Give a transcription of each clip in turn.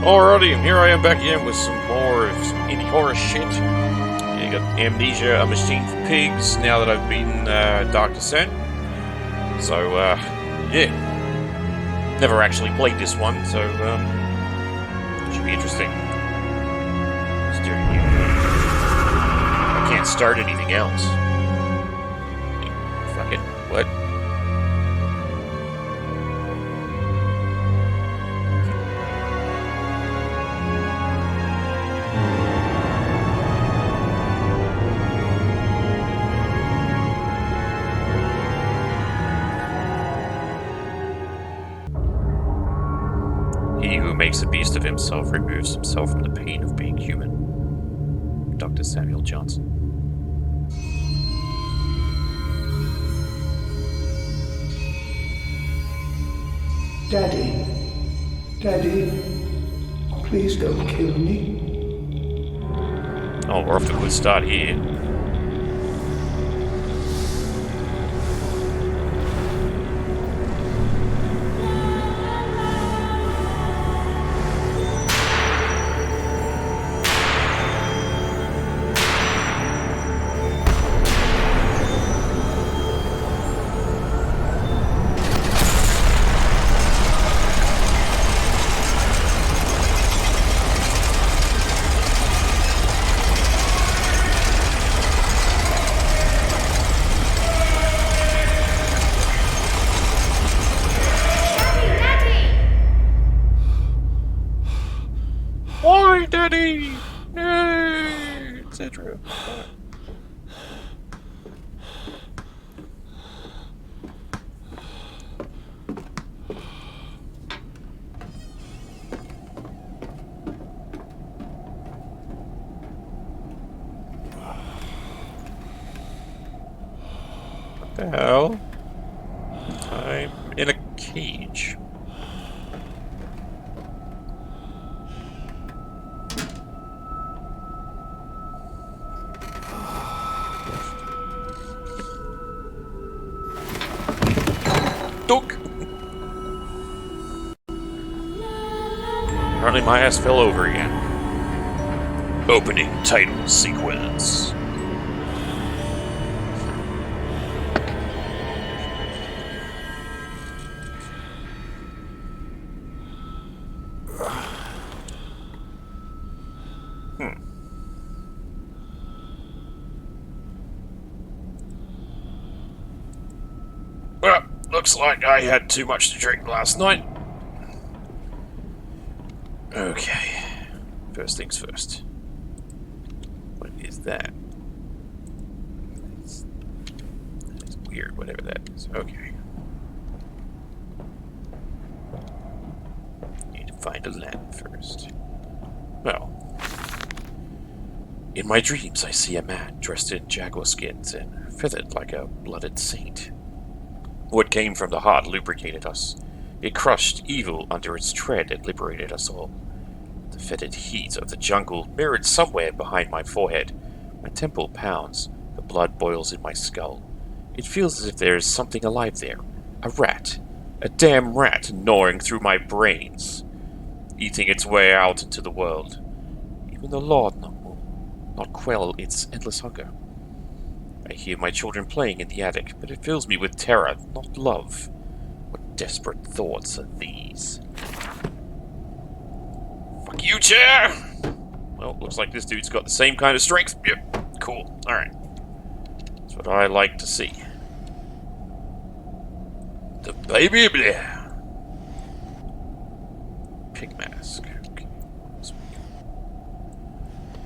Alrighty, and here I am back again with some more of some indie horror shit. You got Amnesia, A Machine for Pigs, now that I've beaten Dark Descent. So, yeah. Never actually played this one, so, it should be interesting. I can't start anything else. Fuck it. What? He who makes a beast of himself removes himself from the pain of being human. Dr. Samuel Johnson. Daddy, please don't kill me. Oh, we're off to a good start here. Why, Daddy? Yay! Etc. What the hell? I'm in a cage. Dunk! Apparently my ass fell over again. Opening title sequence. Well, looks like I had too much to drink last night. Okay. First things first. What is that? That is weird, whatever that is. Okay. Need to find a lamp first. Well. In my dreams I see a man dressed in jaguar skins and feathered like a blooded saint. What came from the heart lubricated us. It crushed evil under its tread and liberated us all. The fetid heat of the jungle mirrored somewhere behind my forehead. My temple pounds. The blood boils in my skull. It feels as if there is something alive there. A rat. A damn rat gnawing through my brains. Eating its way out into the world. Even the Lord not quell its endless hunger. I hear my children playing in the attic, but it fills me with terror, not love. What desperate thoughts are these? Fuck you, chair! Well, looks like this dude's got the same kind of strength. Yep, cool. Alright. That's what I like to see. The baby bleh. Pig mask. Okay.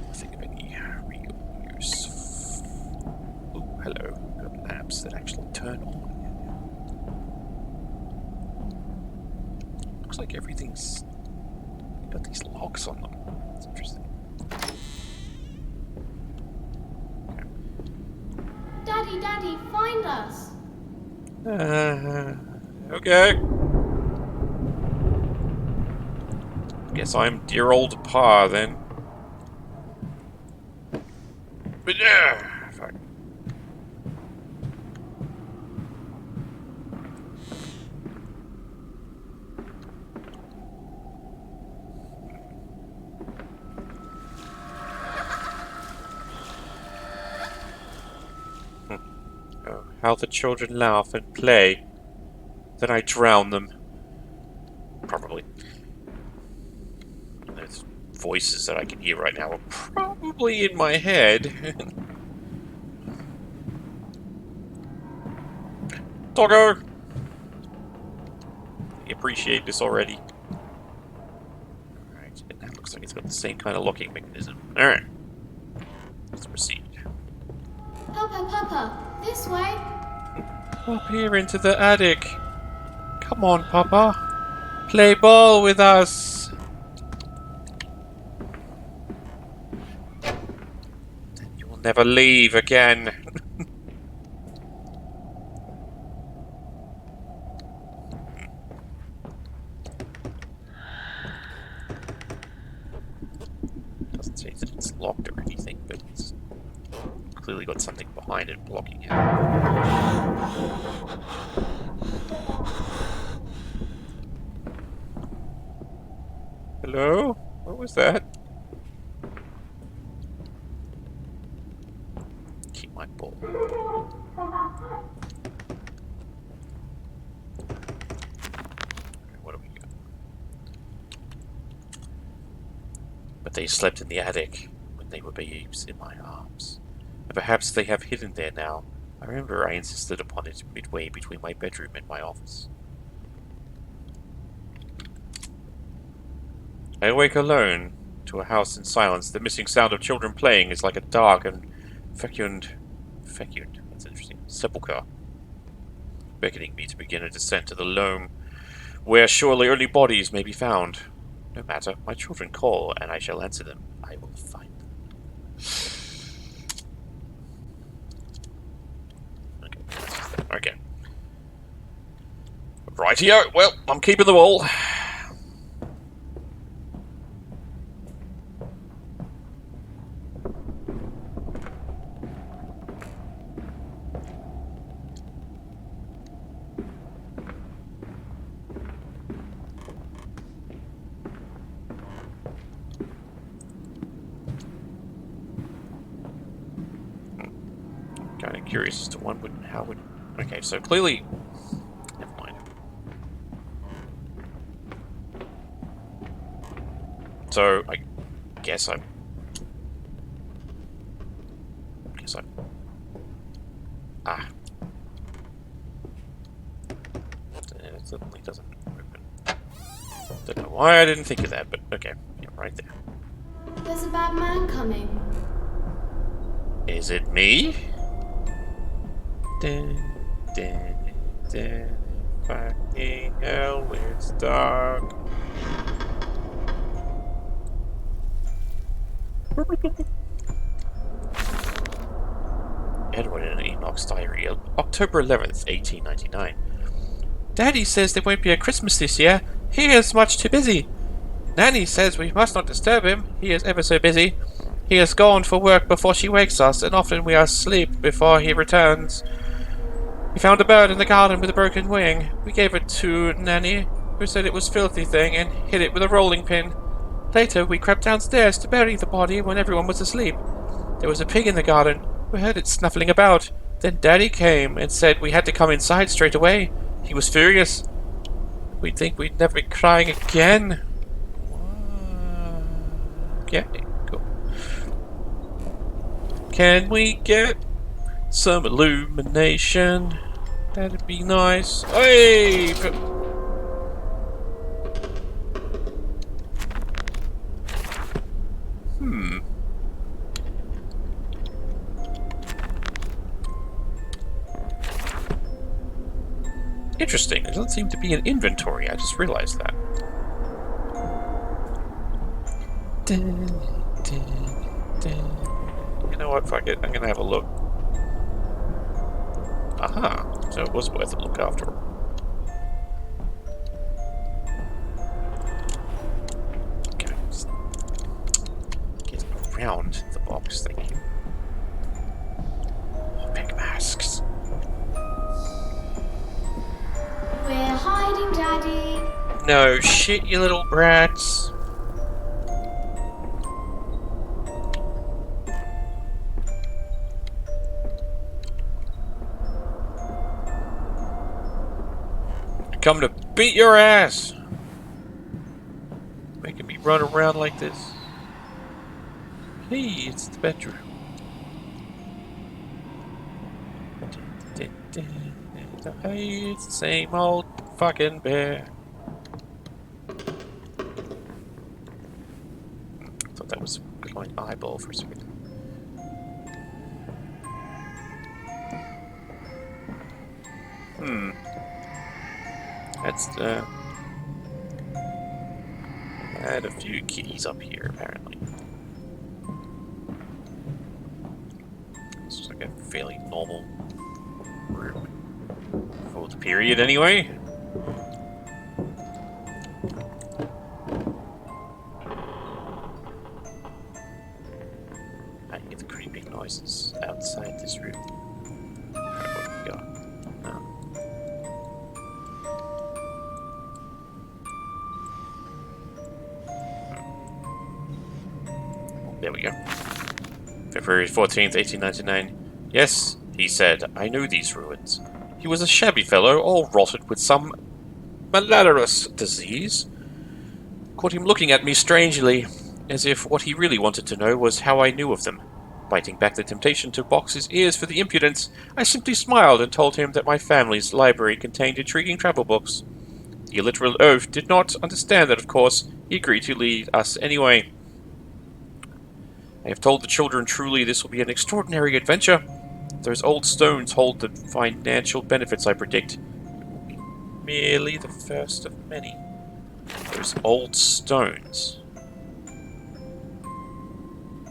Nothing of any real use. Ooh, hello. Got lamps that actually turn on. Looks like everything's got these locks on them. It's interesting. Okay. Daddy, find us. Okay. Guess I'm dear old Pa then. But yeah, fuck. how the children laugh and play. Then I drown them. Probably. And those voices that I can hear right now are probably in my head. Doggo! I appreciate this already. Alright, and that looks like it's got the same kind of locking mechanism. Alright. Let's proceed. Papa, this way. Up here into the attic. Come on, Papa. Play ball with us. Then you will never leave again. Doesn't say that it's locked or anything, but it's clearly got something behind it blocking it. Hello? What was that? Keep my ball. What do we got? But they slept in the attic when they were babes in my arms. And perhaps they have hidden there now. I remember I insisted upon it midway between my bedroom and my office. I awake alone to a house in silence. The missing sound of children playing is like a dark and fecund, that's interesting, sepulchre, beckoning me to begin a descent to the loam, where surely only bodies may be found. No matter, my children call, and I shall answer them. I will find them. Okay, that's just that. Okay. Rightio, well, I'm keeping the wall. Kind of curious as to how would. Okay, so clearly, never mind. So I guess I'm. Ah. It certainly doesn't open. Don't know why I didn't think of that, but okay, yeah, right there. There's a bad man coming. Is it me? Fucking hell, it's dark. Edward in Enoch's diary, October 11th, 1899. Daddy says there won't be a Christmas this year. He is much too busy. Nanny says we must not disturb him. He is ever so busy. He has gone for work before she wakes us, and often we are asleep before he returns. We found a bird in the garden with a broken wing. We gave it to Nanny, who said it was a filthy thing, and hid it with a rolling pin. Later, we crept downstairs to bury the body when everyone was asleep. There was a pig in the garden. We heard it snuffling about. Then Daddy came and said we had to come inside straight away. He was furious. We'd think we'd never be crying again. Okay, cool. Can we get some illumination? That'd be nice. Hey! Interesting. There doesn't seem to be an inventory. I just realized that. You know what? Fuck it. I'm gonna have a look. Aha. So it was worth a look after all. Okay. Just get around the box. Thank you. Oh, big masks. We're hiding, Daddy. No shit, you little brats. Come to beat your ass! Making me run around like this. Hey, it's the bedroom. Hey, it's the same old fucking bear. Thought that was a glowing eyeball for a second. That's had a few kitties up here apparently. It's just like a fairly normal room for the period anyway. I hear the creeping noises outside this room. What have we got? There we go. February 14th, 1899. Yes, he said, I knew these ruins. He was a shabby fellow, all rotted with some malarious disease. Caught him looking at me strangely, as if what he really wanted to know was how I knew of them. Biting back the temptation to box his ears for the impudence, I simply smiled and told him that my family's library contained intriguing travel books. The illiterate oaf did not understand that, of course. He agreed to lead us anyway. I have told the children truly this will be an extraordinary adventure. Those old stones hold the financial benefits I predict. It will be merely the first of many. Those old stones.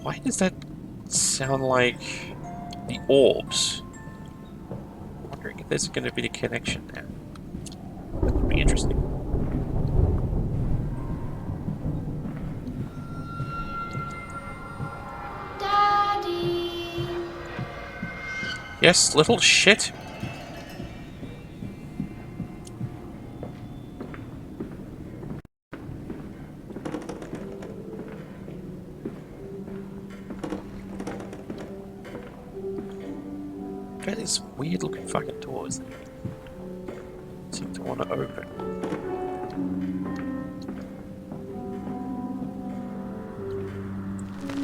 Why does that sound like the orbs? I'm wondering if there's going to be a connection there. That would be interesting. Daddy. Yes, little shit. Got these weird looking fucking doors that seem to want to open.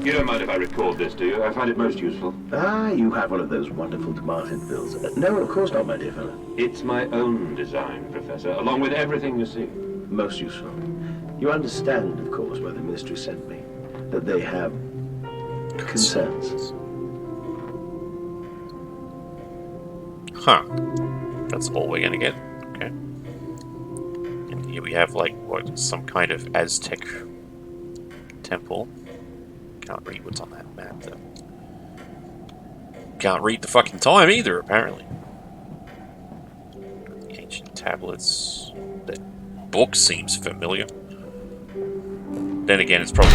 You don't mind if I record this, do you? I find it most useful. Ah, you have one of those wonderful tomato pills. No, of course not, my dear fellow. It's my own design, Professor, along with everything you see. Most useful. You understand, of course, why the ministry sent me, that they have concerns. Huh. That's all we're gonna get. Okay. And here we have, like, what, some kind of Aztec temple. Can't read what's on that map, though. Can't read the fucking time either, apparently. The ancient tablets. That book seems familiar. Then again, it's probably...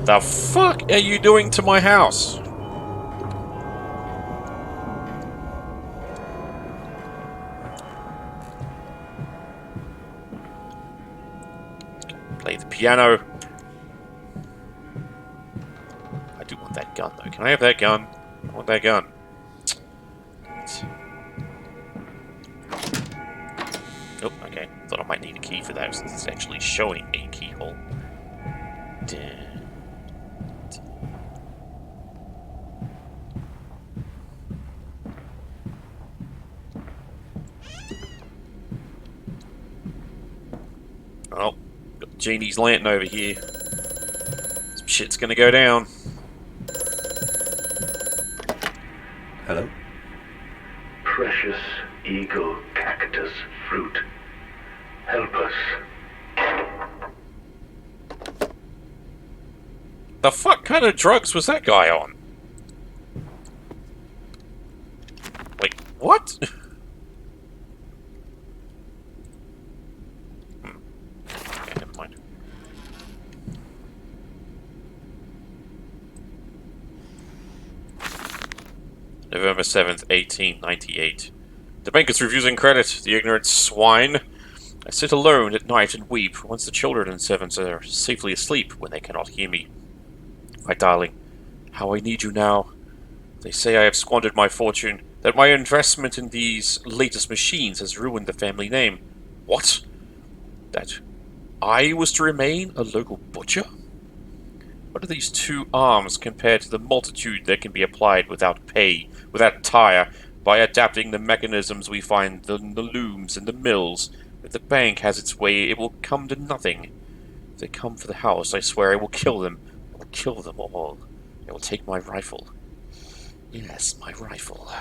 The fuck are you doing to my house? Play the piano. I do want that gun, though. Can I have that gun? I want that gun. Oh, okay. Thought I might need a key for that, since it's actually showing a keyhole. Oh, got Genie's lantern over here. Some shit's gonna go down. Hello? Precious eagle cactus fruit. Help us. The fuck kind of drugs was that guy on? Like, what? Okay, never mind. November 7th, 1898. The bank is refusing credit, the ignorant swine. I sit alone at night and weep, once the children and servants are safely asleep when they cannot hear me. My darling, how I need you now. They say I have squandered my fortune, That my investment in these latest machines has ruined the family name. What? That I was to remain a local butcher? What are these 2 arms compared to the multitude that can be applied without pay, without tire, by adapting the mechanisms we find in the looms and the mills? If the bank has its way, it will come to nothing. If they come for the house, I swear I will kill them. I will kill them all. I will take my rifle. Yes, my rifle.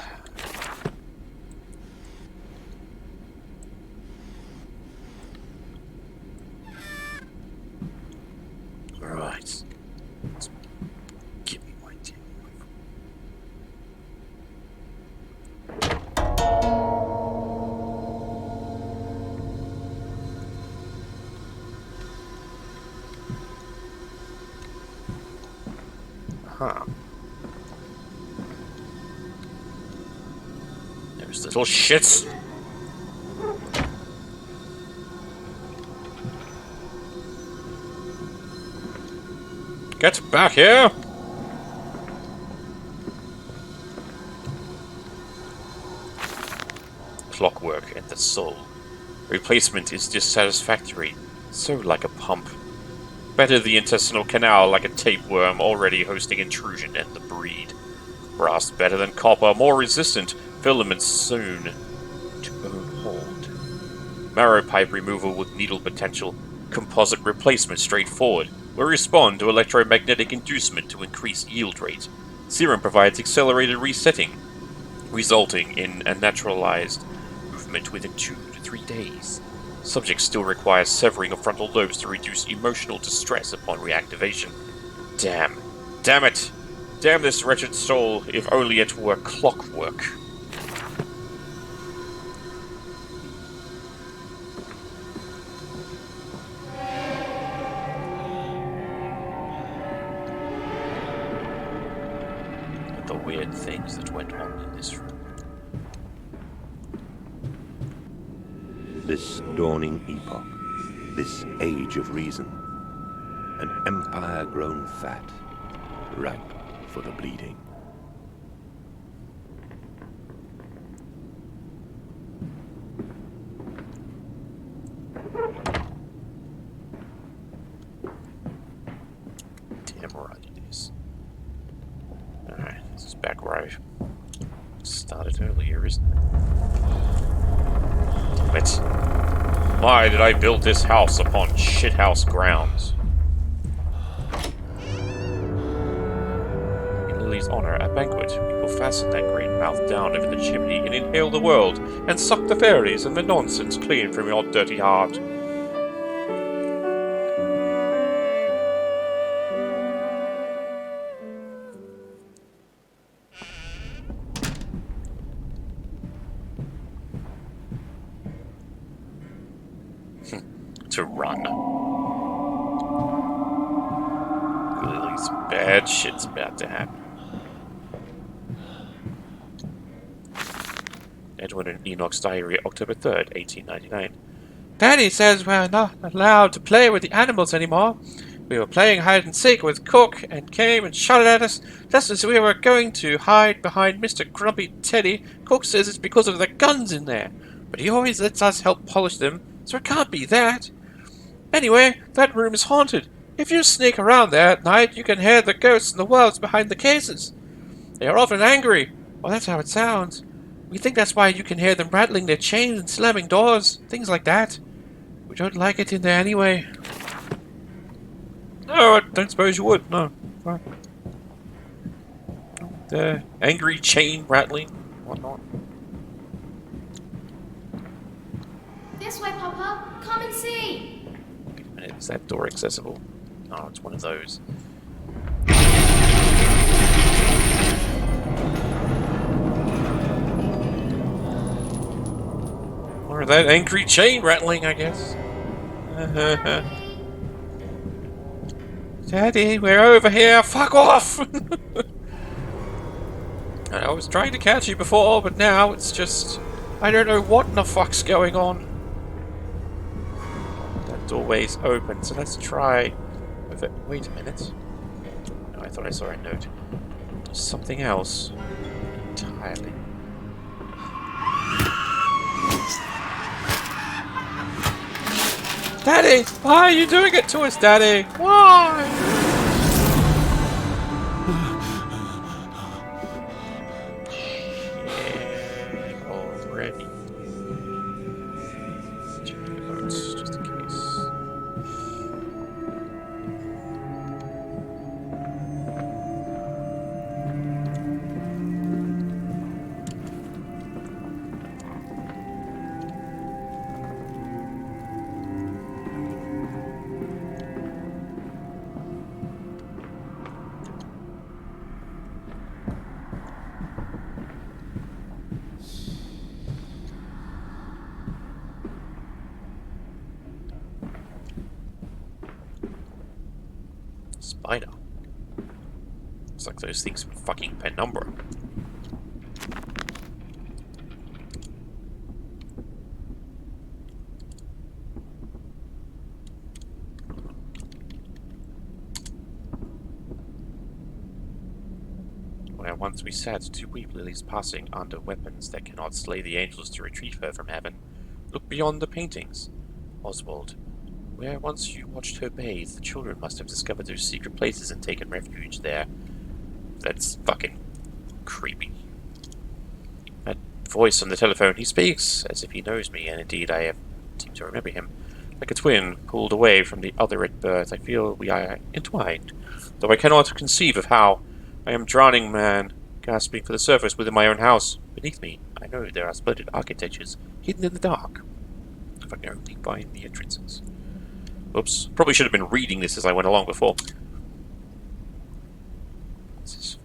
Alright. Give me my damn rifle. Huh. There's little shits. Get back here! Clockwork and the soul. Replacement is dissatisfactory, so like a pump. Better the intestinal canal like a tapeworm already hosting intrusion and the breed. Brass better than copper, more resistant, filaments soon to bone hold. Marrow pipe removal with needle potential. Composite replacement straightforward. Will respond to electromagnetic inducement to increase yield rate. Serum provides accelerated resetting, resulting in a naturalized movement within 2 to 3 days. Subject still requires severing of frontal lobes to reduce emotional distress upon reactivation. Damn. Damn it! Damn this wretched soul, if only it were clockwork. The weird things that went on in this room. This dawning epoch, this age of reason, an empire grown fat, ripe for the bleeding. Damn right it is. Alright, this is back where I started earlier, isn't it? Damn it. Why did I build this house upon shithouse grounds? In Lily's honor, a banquet. We will fasten that great mouth down over the chimney and inhale the world, and suck the fairies and the nonsense clean from your dirty heart. To run. Lily's bad shit's about to happen. Edwin and Enoch's diary, October 3rd, 1899. Daddy says we're not allowed to play with the animals anymore. We were playing hide and seek with Cook and came and shot at us just as we were going to hide behind Mr. Grumpy Teddy. Cook says it's because of the guns in there, but he always lets us help polish them, so it can't be that. Anyway, that room is haunted. If you sneak around there at night, you can hear the ghosts and the wolves behind the cases. They are often angry. Well, that's how it sounds. We think that's why you can hear them rattling their chains and slamming doors, things like that. We don't like it in there anyway. No, I don't suppose you would, no. The angry chain rattling, whatnot. This way, Papa. Come and see. Is that door accessible? Oh, it's one of those. Or that angry chain rattling, I guess. Daddy, we're over here. Fuck off! I was trying to catch you before, but now it's just... I don't know what in the fuck's going on. Doorway's open, so let's try with it. Wait a minute. No, I thought I saw a note. Something else entirely. Daddy! Why are you doing it to us, Daddy? Why? Shit, already. Check the notes, just in case. Spider. Looks like those things from fucking Penumbra. Where once we sat, 2 weep lilies passing under weapons that cannot slay the angels to retrieve her from heaven. Look beyond the paintings. Oswald, where once you watched her bathe, the children must have discovered those secret places and taken refuge there. That's fucking creepy. That voice on the telephone, he speaks as if he knows me, and indeed I seem to remember him. Like a twin pulled away from the other at birth, I feel we are entwined, though I cannot conceive of how. I am drowning, man, gasping for the surface within my own house. Beneath me, I know there are splendid architectures hidden in the dark. If I can only find the entrances. Oops. Probably should have been reading this as I went along before. This is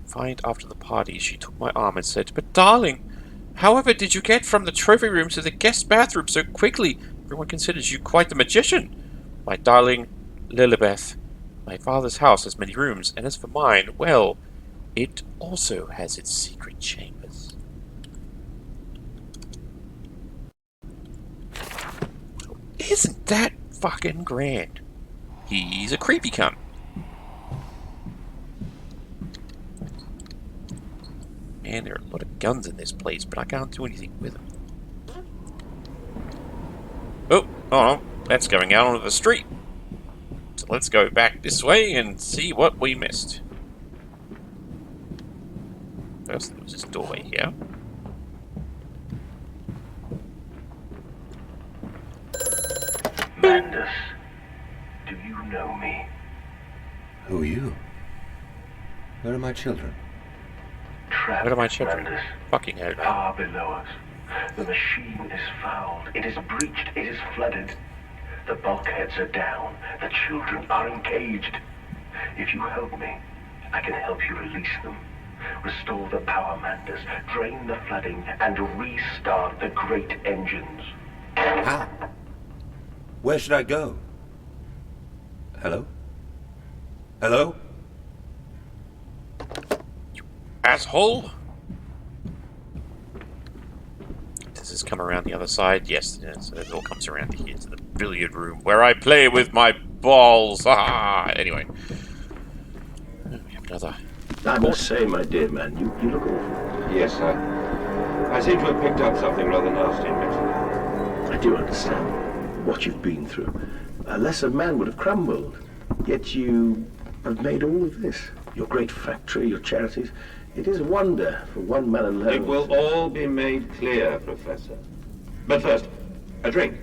find after the party. She took my arm and said, "But darling, however did you get from the trophy room to the guest bathroom so quickly? Everyone considers you quite the magician. My darling Lilibeth, my father's house has many rooms, and as for mine, well, it also has its secret chambers." Isn't that fucking grand? He's a creepy cunt. Man, there are a lot of guns in this place, but I can't do anything with them. Oh, oh, that's going out onto the street. So let's go back this way and see what we missed. First, there was this doorway here. Mandus, do you know me? Who are you? Where are my children? Trapped, Where are my children? Mandus, Fucking hell. far below us. The machine is fouled. It is breached. It is flooded. The bulkheads are down. The children are encaged. If you help me, I can help you release them. Restore the power, Mandus. Drain the flooding and restart the great engines. How? Where should I go? Hello? Hello? Asshole! Does this come around the other side? Yes, so it all comes around here to the billiard room where I play with my balls. Ah, anyway. We have another. I must say, my dear man, you look awful. Yes, sir. I seem to have picked up something rather nasty, Inspector. I do understand what you've been through. A lesser man would have crumbled. Yet you have made all of this. Your great factory, your charities. It is a wonder for one man alone. It will all be made clear, Professor. But first, a drink.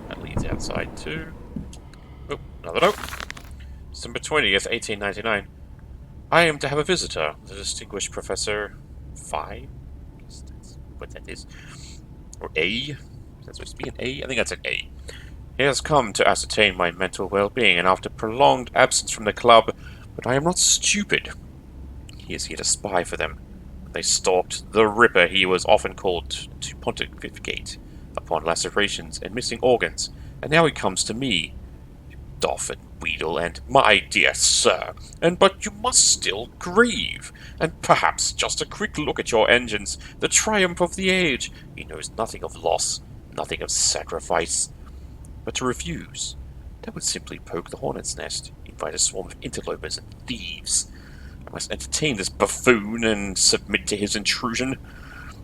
That leads outside too. Oh, another note. December 20th, 1899. I am to have a visitor, the distinguished Professor Phi. That's what that is. Or A. Is that supposed to be an A? I think that's an A. He has come to ascertain my mental well-being, and after prolonged absence from the club, but I am not stupid. He is here to spy for them. They stalked the Ripper, he was often called, to pontificate upon lacerations and missing organs, and now he comes to me. Doff and wheedle, and my dear sir, but you must still grieve, and perhaps just a quick look at your engines, the triumph of the age. He knows nothing of loss, nothing of sacrifice, but to refuse That would simply poke the hornet's nest, invite a swarm of interlopers and thieves. I must entertain this buffoon and submit to his intrusion.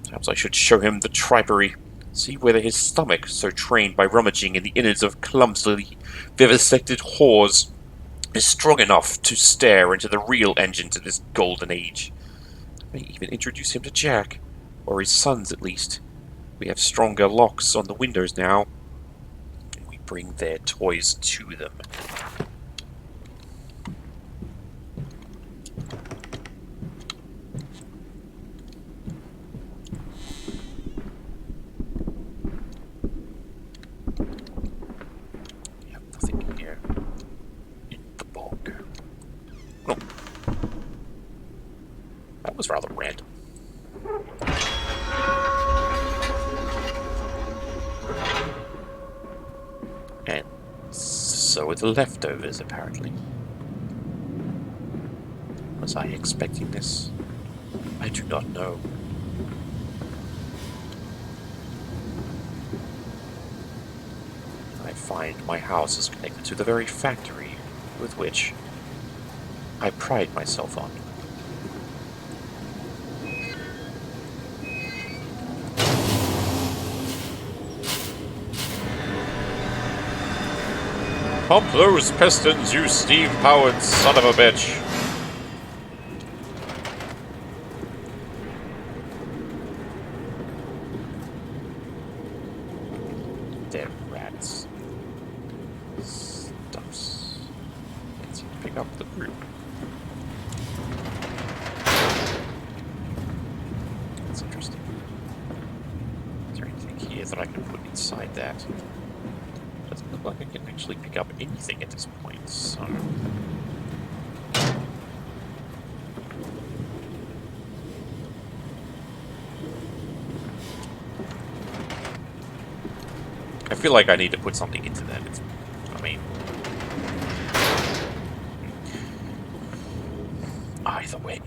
Perhaps I should show him the tripery, see whether his stomach, so trained by rummaging in the innards of clumsily vivisected whores, is strong enough to stare into the real engines of this golden age. I may even introduce him to Jack, or his sons at least. We have stronger locks on the windows now, and we bring their toys to them. We have nothing here in the bog. Oh. That was rather random. And so are the leftovers, apparently. Was I expecting this? I do not know. I find my house is connected to the very factory with which I pride myself on. Pump those pistons, you steam-powered son of a bitch! They're rats. Stuffs. Let's pick up the group. That's interesting. Is there anything here that I can put inside that? Doesn't look like I can actually pick up anything at this point, so... I feel like I need to put something into that. I mean... Either way...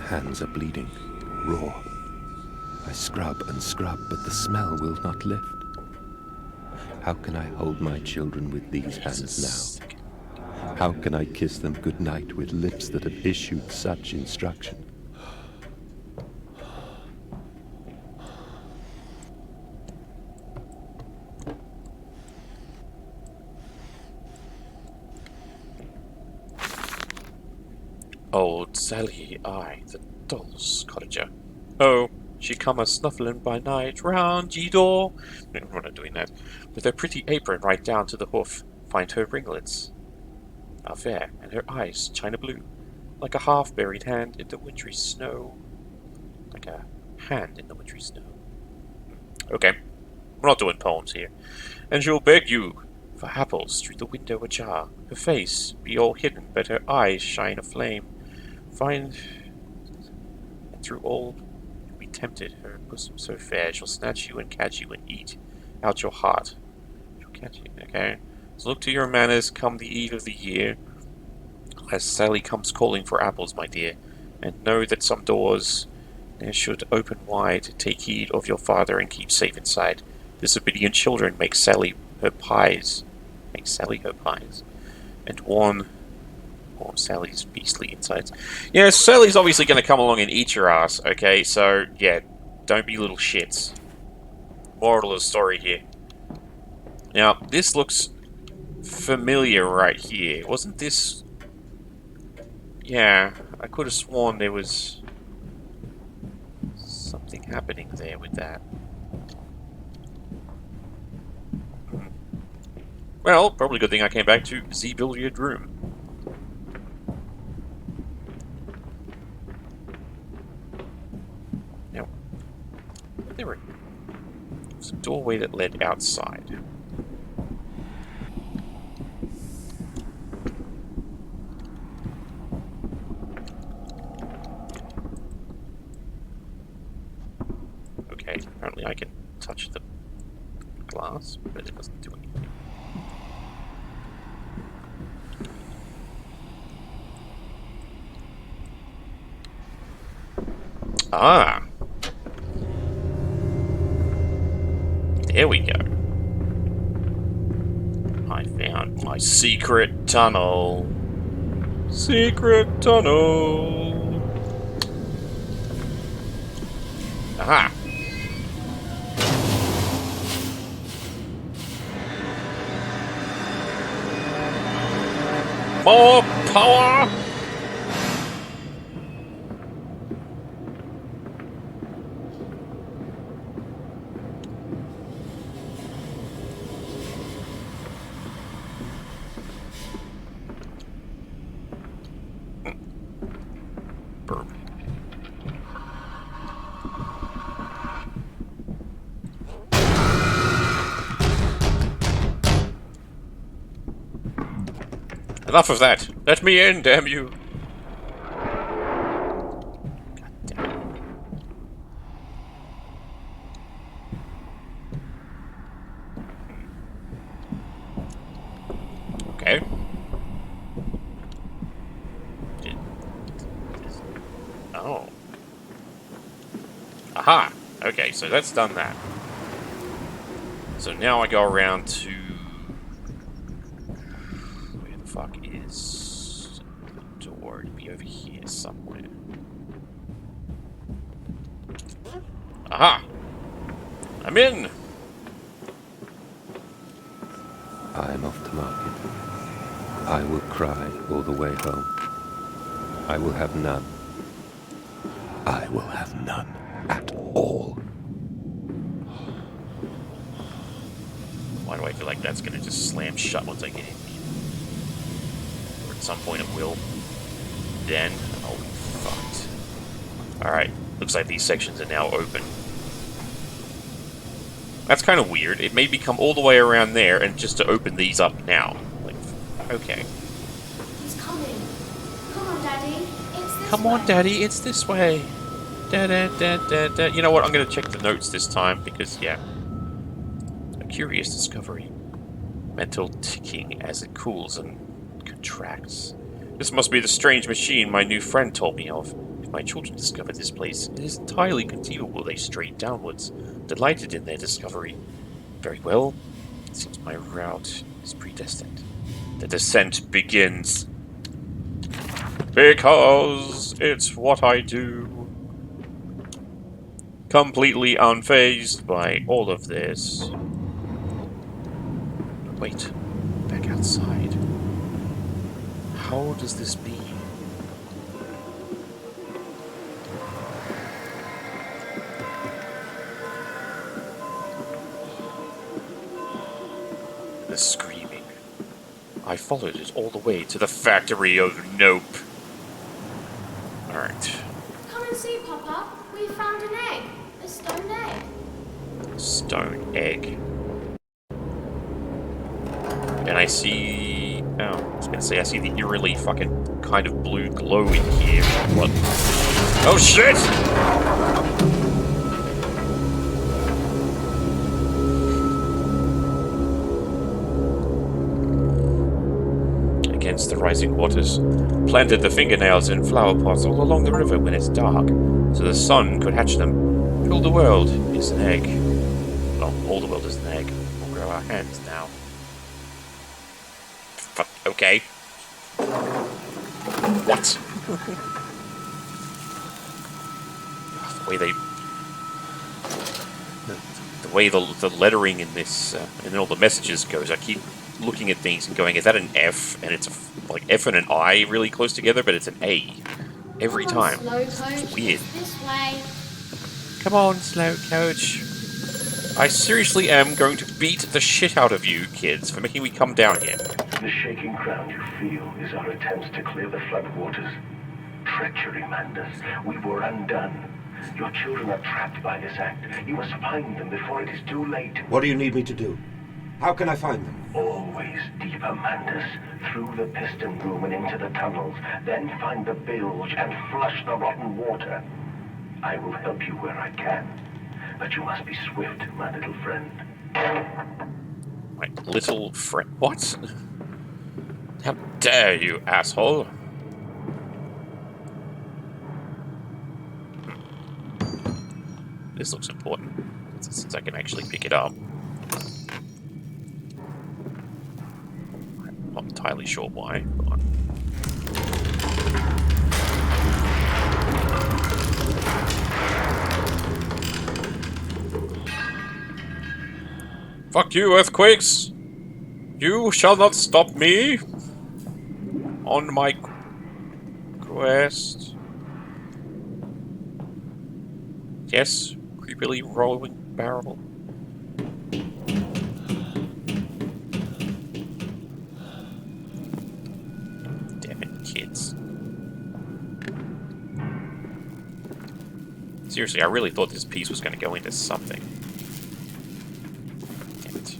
Hands are bleeding, raw. I scrub and scrub, but the smell will not lift. How can I hold my children with these hands now? How can I kiss them goodnight with lips that have issued such instruction? Old Sally, I, the doll's cottager. Oh, she come a snuffling by night round ye door. No, we're not doing that. With her pretty apron right down to the hoof, find her ringlets are fair, and her eyes china blue, like a half-buried hand in the wintry snow. Like a hand in the wintry snow. Okay, we're not doing poems here. And she'll beg you for apples through the window ajar. Her face be all hidden, but her eyes shine aflame. Find, and through all you'll be tempted. Her bosom so fair, she'll snatch you and catch you and eat out your heart. She'll catch you, okay? So look to your manners come the eve of the year, as Sally comes calling for apples, my dear, and know that some doors there should open wide. Take heed of your father and keep safe inside. Disobedient children make Sally her pies. Make Sally her pies. And warn Sally's beastly insides. Yeah, Sally's obviously going to come along and eat your ass, okay? So, yeah, don't be little shits. Moral of the story here. Now, this looks familiar right here. Wasn't this... Yeah, I could have sworn there was something happening there with that. Well, probably a good thing I came back to the billiard room. Now, there was a doorway that led outside. Okay, apparently I can touch the... glass, but it doesn't do anything. Ah! There we go. I found my secret tunnel. Secret tunnel. Aha! More power! Burp. Enough of that. Let me in, damn you. God damn it. Okay. Oh. Aha! Okay, so that's done that. So now I go around to... Where the fuck is the door? To be over here somewhere. Aha! I'm in! I am off to market. I will cry all the way home. I will have none. I will have none at all. Why do I feel like that's gonna just slam shut once I get in? Or at some point it will. Then, I'll be fucked. Alright, looks like these sections are now open. That's kind of weird. It made me come all the way around there and just to open these up now. Like, okay. He's coming. Come on, Daddy. It's this Come way. on, Daddy, it's this way. Da da da da da. You know what? I'm gonna check the notes this time because, yeah. A curious discovery. Mental ticking as it cools and contracts. This must be the strange machine my new friend told me of. If my children discovered this place, it is entirely conceivable they strayed downwards, delighted in their discovery. Very well. It seems my route is predestined. The descent begins. Because it's what I do. Completely unfazed by all of this. Wait, back outside. How does this mean? The screaming. I followed it all the way to the factory of Nope. Alright. Come and see, Papa. We found an egg. A stone egg. Stone egg. And I see... Oh, I was gonna say, I see the eerily fucking kind of blue glow in here. What? Oh shit! Against the rising waters, planted the fingernails in flower pots all along the river when it's dark, so the sun could hatch them. All the world is an egg. Well, all the world is an egg. We'll grow our hands now. Fuck, okay. What? The way the lettering in this and all the messages goes, I keep looking at things and going, is that an F? And it's like F and an I really close together, but it's an A every Come on, time. slow It's coach. weird. This way. Come on, slow coach. I seriously am going to beat the shit out of you kids for making me come down here. The shaking ground you feel is our attempts to clear the floodwaters. Treachery, Mandus. We were undone. Your children are trapped by this act. You must find them before it is too late. What do you need me to do? How can I find them? Always deeper, Mandus. Through the piston room and into the tunnels. Then find the bilge and flush the rotten water. I will help you where I can. But you must be swift, my little friend. My little friend. What? How dare you, asshole? This looks important, since I can actually pick it up. I'm not entirely sure why. But fuck you, earthquakes! You shall not stop me on my quest. Yes, creepily rolling barrel. Damn it, kids. Seriously, I really thought this piece was going to go into something. Damn it.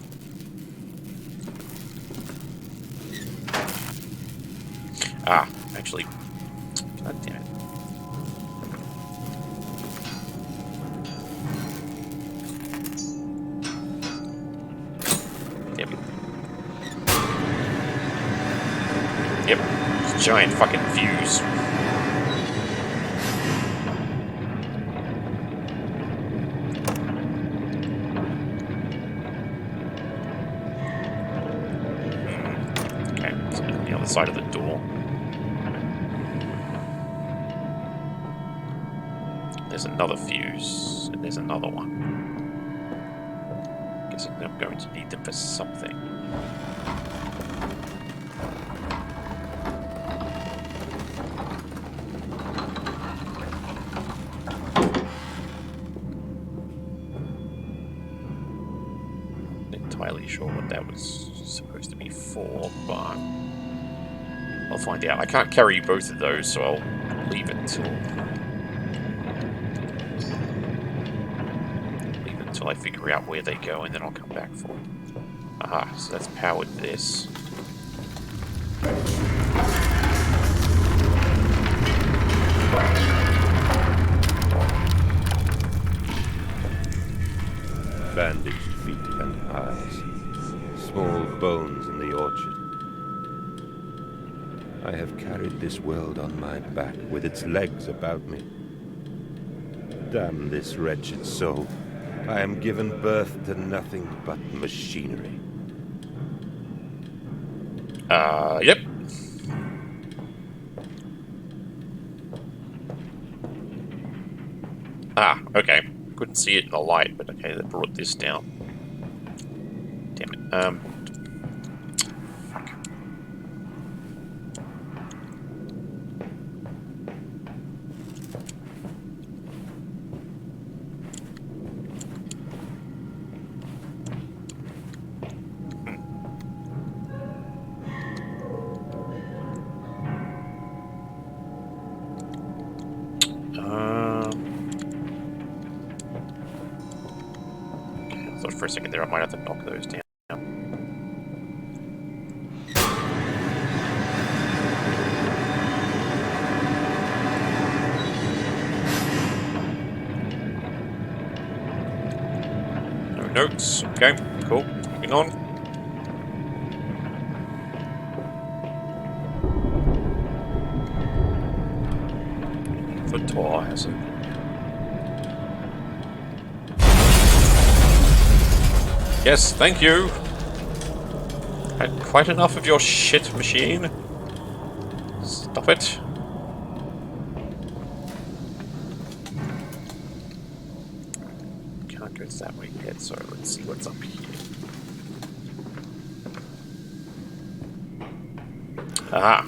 Ah, actually. God damn it. Yep, it's a giant fucking fuse. Okay, so on the other side of the door. There's another fuse, and there's another one. Guessing I'm going to need them for something. Entirely sure what that was supposed to be for, but I'll find out. I can't carry both of those, so I'll leave it until I figure out where they go, and then I'll come back for it. Aha, so that's powered this. Bandaged feet and eyes. Small bones in the orchard. I have carried this world on my back with its legs about me. Damn this wretched soul. I am given birth to nothing but machinery. Yep. Ah, okay. Couldn't see it in the light, but okay, that brought this down. Damn it. Fuck. For a second there, I might have to knock those down. No notes. Okay, cool. Moving on. The door has it. Yes, thank you. Had quite enough of your shit machine. Stop it. Can't go that way yet, so let's see what's up here. Aha.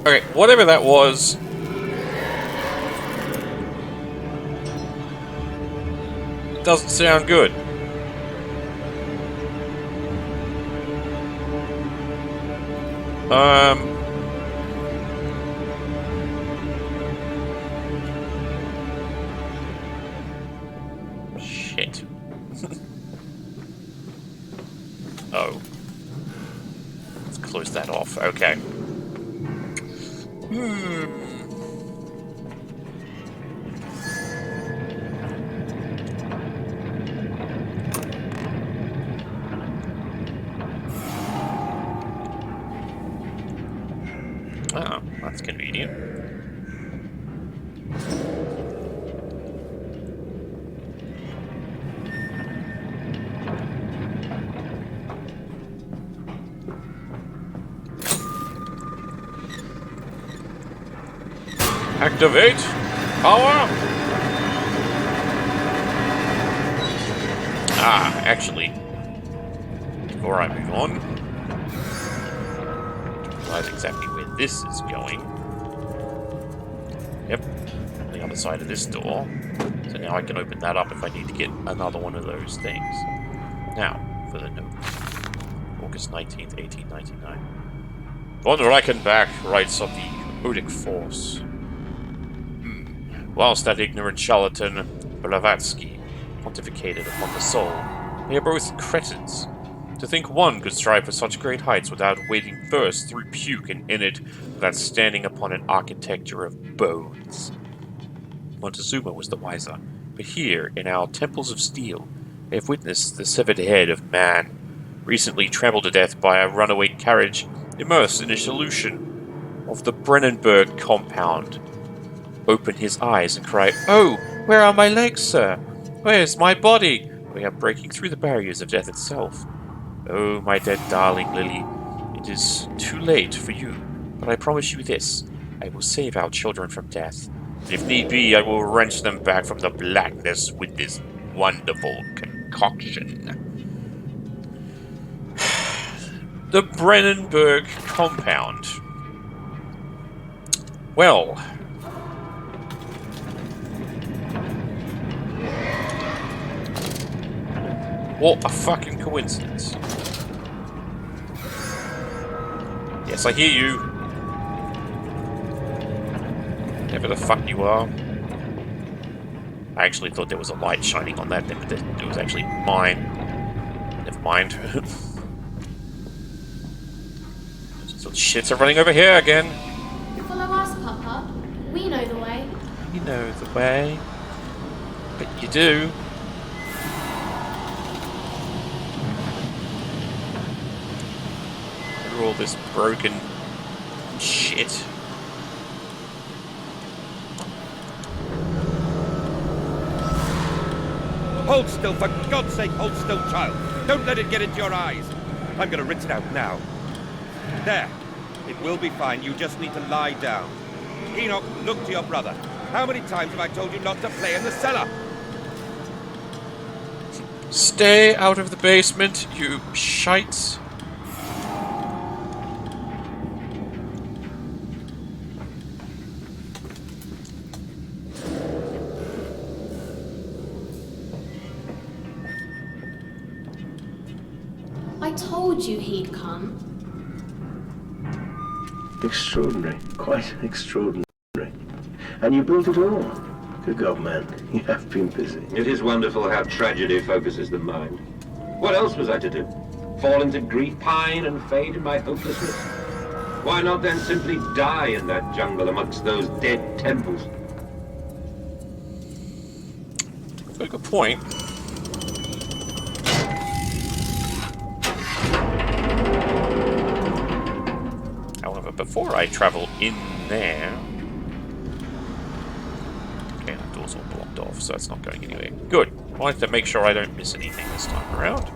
Okay, whatever that was. Doesn't sound good. Shit. Oh. Let's close that off. Okay. Oh, that's convenient. Activate power. Ah, actually, before I move on, realize exactly where this is going. Yep, on the other side of this door. So now I can open that up if I need to get another one of those things. Now, for the note. August 19th, 1899. Von Reichenbach writes of the Odic Force. Whilst that ignorant charlatan Blavatsky pontificated upon the soul, they are both cretins. To think one could strive for such great heights without wading first through puke and in it, without standing upon an architecture of bones. Montezuma was the wiser, but here, in our temples of steel, we have witnessed the severed head of man, recently trampled to death by a runaway carriage, immersed in a solution of the Brennenburg compound. Open his eyes and cry, "Oh, where are my legs, sir? Where's my body?" We are breaking through the barriers of death itself. Oh, my dead darling Lily, it is too late for you, but I promise you this, I will save our children from death. And if need be, I will wrench them back from the blackness with this wonderful concoction. The Brennenburg compound. Well, what a fucking coincidence. Yes, I hear you. Whatever the fuck you are. I actually thought there was a light shining on that, but it was actually mine. Never mind. So shits are running over here again. Follow us, Papa. We know the way. You know the way. But you do. Through all this broken shit. Hold still, for God's sake, hold still, child. Don't let it get into your eyes. I'm gonna rinse it out now. There. It will be fine. You just need to lie down. Enoch, look to your brother. How many times have I told you not to play in the cellar? Stay out of the basement, you shites. I told you he'd come. Extraordinary. Quite extraordinary. And you built it all. Good God, man. You have been busy. It is wonderful how tragedy focuses the mind. What else was I to do? Fall into grief, pine and fade in my hopelessness? Why not then simply die in that jungle amongst those dead temples? Very good point. However, before I travel in there... Okay, that door's all blocked off, so it's not going anywhere. Good. I like to make sure I don't miss anything this time around.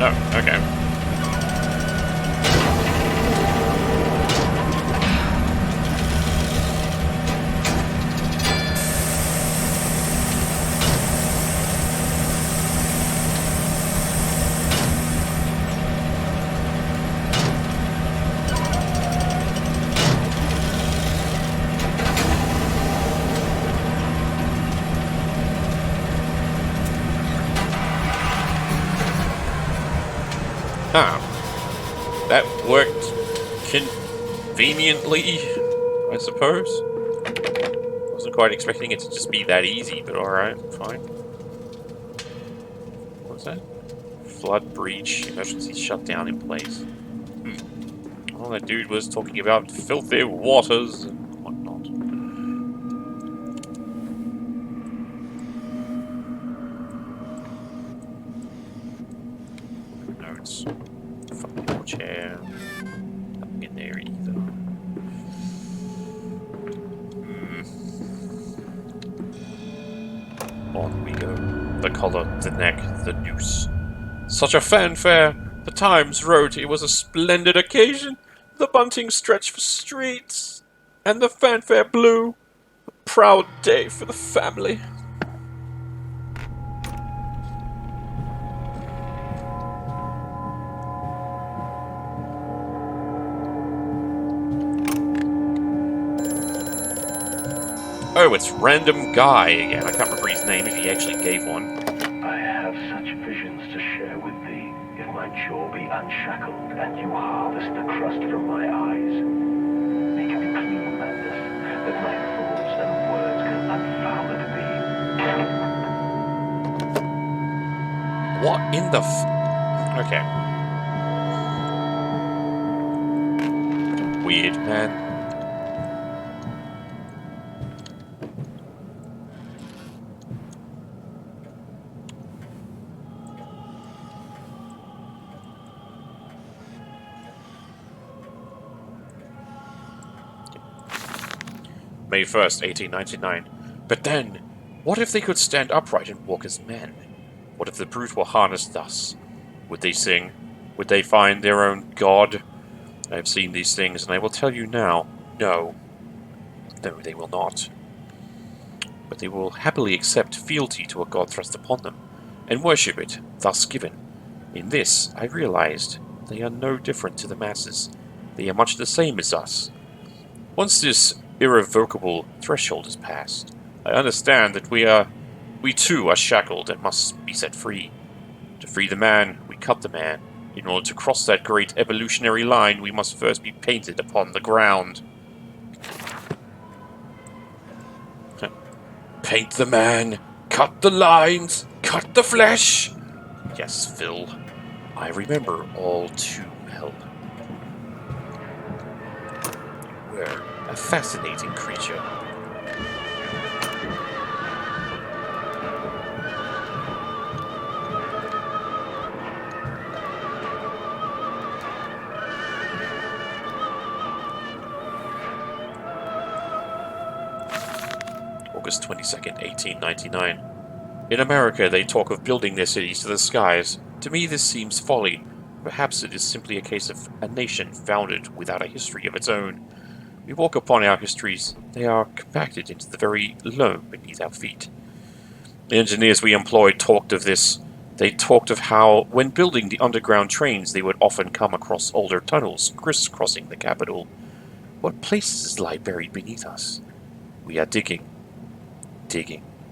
Oh, okay. Ah, that worked conveniently, I suppose. Wasn't quite expecting it to just be that easy, but alright, fine. What was that? Flood breach, emergency shutdown in place. Well, that dude was talking about filthy waters and whatnot. Notes. Fucking more chair. Nothing in there either. On we go. The collar, the neck, the noose. Such a fanfare! The Times wrote it was a splendid occasion. The bunting stretched for streets, and the fanfare blew. A proud day for the family. Oh, it's Random Guy again. I can't remember his name if he actually gave one. I have such visions to share with thee. If my jaw be unshackled and you harvest the crust from my eyes, make me clean, Mandus, that my thoughts and words can unfoul thee. What in the Okay. Weird, man. May 1st, 1899. But then, what if they could stand upright and walk as men? What if the brute were harnessed thus? Would they sing? Would they find their own god? I have seen these things, and I will tell you now, no. No, they will not. But they will happily accept fealty to a god thrust upon them, and worship it, thus given. In this, I realized, they are no different to the masses. They are much the same as us. Once this irrevocable threshold is passed, I understand that we too are shackled and must be set free. To free the man, we cut the man. In order to cross that great evolutionary line, we must first be painted upon the ground. Paint the man, cut the lines, cut the flesh. Yes, Phil, I remember all too well. You were a fascinating creature. August 22nd, 1899. In America, they talk of building their cities to the skies. To me, this seems folly. Perhaps it is simply a case of a nation founded without a history of its own. We walk upon our histories. They are compacted into the very loam beneath our feet. The engineers we employed talked of this. They talked of how, when building the underground trains, they would often come across older tunnels crisscrossing the capital. What places lie buried beneath us? We are digging,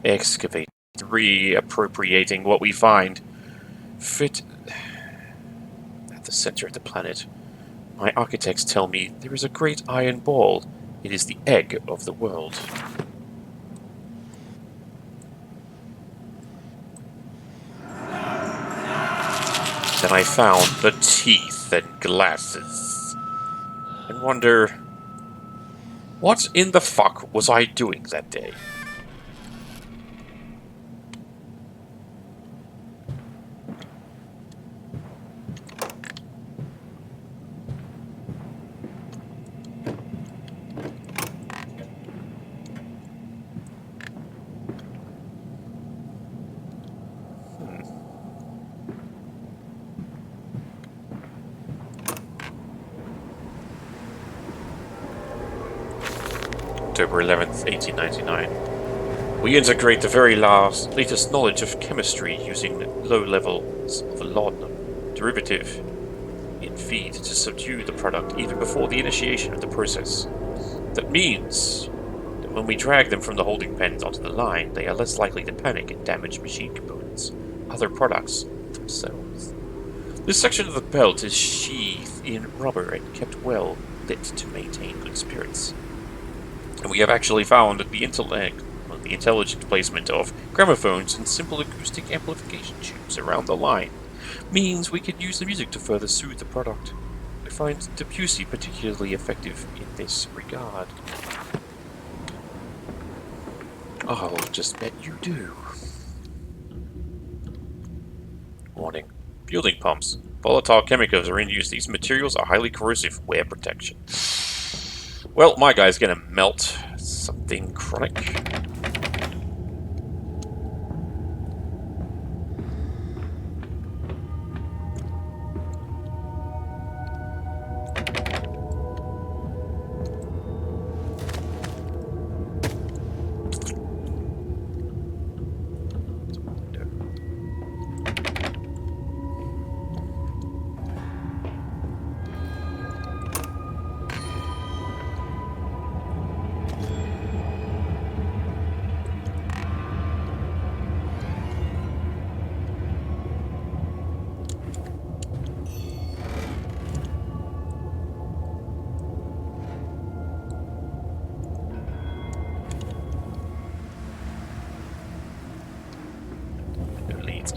excavating, reappropriating what we find. Fit at the center of the planet. My architects tell me there is a great iron ball. It is the egg of the world. Then I found the teeth and glasses. And wonder, what in the fuck was I doing that day? October 11th, 1899. We integrate the very latest knowledge of chemistry using low levels of laudanum derivative in feed to subdue the product even before the initiation of the process. That means that when we drag them from the holding pens onto the line, they are less likely to panic and damage machine components, other products, themselves. This section of the belt is sheathed in rubber and kept well lit to maintain good spirits. And we have actually found that the intelligent placement of gramophones and simple acoustic amplification tubes around the line means we could use the music to further soothe the product. I find Debussy particularly effective in this regard. I'll just bet you do. Warning. Fueling pumps. Volatile chemicals are in use. These materials are highly corrosive. Wear protection. Well, my guy's gonna melt something chronic.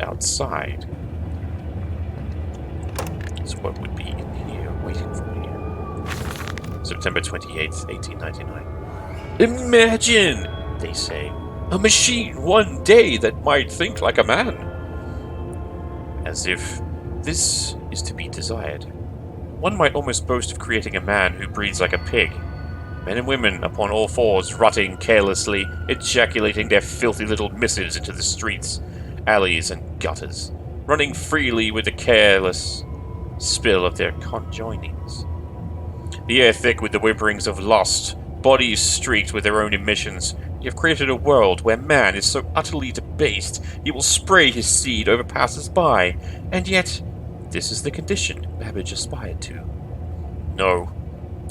Outside. So what would be in here waiting for me? September 28th, 1899. Imagine, they say, a machine one day that might think like a man. As if this is to be desired. One might almost boast of creating a man who breathes like a pig. Men and women upon all fours, rotting carelessly, ejaculating their filthy little missives into the streets, alleys and gutters, running freely with the careless spill of their conjoinings. The air thick with the whimperings of lust, bodies streaked with their own emissions. You have created a world where man is so utterly debased he will spray his seed over passers-by, and yet this is the condition Babbage aspired to. No,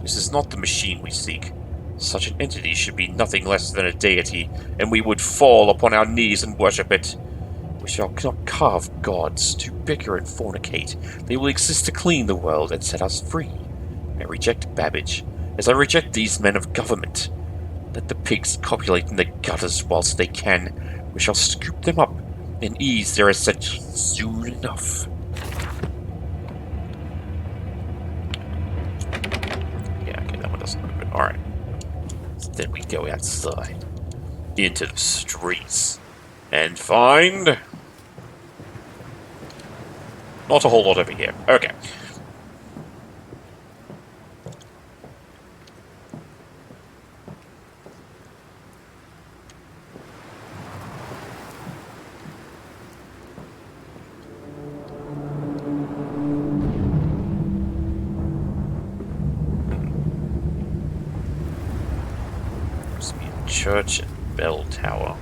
this is not the machine we seek. Such an entity should be nothing less than a deity, and we would fall upon our knees and worship it. We shall not carve gods to bicker and fornicate. They will exist to clean the world and set us free. I reject Babbage, as I reject these men of government. Let the pigs copulate in the gutters whilst they can. We shall scoop them up and ease their ascension soon enough. Yeah, okay, that one doesn't look good. Alright. So then we go outside. Into the streets. And find... not a whole lot over here. Okay. Must be a church and bell tower.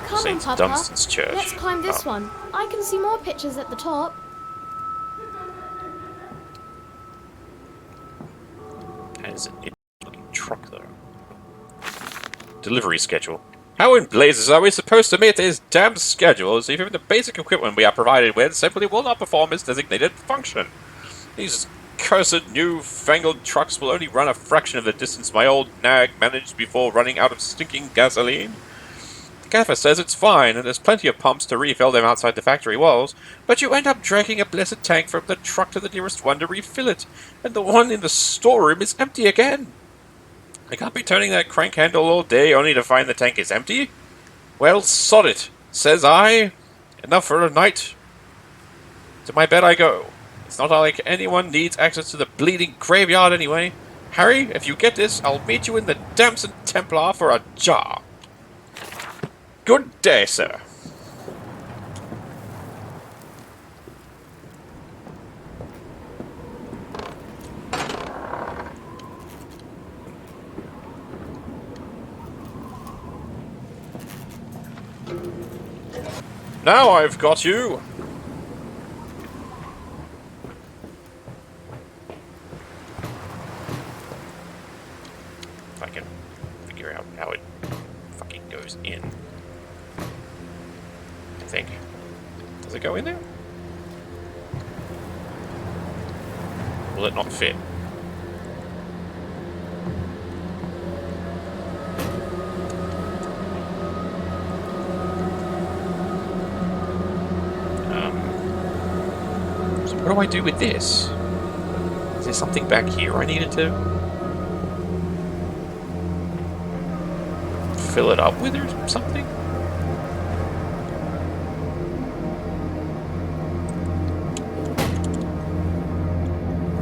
Come on, St. Papa. Dunstan's Church. Let's climb this one. I can see more pictures at the top. That is an interesting truck, though. Delivery schedule. How in blazes are we supposed to meet these damn schedules if even the basic equipment we are provided with simply will not perform its designated function? These cursed new-fangled trucks will only run a fraction of the distance my old nag managed before running out of stinking gasoline. The gaffer says it's fine, and there's plenty of pumps to refill them outside the factory walls, but you end up dragging a blessed tank from the truck to the nearest one to refill it, and the one in the storeroom is empty again. I can't be turning that crank handle all day only to find the tank is empty. Well, sod it, says I. Enough for a night. To my bed I go. It's not like anyone needs access to the bleeding graveyard anyway. Harry, if you get this, I'll meet you in the Damson Templar for a jar. Good day, sir. Now I've got you. If I can figure out how it fucking goes in. I think. Does it go in there? Will it not fit? So what do I do with this? Is there something back here I needed to fill it up with or something?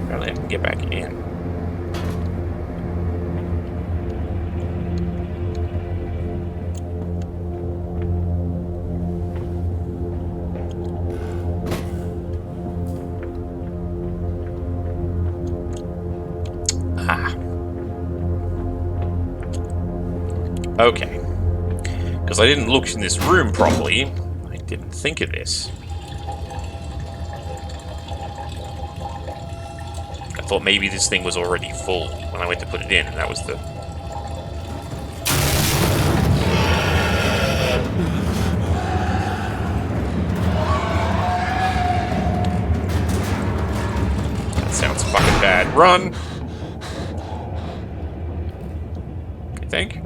Apparently I can get back in. Okay. Because I didn't look in this room properly, I didn't think of this. I thought maybe this thing was already full when I went to put it in, and that was the... That sounds fucking bad. Run! I think.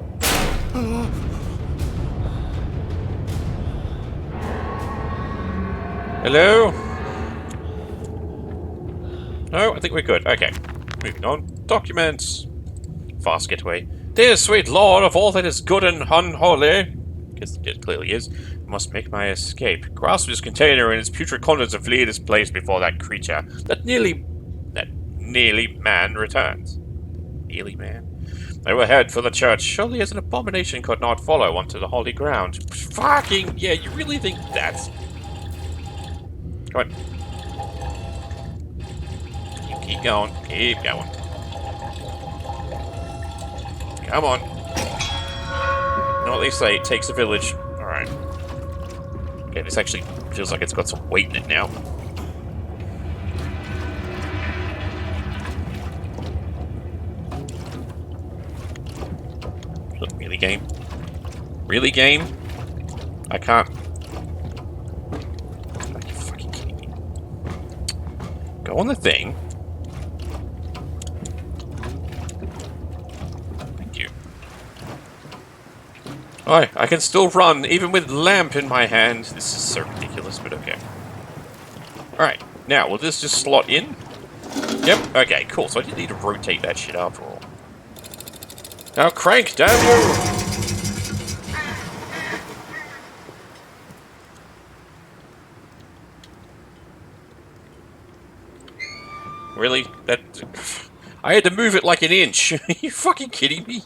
Hello? No, I think we're good. Okay. Moving on. Documents. Fast getaway. Dear sweet lord of all that is good and unholy. Guess it clearly is. I must make my escape. Grasp this container and its putrid contents and flee this place before that creature. That nearly man returns. Nearly man? I will head for the church. Surely as an abomination could not follow onto the holy ground. Fucking yeah, you really think that's... Come on. You keep going. Keep going. Come on. You know what they say, it takes a village. Alright. Okay, this actually feels like it's got some weight in it now. Really, game? Really, game? I can't... Are you fucking kidding me? Go on the thing. Thank you. Alright, I can still run, even with lamp in my hand. This is so ridiculous, but okay. Alright, now, will this just slot in? Yep, okay, cool. So I didn't need to rotate that shit after all. Now crank, damn you! Really? That... I had to move it like an inch. Are you fucking kidding me?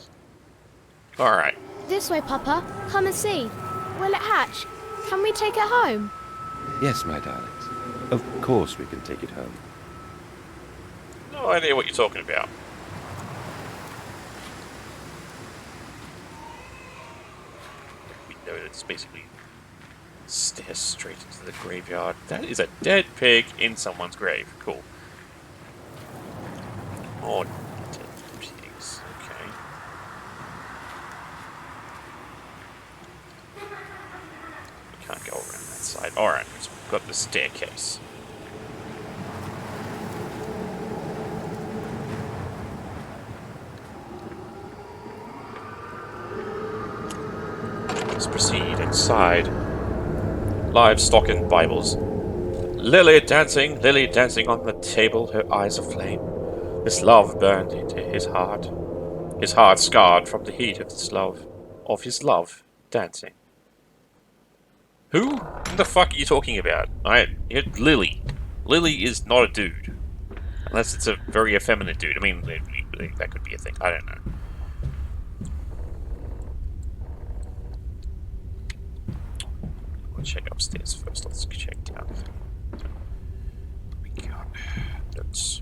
Alright. This way, Papa. Come and see. Will it hatch? Can we take it home? Yes, my darlings. Of course we can take it home. No idea what you're talking about. It's basically stairs straight into the graveyard. That is a dead pig in someone's grave. Cool. More dead pigs. Okay. We can't go around that side. Alright, so we've got the staircase. Let's proceed inside. Livestock and Bibles. Lily dancing on the table, her eyes aflame. This love burned into his heart scarred from the heat of his love, dancing. Who the fuck are you talking about? Lily. Lily is not a dude. Unless it's a very effeminate dude. I mean, that could be a thing. I don't know. We'll check upstairs first. Let's check down. We got notes.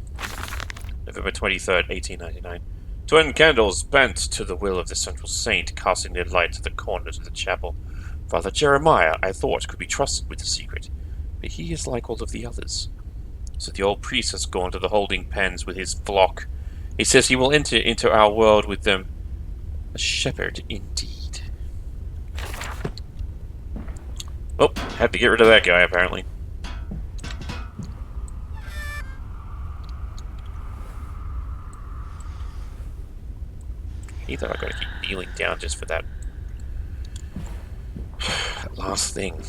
November 23rd, 1899. Twin candles bent to the will of the central saint, casting their light to the corners of the chapel. Father Jeremiah, I thought, could be trusted with the secret, but he is like all of the others. So the old priest has gone to the holding pens with his flock. He says he will enter into our world with them. A shepherd indeed. Oh, had to get rid of that guy, apparently. Either I've got to keep kneeling down just for that last thing.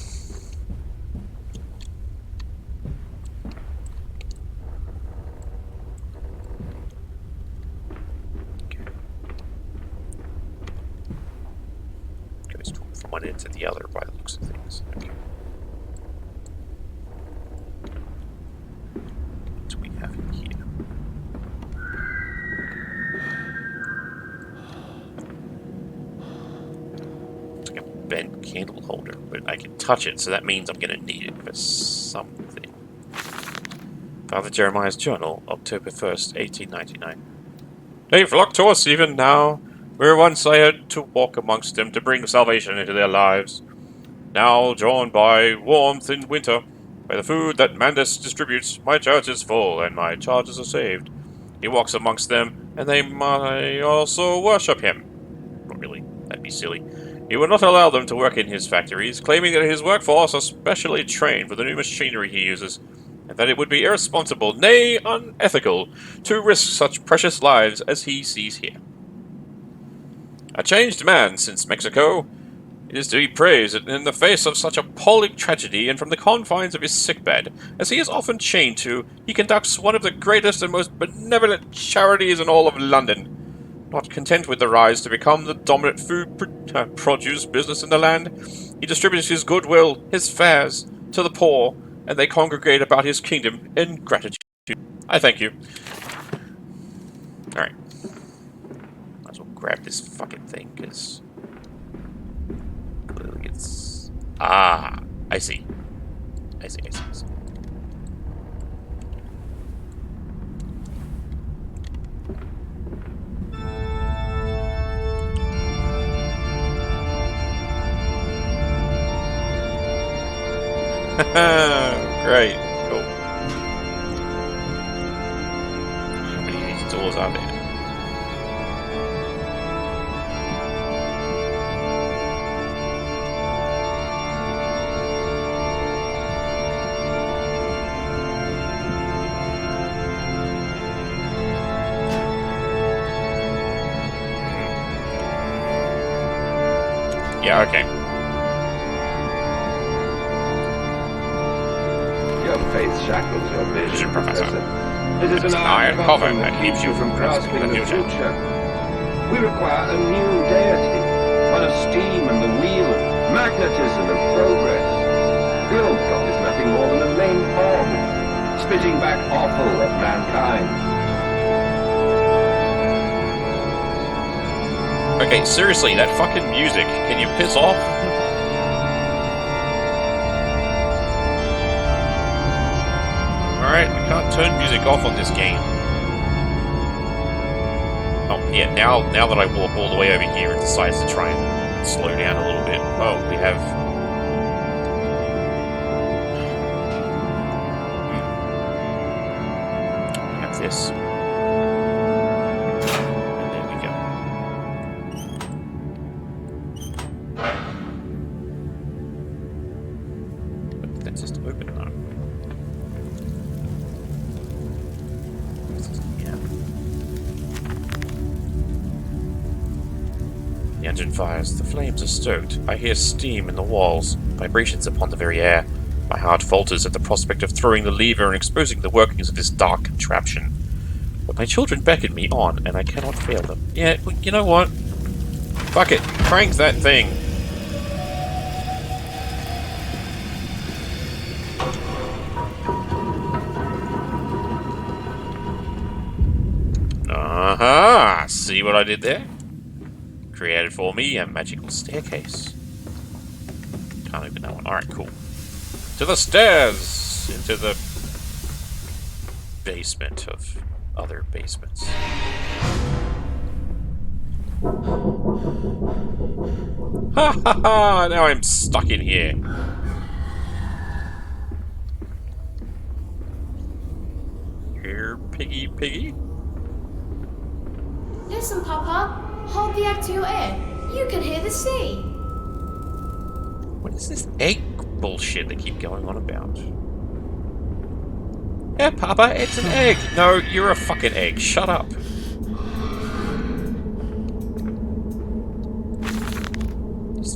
Goes from one end to the other by the looks of things. Okay. What do we have in here? It's like a bent candle holder, but I can touch it, so that means I'm going to need it for something. Father Jeremiah's Journal, October 1st, 1899. They flock to us even now. Where once I had to walk amongst them to bring salvation into their lives. Now, drawn by warmth in winter, by the food that Mandus distributes, my church is full, and my charges are saved. He walks amongst them, and they might also worship him. Not really, that'd be silly. He would not allow them to work in his factories, claiming that his workforce are specially trained for the new machinery he uses, and that it would be irresponsible, nay, unethical, to risk such precious lives as he sees here. A changed man since Mexico. It is to be praised that in the face of such appalling tragedy and from the confines of his sickbed, as he is often chained to, he conducts one of the greatest and most benevolent charities in all of London. Not content with the rise to become the dominant food produce business in the land, he distributes his goodwill, his fares, to the poor, and they congregate about his kingdom in gratitude. I thank you. Alright. Might as well grab this fucking thing, because clearly it's... Ah! I see. I see. Great. Cool. How many of these doors are there? Yeah, okay. Your faith shackles your vision, Professor. It is It's an an iron cover that keeps you from from grasping grasping the the future. We require a new deity, one of steam and the wheel, magnetism and progress. The old god is nothing more than a lame fog, spitting back offal at mankind. Okay, seriously, that fucking music. Can you piss off? Alright, I can't turn music off on this game. Oh, yeah, now that I walk all the way over here, it decides to try and slow down a little bit. Oh, we have... We have this. And there we go. But that's just open now. Yeah. The engine fires. The flames are stoked. I hear steam in the walls, vibrations upon the very air. My heart falters at the prospect of throwing the lever and exposing the workings of this dark contraption. But my children beckon me on, and I cannot fail them. Yeah, well, you know what? Fuck it. Crank that thing. Aha! See what I did there? Created for me a magical staircase. Can't open that one. Alright, cool. To the stairs! Into the basement of other basements. Ha ha ha! Now I'm stuck in here. Here, piggy. Listen, Papa. Hold the egg to your ear. You can hear the sea. What is this egg bullshit they keep going on about? Yeah, Papa, it's an egg. No, you're a fucking egg. Shut up.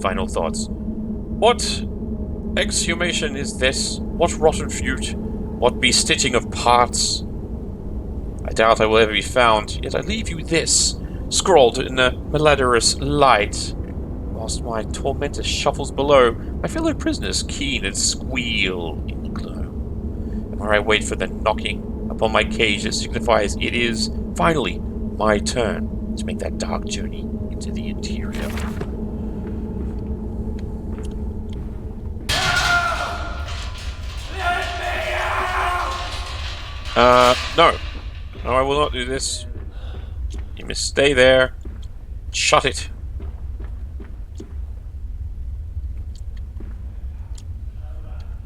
final thoughts. What exhumation is this? What rotten fruit? What bestitching of parts? I doubt I will ever be found, yet I leave you this, scrawled in a malodorous light. Whilst my tormentor shuffles below, my fellow prisoners keen and squeal in the glow. And where I wait for the knocking upon my cage that signifies it is, finally, my turn to make that dark journey into the interior. No. No, I will not do this. You must stay there. Shut it.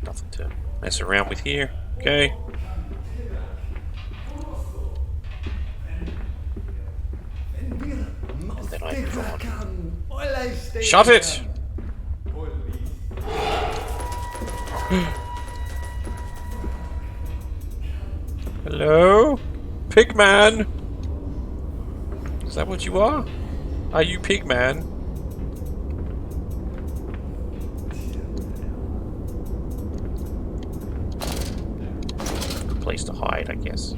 Nothing to mess around with here. Okay. And then I move on. Shut it! Hello? Pigman? Is that what you are? Are you Pigman? Good place to hide, I guess.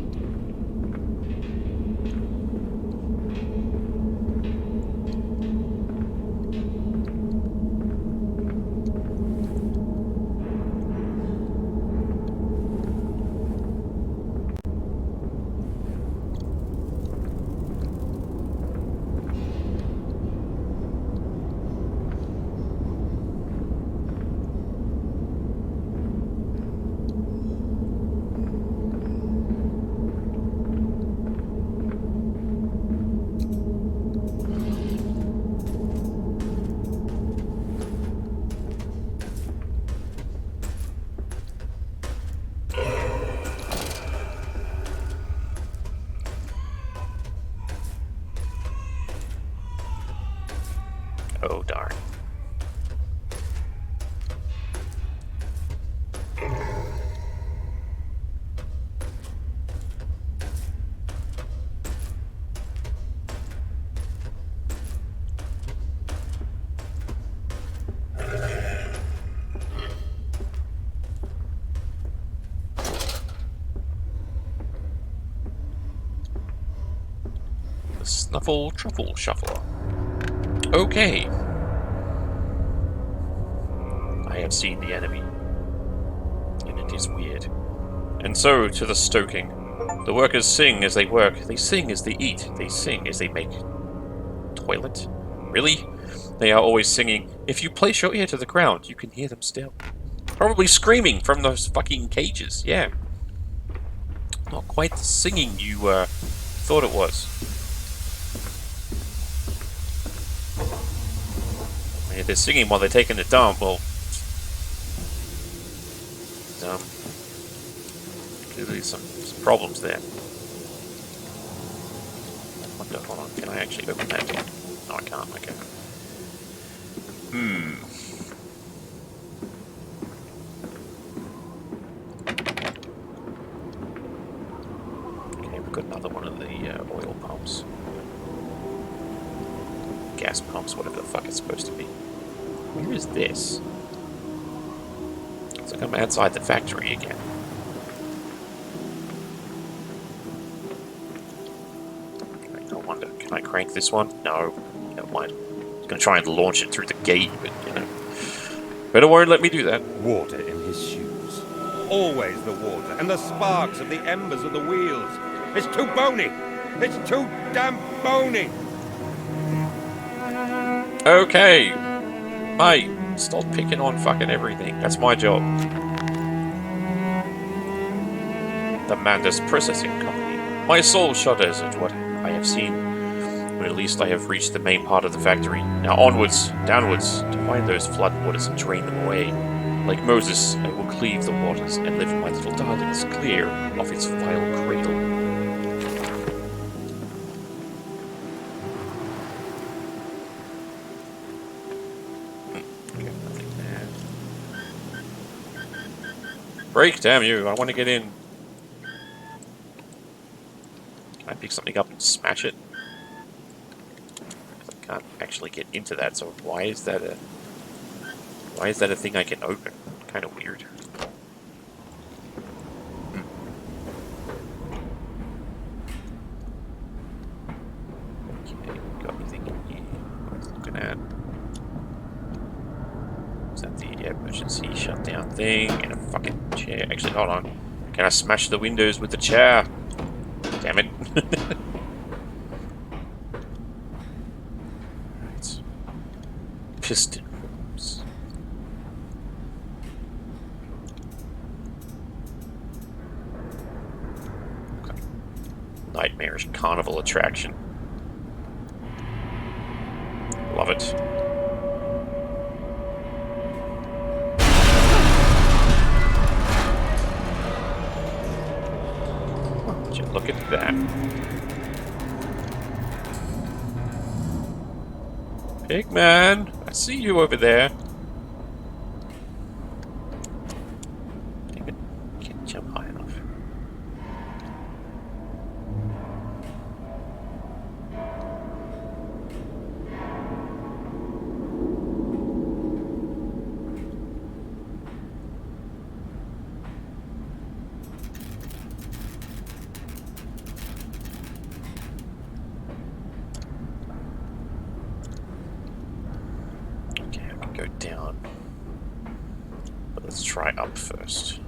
Oh, darn. The Snuffle Truffle Shuffle. Okay. I have seen the enemy, and it is weird. And so, to the stoking. The workers sing as they work, they sing as they eat, they sing as they make toilet. Really? They are always singing. If you place your ear to the ground, you can hear them still. Probably screaming from those fucking cages, yeah. Not quite the singing you thought it was. If they're singing while they're taking a dump, well, clearly some problems there. Wonder, hold on, can I actually open that door? No, I can't, okay. Okay, we've got another one of the oil pumps. Gas pumps, whatever the fuck it's supposed to be. Where is this? It's like I'm outside the factory again. I wonder, can I crank this one? No, never mind. I was going to try and launch it through the gate, but, you know. Better won't let me do that. Water in his shoes. Always the water, and the sparks of the embers of the wheels. It's too bony! It's too damn bony! Okay. Mate, stop picking on fucking everything. That's my job. The Mandus Processing Company. My soul shudders at what I have seen. But at least I have reached the main part of the factory. Now onwards, downwards, to find those flood waters and drain them away. Like Moses, I will cleave the waters and lift my little darlings clear of its vile cradle. Break, damn you, I want to get in. Can I pick something up and smash it? I can't actually get into that, so why is that a Why is that a thing I can open? Kind of weird. Okay, got anything in here worth looking at? Is that the emergency shutdown thing in a fucking chair? Actually, hold on. Can I smash the windows with the chair? Damn it. Right. Piston rooms. Okay. Nightmarish carnival attraction. Love it. Would you look at that? Pigman, I see you over there. Damn it, can't jump high enough. Go down, but let's try up first.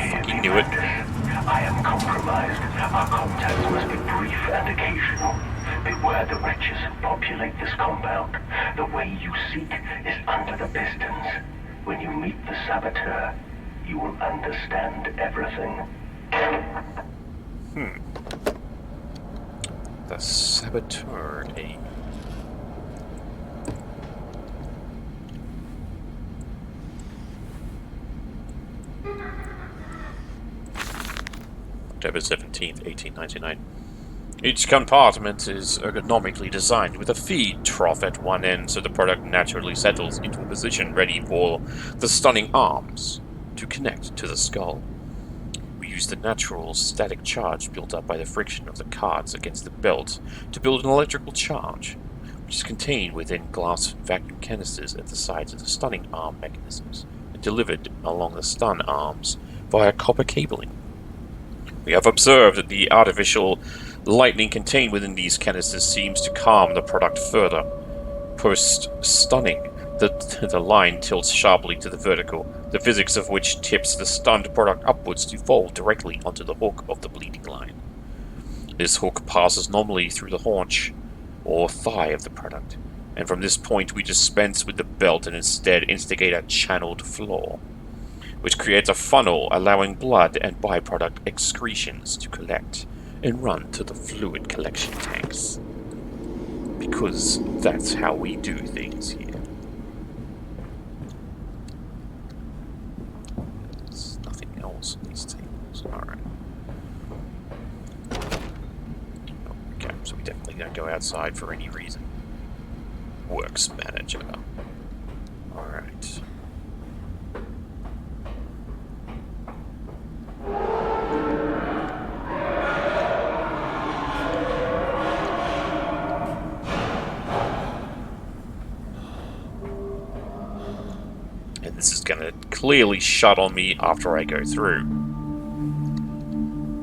Fucking knew it. I am compromised. Our contacts must be brief and occasional. Beware the wretches who populate this compound. The way you seek is under the pistons. When you meet the saboteur, you will understand everything. The saboteur, eh? October 17th, 1899. Each compartment is ergonomically designed with a feed trough at one end so the product naturally settles into a position ready for the stunning arms to connect to the skull. We use the natural static charge built up by the friction of the cards against the belt to build an electrical charge, which is contained within glass vacuum canisters at the sides of the stunning arm mechanisms and delivered along the stun arms via copper cabling. We have observed that the artificial lightning contained within these canisters seems to calm the product further. Post-stunning, the line tilts sharply to the vertical, the physics of which tips the stunned product upwards to fall directly onto the hook of the bleeding line. This hook passes normally through the haunch or thigh of the product, and from this point we dispense with the belt and instead instigate a channeled flow, which creates a funnel allowing blood and byproduct excretions to collect and run to the fluid collection tanks. Because that's how we do things here. There's nothing else in these tables. Alright. Okay, so we definitely don't go outside for any reason. Works manager. Alright. And this is gonna clearly shut on me after I go through.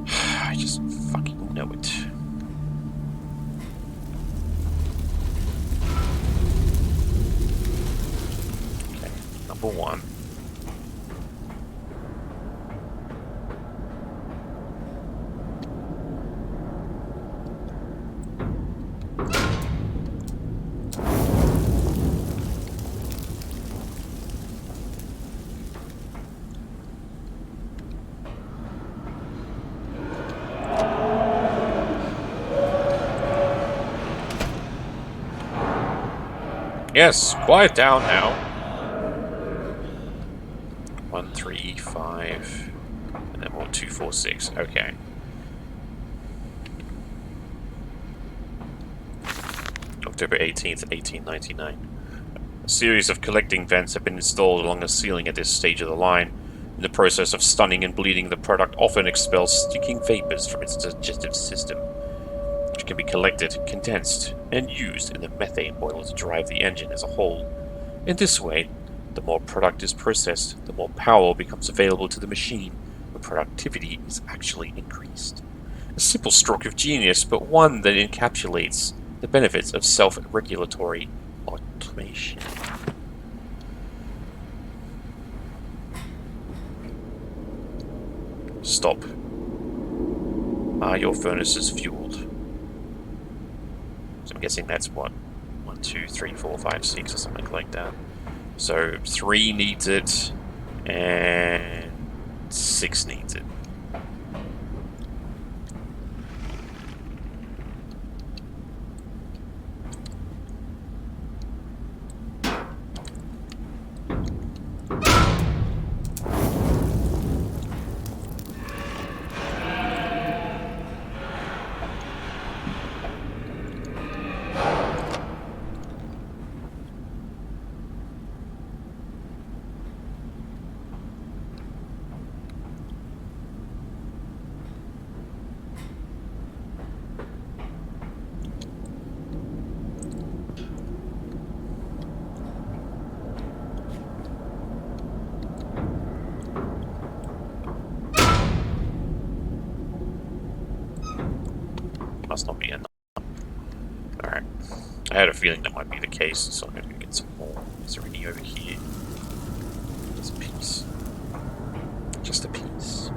I just fucking know it. Okay, number one. Yes, quiet down now. 1, 3, 5, and then more 2, 4, 6. Okay. October 18th, 1899. A series of collecting vents have been installed along the ceiling at this stage of the line. In the process of stunning and bleeding, the product often expels sticking vapors from its digestive system, which can be collected, condensed, and used in the methane boiler to drive the engine as a whole. In this way, the more product is processed, the more power becomes available to the machine, and productivity is actually increased. A simple stroke of genius, but one that encapsulates the benefits of self-regulatory automation. Stop. Are your furnaces fueled? So I'm guessing that's what? 1, 2, 3, 4, 5, 6 or something like that. So 3 needs it, and 6 needs it. Must not be enough. Alright. I had a feeling that might be the case, so I'm going to get some more. Is there any over here? There's a piece. Just a piece.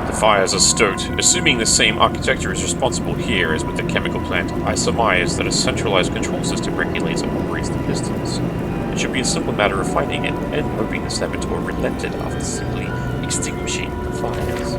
The fires are stoked. Assuming the same architecture is responsible here as with the chemical plant, I surmise that a centralized control system regulates and operates the pistons. It should be a simple matter of finding it and hoping the saboteur relented after simply extinguishing the fires.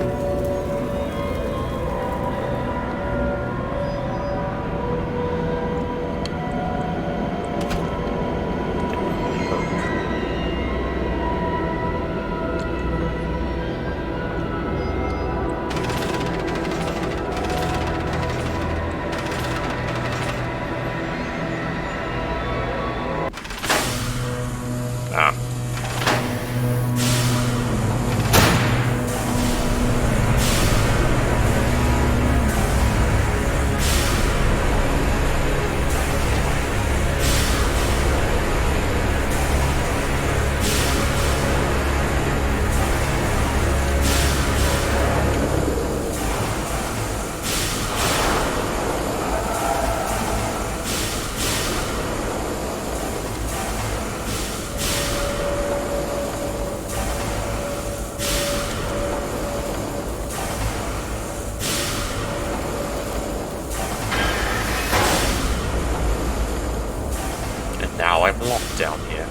Now I'm locked down here.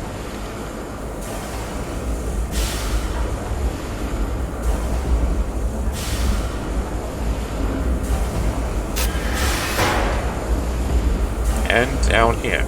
And down here.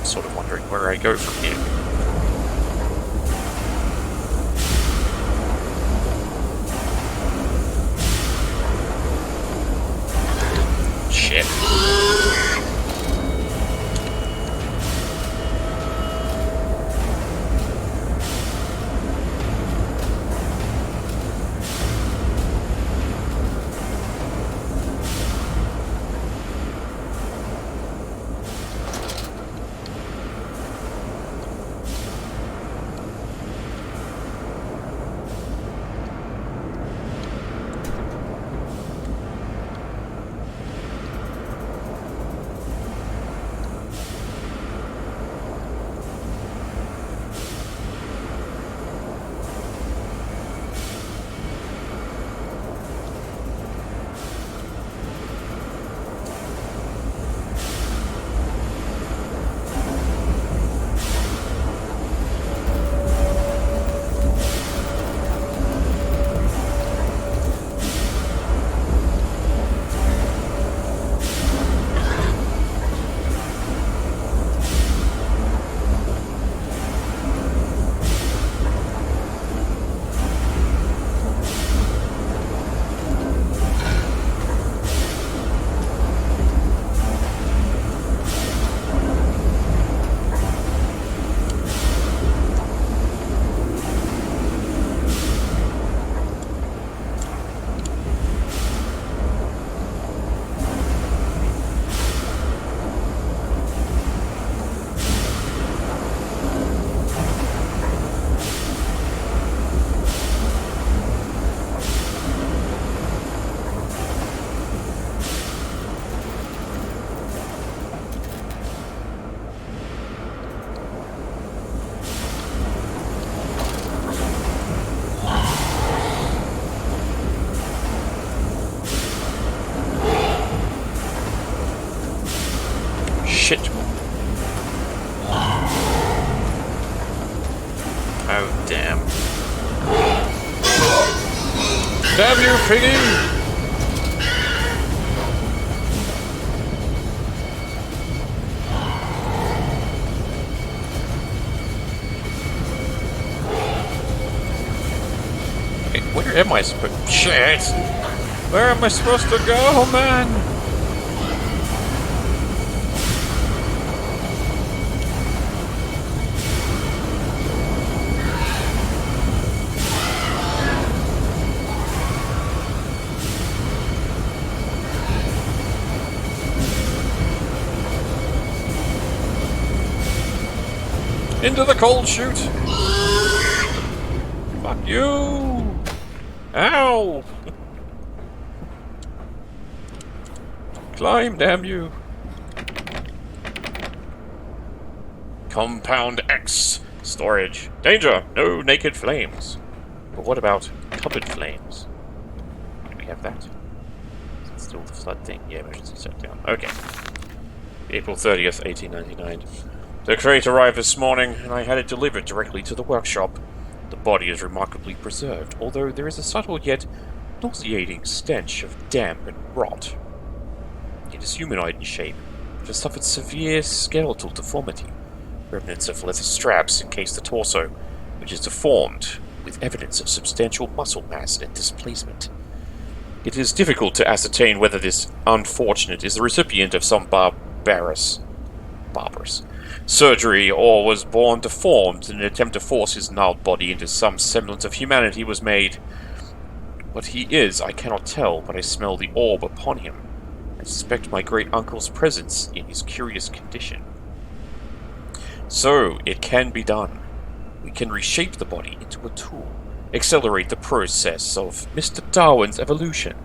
Sort of wondering where I go from here. Shit. Damn you, piggy! Where am I supposed? Shit! Where am I supposed to go, man? Into the cold chute! Fuck you! Ow! Climb, damn you! Compound X. Storage. Danger! No naked flames. But what about cupboard flames? Do we have that? Is it still the flood thing? Yeah, emergency shutdown. Okay. April 30th, 1899. The crate arrived this morning, and I had it delivered directly to the workshop. The body is remarkably preserved, although there is a subtle yet nauseating stench of damp and rot. It is humanoid in shape, but has suffered severe skeletal deformity. Remnants of leather straps encase the torso, which is deformed, with evidence of substantial muscle mass and displacement. It is difficult to ascertain whether this unfortunate is the recipient of some barbarous surgery, or was born deformed in an attempt to force his gnarled body into some semblance of humanity was made. What he is, I cannot tell, but I smell the orb upon him. I suspect my great-uncle's presence in his curious condition. So, it can be done. We can reshape the body into a tool, accelerate the process of Mr. Darwin's evolution.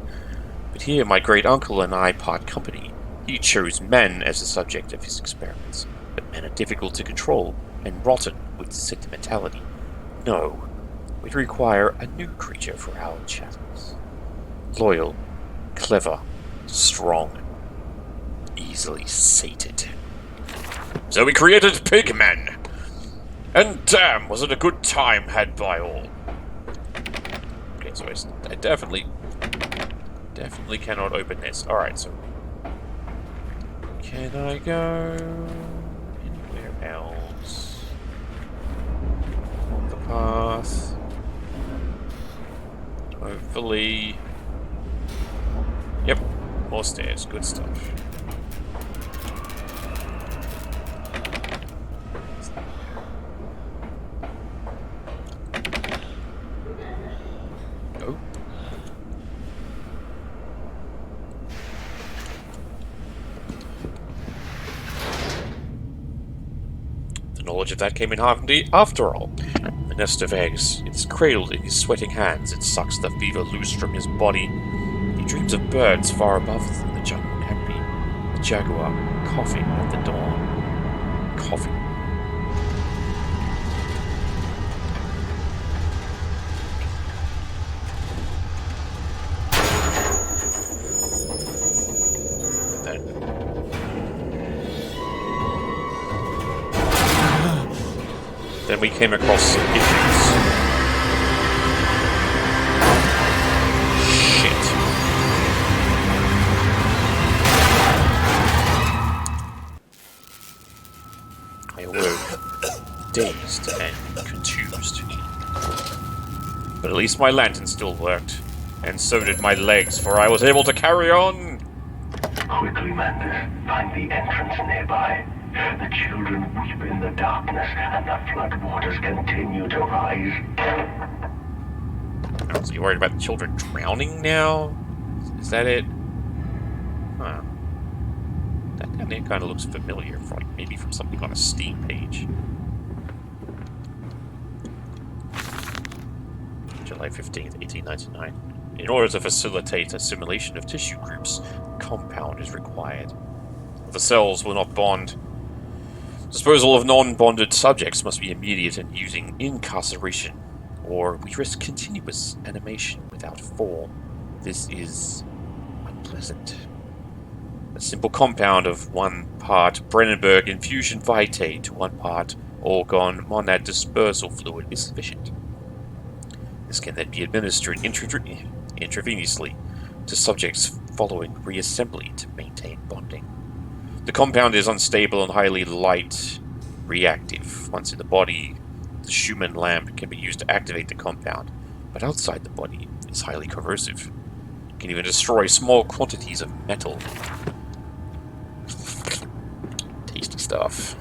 But here my great-uncle and I part company. He chose men as the subject of his experiments, but men are difficult to control and rotten with sentimentality. No, we require a new creature for our chattels. Loyal, clever, strong, easily sated. So we created pigmen! And damn, was it a good time had by all. Okay, so I definitely cannot open this. Alright, so can I go anywhere else on the path? Hopefully. Yep, more stairs, good stuff. Oh. Knowledge of that came in handy after all. A nest of eggs. It is cradled in his sweating hands. It sucks the fever loose from his body. He dreams of birds far above in the jungle canopy. A jaguar coughing at the dawn. Coughing. Then we came across some issues. Shit. I awoke, dazed and confused. But at least my lantern still worked, and so did my legs, for I was able to carry on. Quickly, Mandus, find the entrance nearby. The children weep in the darkness, and the flood waters continue to rise. Oh, so you're worried about the children drowning now? Is that it? Huh. That down there kind of looks familiar, maybe from something on a Steam page. July 15th, 1899. In order to facilitate assimilation of tissue groups, a compound is required. The cells will not bond. Disposal of non-bonded subjects must be immediate and using incarceration, or we risk continuous animation without form. This is unpleasant. A simple compound of 1 part Brennenberg infusion vitae to 1 part organ monad dispersal fluid is sufficient. This can then be administered intravenously to subjects following reassembly to maintain bonding. The compound is unstable and highly light reactive. Once in the body, the Schumann lamp can be used to activate the compound, but outside the body, it's highly corrosive. It can even destroy small quantities of metal. Tasty stuff.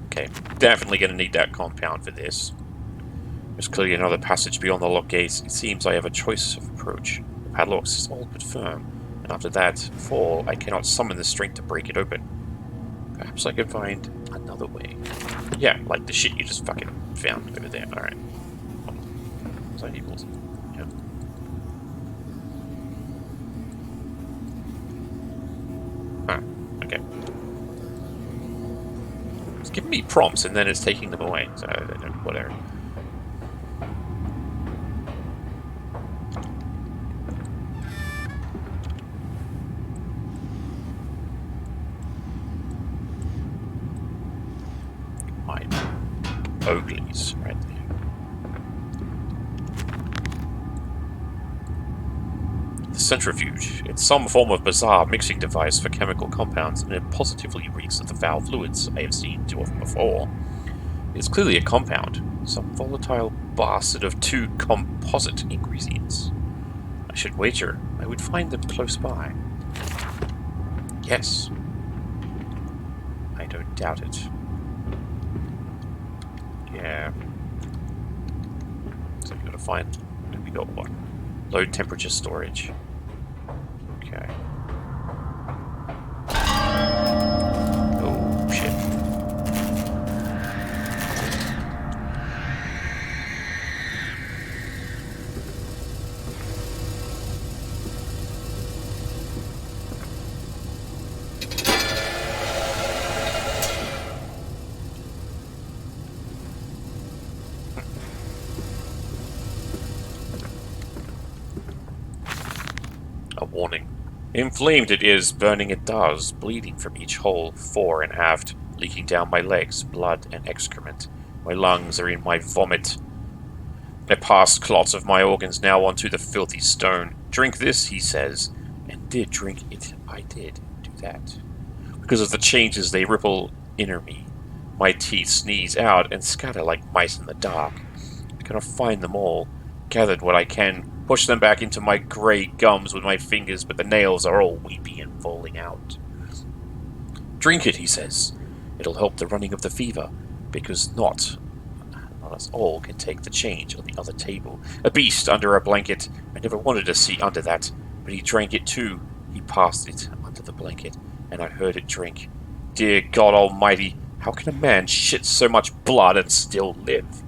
Okay, definitely going to need that compound for this. There's clearly another passage beyond the lock gates. It seems I have a choice of approach. The padlocks is all but firm, and after that fall, I cannot summon the strength to break it open. Perhaps I can find another way. Yeah, like the shit you just fucking found over there. Alright. So equals. Yeah. Ah, okay. It's giving me prompts and then it's taking them away, so whatever. Oakley's right there. The centrifuge. It's some form of bizarre mixing device for chemical compounds, and it positively reeks of the foul fluids I have seen too often before. It's clearly a compound, some volatile bastard of two composite ingredients. I should wager I would find them close by. Yes. I don't doubt it. Yeah. So we gotta find. We got what? Low temperature storage. Okay. Oh shit. A warning. Inflamed it is, burning it does, bleeding from each hole, fore and aft, leaking down my legs, blood and excrement. My lungs are in my vomit. I passed clots of my organs now onto the filthy stone. Drink this, he says, and did drink it. I did do that. Because of the changes they ripple inner me. My teeth sneeze out and scatter like mice in the dark. I cannot find them all. Gathered what I can, push them back into my grey gums with my fingers, but the nails are all weepy and falling out. Drink it, he says. It'll help the running of the fever, because not us all can take the change on the other table. A beast under a blanket. I never wanted to see under that, but he drank it too. He passed it under the blanket, and I heard it drink. Dear God Almighty, how can a man shit so much blood and still live?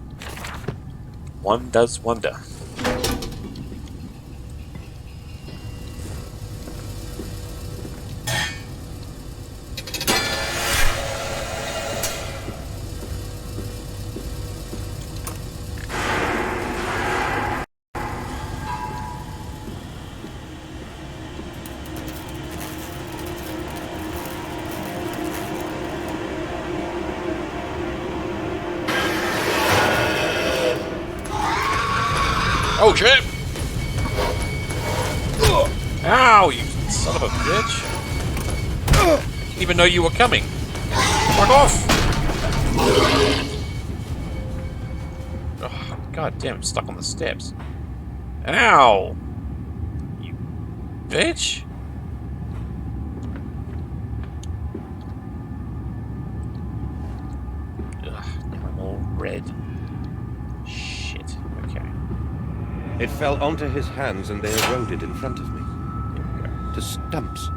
One does wonder. Oh shit! Ow, you son of a bitch! I didn't even know you were coming. Fuck off! Oh, God damn, I'm stuck on the steps. Ow! You bitch! Ugh, now I'm all red. Shit. Okay. It fell onto his hands and they eroded in front of me. To stumps.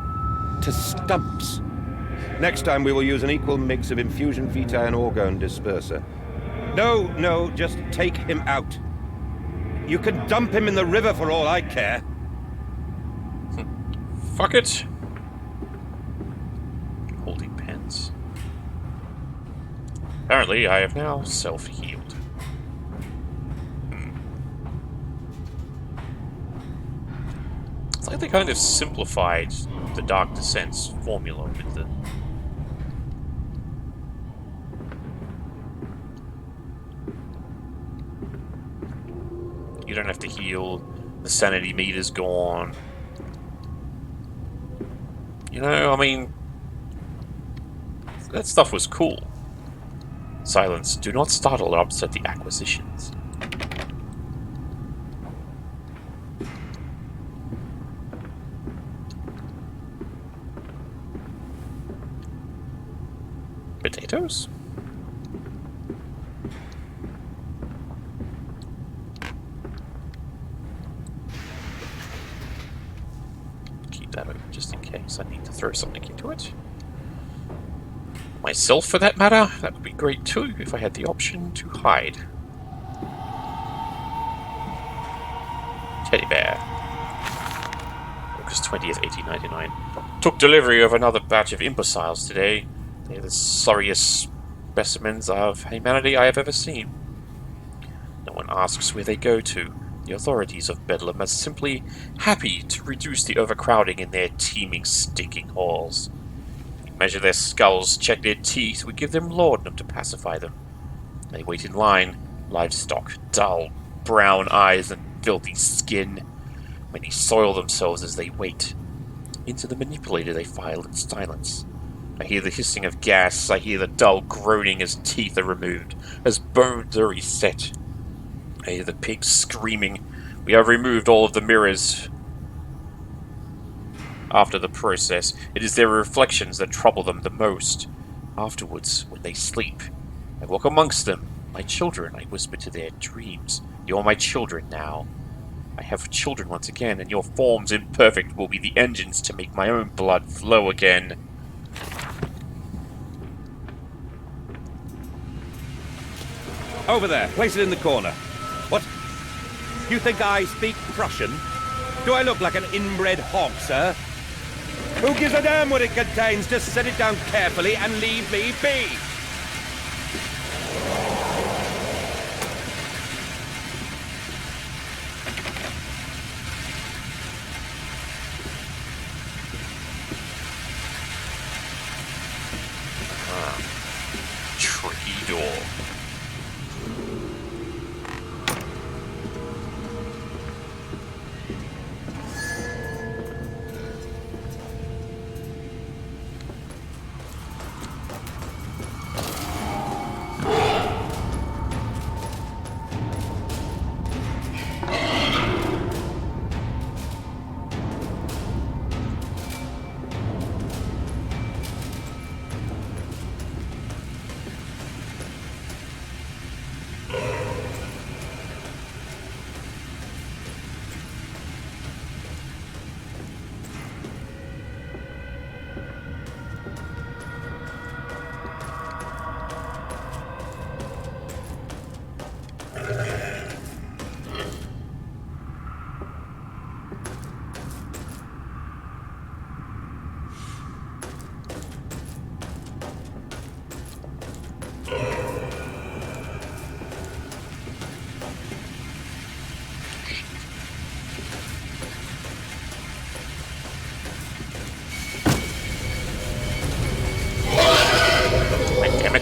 To stumps. Next time we will use an equal mix of infusion vitae and orgone disperser. No, just take him out. You can dump him in the river for all I care. Fuck it. Holding pens. Apparently, I have now self-healed. It's like like they kind of simplified the Dark Descent's formula with the... You don't have to heal, the sanity meter's gone. You know, I mean, that stuff was cool. Silence. Do not startle or upset the acquisitions. Potatoes? Keep that open just in case I need to throw something into it. Myself, for that matter, that would be great too if I had the option to hide. Teddy bear. August 20th, 1899. Took delivery of another batch of imbeciles today. They're the sorriest specimens of humanity I have ever seen. No one asks where they go to. The authorities of Bedlam are simply happy to reduce the overcrowding in their teeming, stinking halls. We measure their skulls, check their teeth, we give them laudanum to pacify them. They wait in line, livestock, dull, brown eyes and filthy skin. Many soil themselves as they wait. Into the manipulator they file in silence. I hear the hissing of gas, I hear the dull groaning as teeth are removed, as bones are reset. I hear the pigs screaming. We have removed all of the mirrors. After the process, it is their reflections that trouble them the most. Afterwards, when they sleep, I walk amongst them. My children, I whisper to their dreams. You are my children now. I have children once again, and your forms imperfect will be the engines to make my own blood flow again. Over there, place it in the corner. What? You think I speak Prussian? Do I look like an inbred hog, sir? Who gives a damn what it contains? Just set it down carefully and leave me be! Tricky door.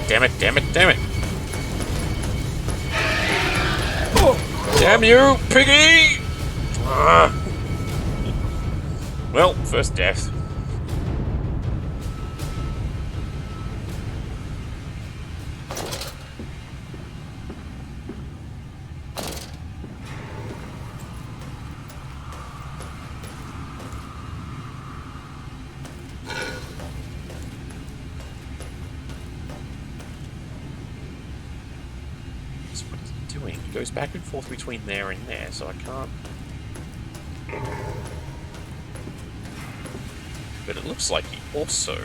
Damn it, damn it, damn it. Damn you, piggy! Well, first death. He goes back and forth between there and there, so I can't... But it looks like he also...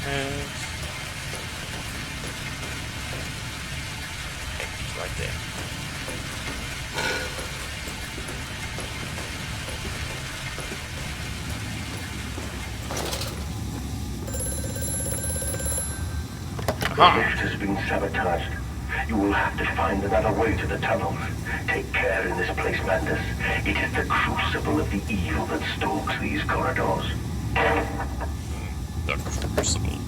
He's right there. The lift has been sabotaged. You will have to find another way to the tunnels. Take care in this place, Mandus. It is the crucible of the evil that stalks these corridors. The crucible.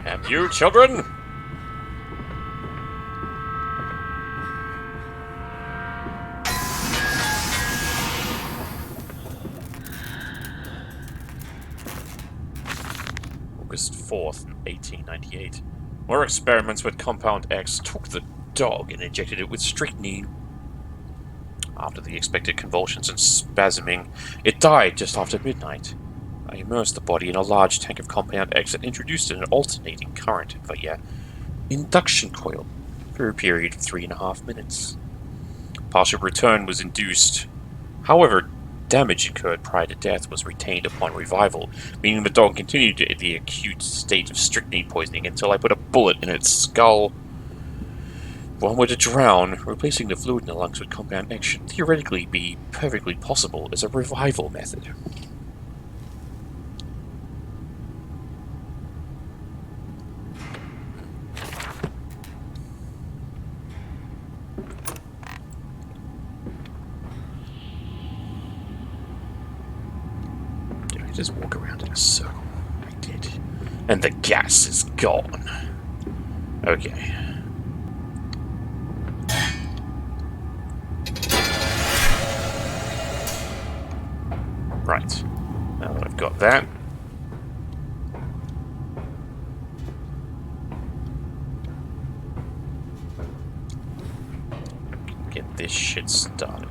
And you, children? August 4th, 1898. More experiments with Compound X took the dog and injected it with strychnine. After the expected convulsions and spasming, it died just after midnight. I immersed the body in a large tank of Compound X and introduced an alternating current via induction coil for a period of 3.5 minutes. Partial return was induced. However, damage incurred prior to death was retained upon revival, meaning the dog continued in the acute state of strychnine poisoning until I put a bullet in its skull. If one were to drown, replacing the fluid in the lungs with Compound X should theoretically be perfectly possible as a revival method. Just walk around in a circle. I did. And the gas is gone. Okay. Right. Now that I've got that. Get this shit started.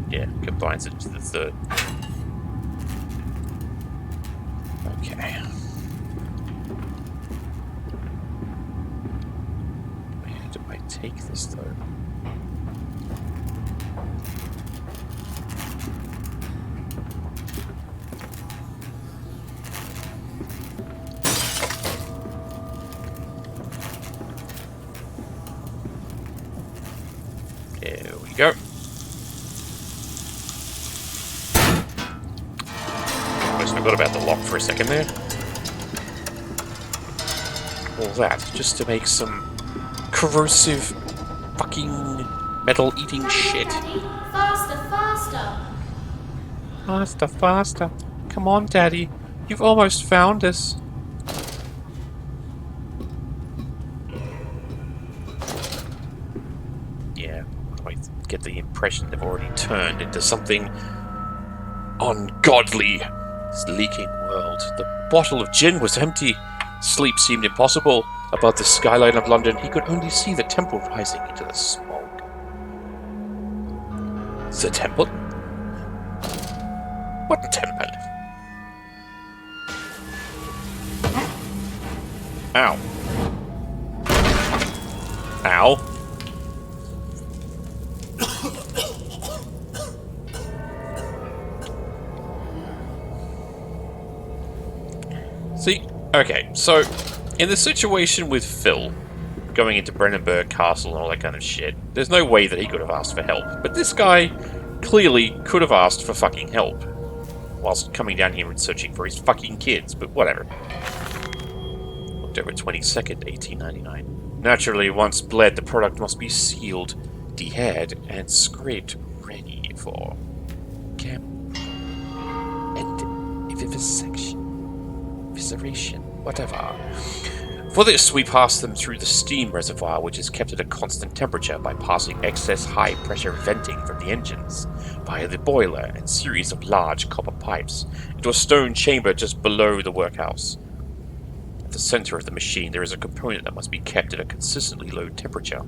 Yeah, combines it to the third. Okay. Where do I take this though? There we go. I forgot about the lock for a second there. All that just to make some corrosive fucking metal-eating shit. Faster, faster! Faster, faster. Come on, Daddy. You've almost found us. Yeah, I get the impression they've already turned into something ungodly. This leaking world. The bottle of gin was empty. Sleep seemed impossible. Above the skyline of London, he could only see the temple rising into the smoke. The temple? What temple? Ow. Ow. See, okay, so in the situation with Phil, going into Brennenburg Castle and all that kind of shit. There's no way that he could have asked for help. But this guy clearly could have asked for fucking help whilst coming down here and searching for his fucking kids, but whatever. October 22nd, 1899. Naturally, once bled, the product must be sealed, dehaired, and scraped ready for camp and visceration, whatever. For this, we pass them through the steam reservoir, which is kept at a constant temperature by passing excess high-pressure venting from the engines via the boiler and series of large copper pipes into a stone chamber just below the workhouse. At the center of the machine, there is a component that must be kept at a consistently low temperature,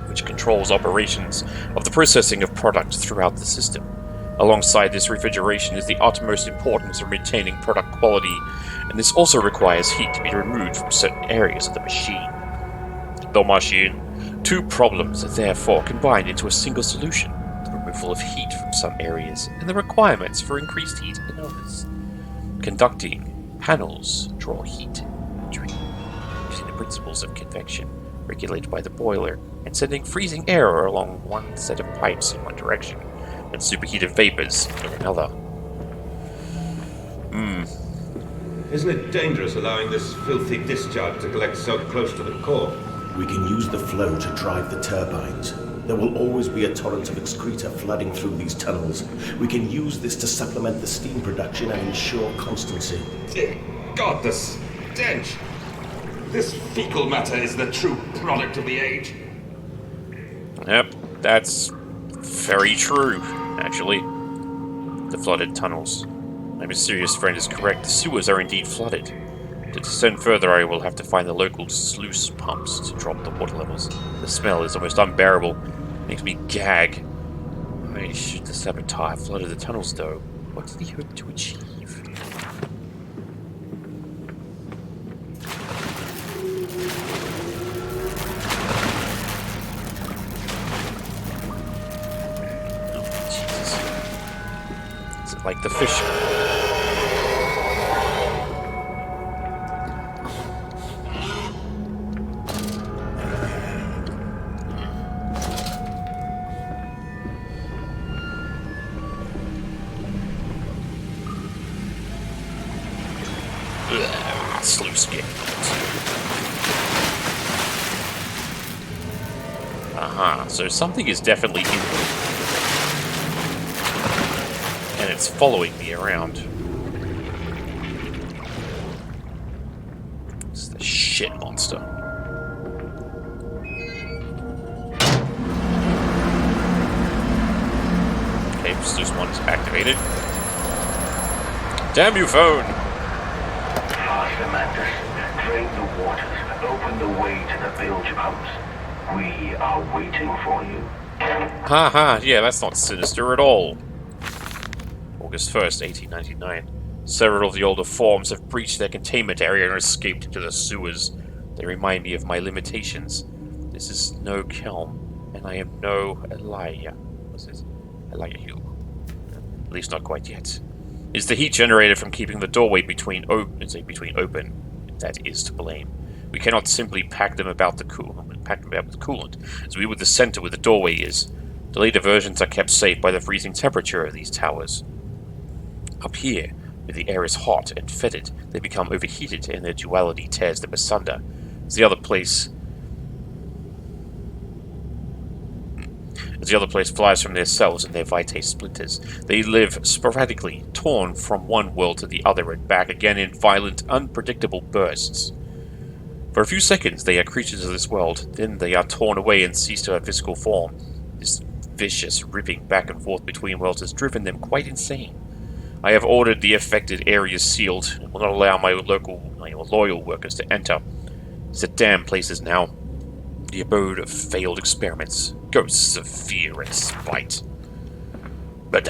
which controls operations of the processing of product throughout the system. Alongside this, refrigeration is the utmost importance in maintaining product quality, and this also requires heat to be removed from certain areas of the machine. Two problems are therefore combined into a single solution: the removal of heat from some areas and the requirements for increased heat in others. Conducting panels draw heat using the principles of convection, regulated by the boiler, and sending freezing air along one set of pipes in one direction, and superheated vapors in another. Isn't it dangerous allowing this filthy discharge to collect so close to the core? We can use the flow to drive the turbines. There will always be a torrent of excreta flooding through these tunnels. We can use this to supplement the steam production and ensure constancy. Dear God, the stench! This fecal matter is the true product of the age. Yep, that's very true, actually. The flooded tunnels. My mysterious friend is correct. The sewers are indeed flooded. To descend further, I will have to find the local sluice pumps to drop the water levels. The smell is almost unbearable. It makes me gag. Why should the saboteur have flooded the tunnels, though? What did he hope to achieve? Like the fish. Sluice gate. Aha, so something is definitely in here. And it's following me around. It's the shit monster. Okay, sluice 1 is activated. Damn you, phone! Faster, Mandus. Drain the waters. Open the way to the bilge pumps. We are waiting for you. Haha, yeah, that's not sinister at all. August 1st, 1899. Several of the older forms have breached their containment area and escaped into the sewers. They remind me of my limitations. This is no Kelm, and I am no Elijah. What's this? Eliahu. At least not quite yet. It's the heat generated from keeping the doorway between open that is to blame. We cannot simply pack them about with the coolant, as we would the center where the doorway is. The later versions are kept safe by the freezing temperature of these towers. Up here, where the air is hot and fetid, they become overheated and their duality tears them asunder. As the other place flies from their cells and their vitae splinters, they live sporadically, torn from one world to the other and back again in violent, unpredictable bursts. For a few seconds they are creatures of this world, then they are torn away and cease to have physical form. This vicious ripping back and forth between worlds has driven them quite insane. I have ordered the affected areas sealed and will not allow my loyal workers to enter. It's a damn places now. The abode of failed experiments, ghosts of fear and spite. But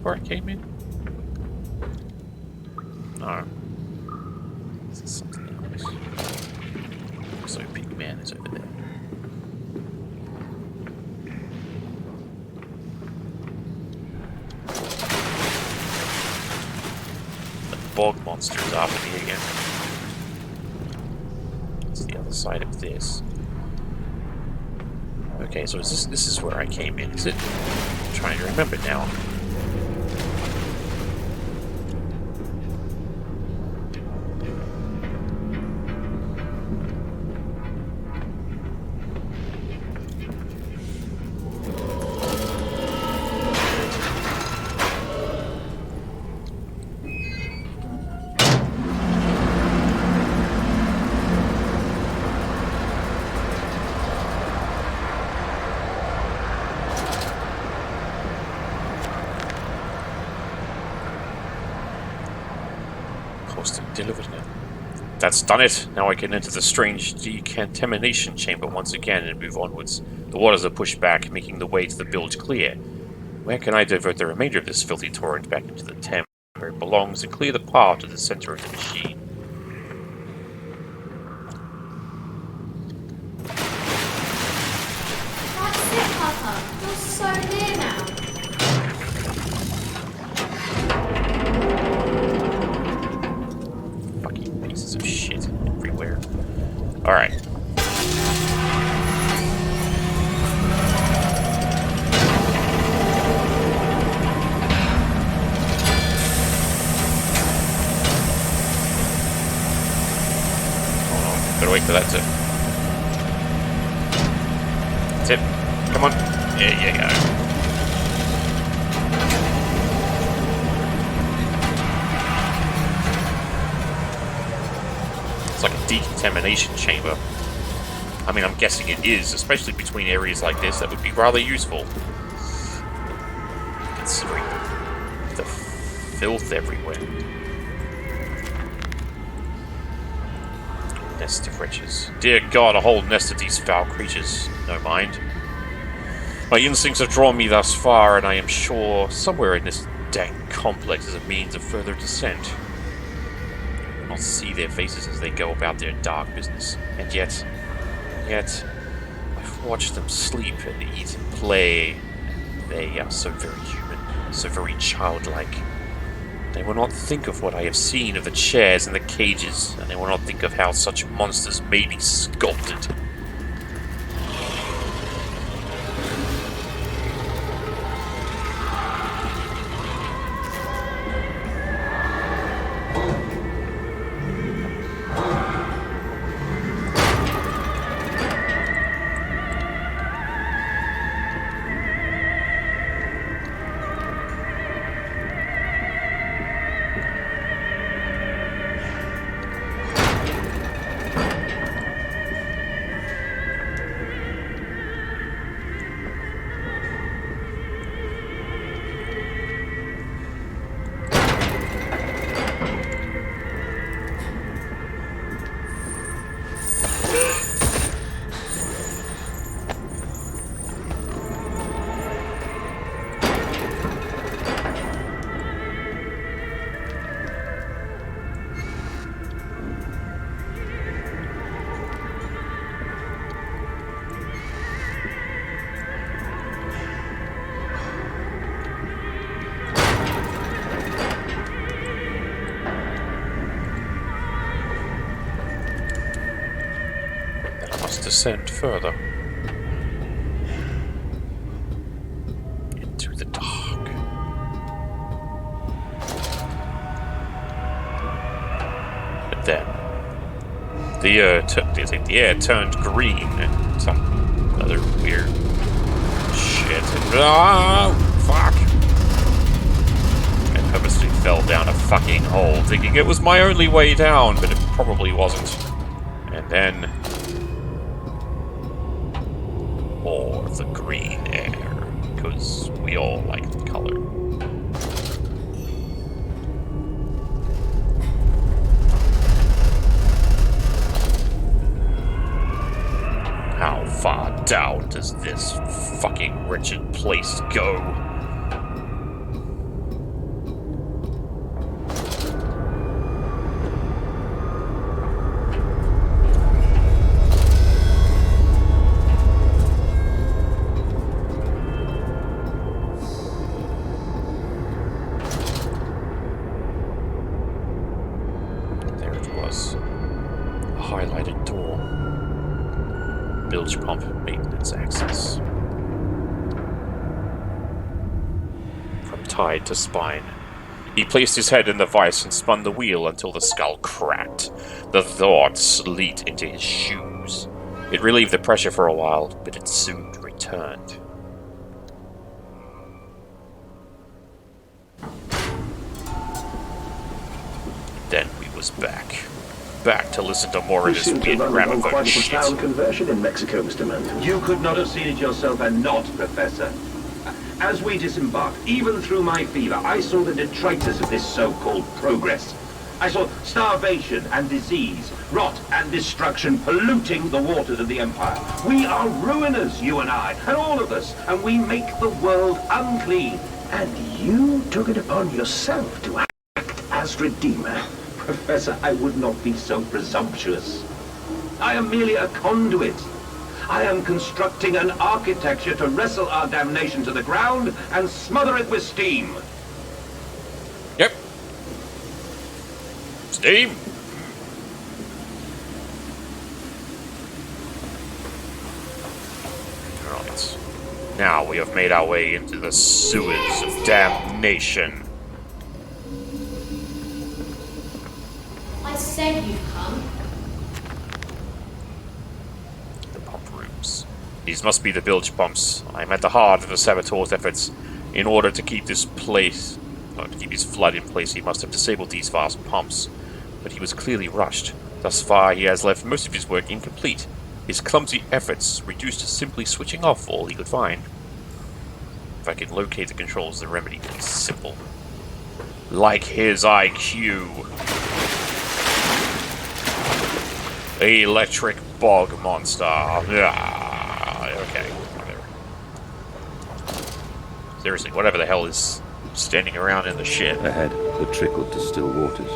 where I came in? No. This is something else. So Big Man is over there. The bog monster is after me again. It's the other side of this. Okay, so this is where I came in, is it? I'm trying to remember now. Delivered now. That's done it. Now I can enter the strange decontamination chamber once again and move onwards. The waters are pushed back, making the way to the bilge clear. Where can I divert the remainder of this filthy torrent back into the Thames where it belongs and clear the path to the center of the machine? That's it, Papa. You're so near now. Pieces of shit everywhere. Alright. Gotta wait for that to... That's it. Come on. There you go. It's like a decontamination chamber. I mean, I'm guessing it is, especially between areas like this. That would be rather useful. Considering the filth everywhere. Nest of wretches. Dear God, a whole nest of these foul creatures. No mind. My instincts have drawn me thus far, and I am sure somewhere in this dank complex is a means of further descent. I'll see their faces as they go about their dark business. And yet, I've watched them sleep and eat and play. They are so very human, so very childlike. They will not think of what I have seen of the chairs and the cages, and they will not think of how such monsters may be sculpted. Descend further into the dark. But then the air turned green and some other weird shit. Oh, fuck! I purposely fell down a fucking hole, thinking it was my only way down, but it probably wasn't. And then more of the green air, because we all like the color. How far down does this fucking wretched place go? was. A highlighted door. Bilge pump maintenance access. From tide to spine. He placed his head in the vise and spun the wheel until the skull cracked. The thoughts leaked into his shoes. It relieved the pressure for a while, but it soon returned. Then we was back. Back to listen to more of this weird gramophone shit. Quite a profound conversion in Mexico, Mr. Mandus. You could not have seen it yourself and not, Professor. As we disembarked, even through my fever, I saw the detritus of this so-called progress. I saw starvation and disease, rot and destruction polluting the waters of the Empire. We are ruiners, you and I, and all of us, and we make the world unclean. And you took it upon yourself to act as Redeemer. Professor, I would not be so presumptuous. I am merely a conduit. I am constructing an architecture to wrestle our damnation to the ground and smother it with steam. Yep. Steam. Right. Now we have made our way into the sewers of damnation. I said you'd come. The pump rooms. These must be the bilge pumps. I am at the heart of the saboteur's efforts. In order to keep this place, to keep his flood in place, he must have disabled these vast pumps. But he was clearly rushed. Thus far, he has left most of his work incomplete. His clumsy efforts reduced to simply switching off all he could find. If I can locate the controls, the remedy will be simple. Like his IQ. Electric bog monster. Okay, whatever. Seriously, whatever the hell is standing around in the shit. Ahead, the trickle to still waters.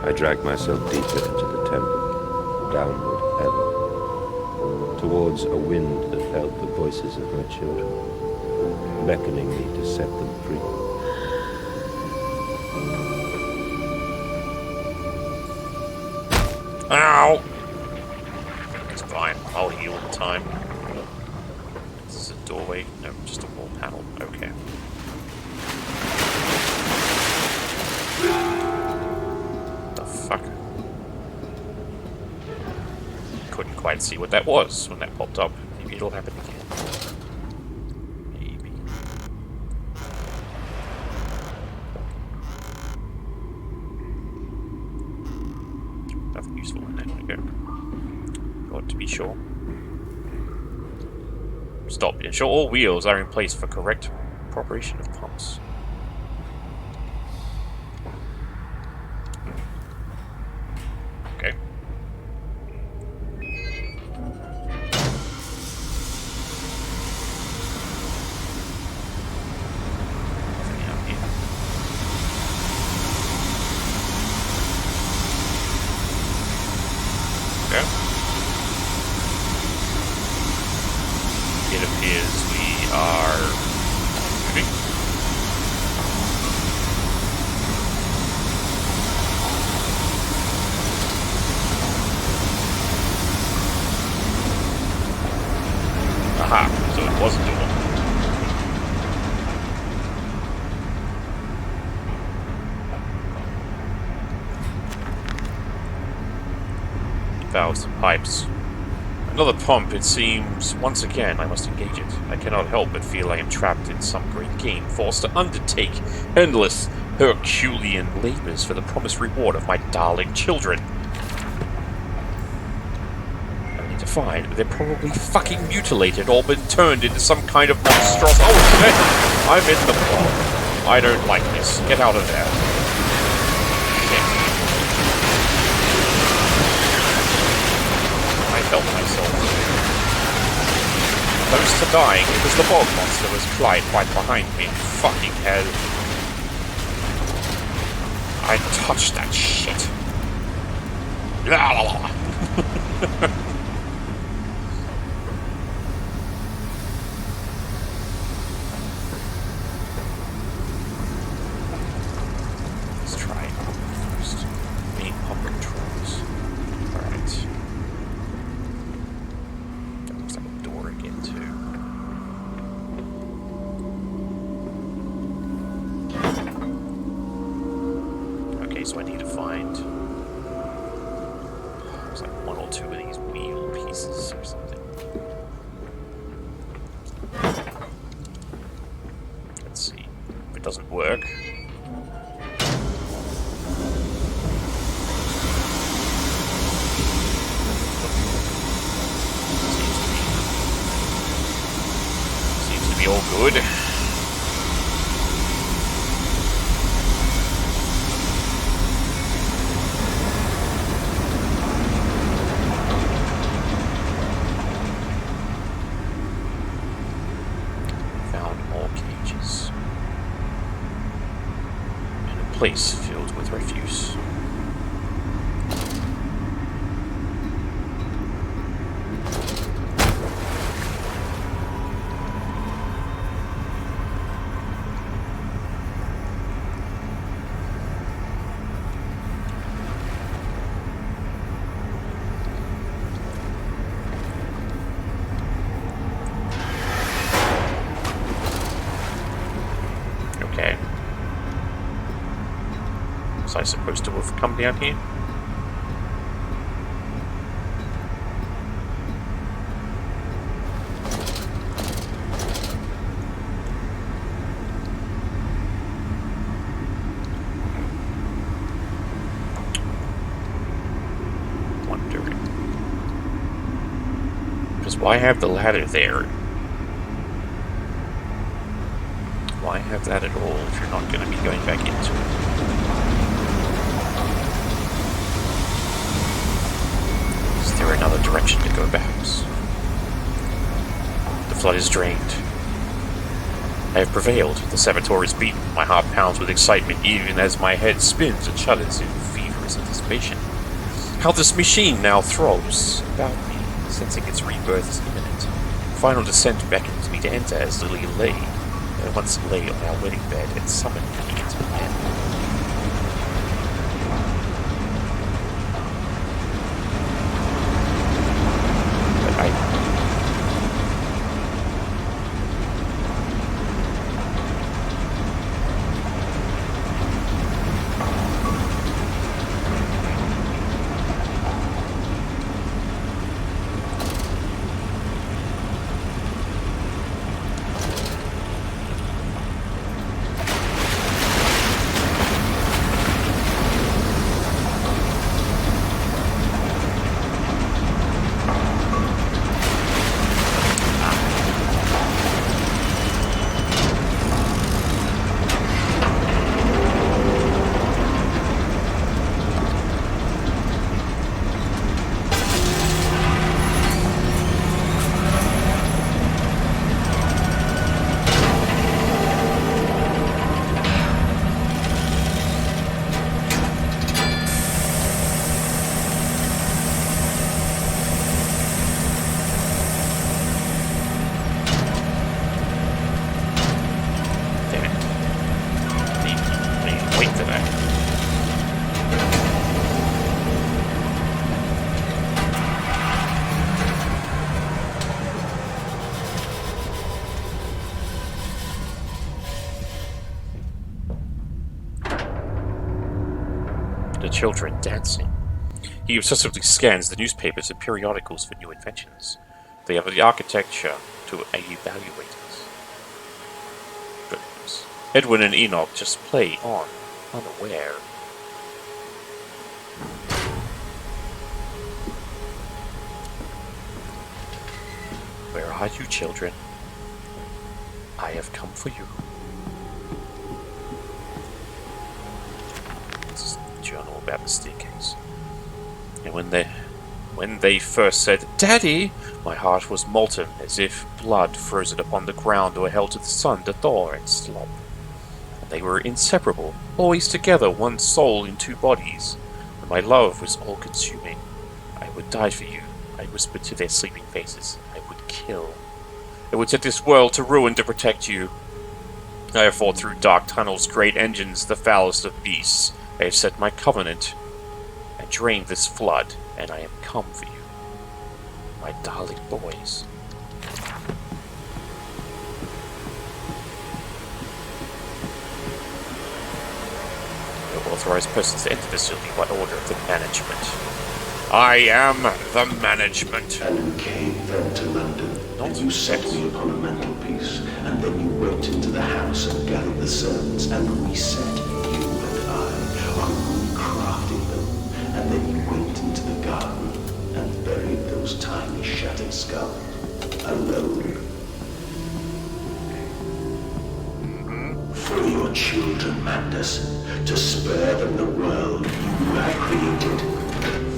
I dragged myself deeper into the temple, downward ever, towards a wind that held the voices of my children, beckoning me to set them free. Ow! It's fine. I'll heal in time. This is a doorway. No, just a wall panel. Okay. The fuck? Couldn't quite see what that was when that popped up. Maybe it'll happen again. Maybe. Nothing useful in there. Okay. Got to be sure. Stop. Ensure all wheels are in place for correct operation of pumps. Okay. Nothing out here. Okay. It appears we are moving. Aha, so it wasn't doable. Valves and pipes. Another pump, it seems. Once again, I must engage it. I cannot help but feel I am trapped in some great game, forced to undertake endless Herculean labors for the promised reward of my darling children. Only to find they're probably fucking mutilated or been turned into some kind of monstrous. Oh shit! I'm in the bog. I don't like this. Get out of there. I felt myself close to dying because the bog monster was right behind me. Fucking hell. I touched that shit. Let's try it first. Main pump control. Okay, so I need to find... There's like one or two of these wheel pieces or something. Let's see. If it doesn't work... Seems to be all good. Place filled with refuse. Okay. Was I supposed to have come down here? Wondering. Because why have the ladder there? Why have that at all if you're not going to be going back into it? Is there another direction to go, perhaps? The flood is drained. I have prevailed. The saboteur is beaten. My heart pounds with excitement even as my head spins and shudders in feverish anticipation. How this machine now throbs about me, sensing its rebirth is imminent. Final descent beckons me to enter as Lily lay. I once lay on our wedding bed and summoned me into the end. Children dancing. He obsessively scans the newspapers and periodicals for new inventions. They have the architecture to evaluate it. Goodness. Edwin and Enoch just play on, unaware. Where are you, children? I have come for you. Journal about the staircase. And when they first said, "Daddy," my heart was molten, as if blood frozen upon the ground or held to the sun to thaw and slop. And they were inseparable, always together, one soul in two bodies. When my love was all-consuming, I would die for you, I whispered to their sleeping faces. I would kill. I would set this world to ruin to protect you. I have fought through dark tunnels, great engines, the foulest of beasts. I have set my covenant and drained this flood, and I am come for you, my darling boys. Well, authorized persons to enter this building by order of the management. I am the management. And you came then to London, and you set me upon a mantelpiece, and then you went into the house and gathered the servants, and reset you and I on recrafting them, and then you went into the garden and buried those tiny shattered skulls, alone. For your children, Mandus, to spare them the world you have created.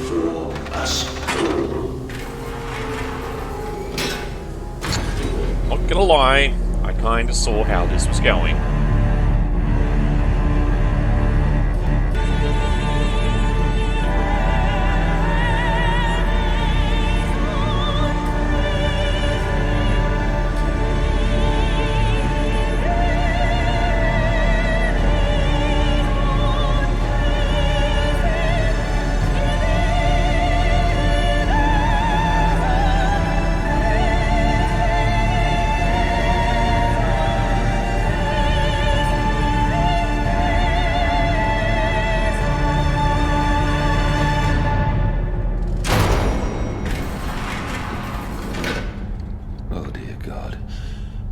For us all. Not gonna lie, I kinda saw how this was going. Oh, dear God.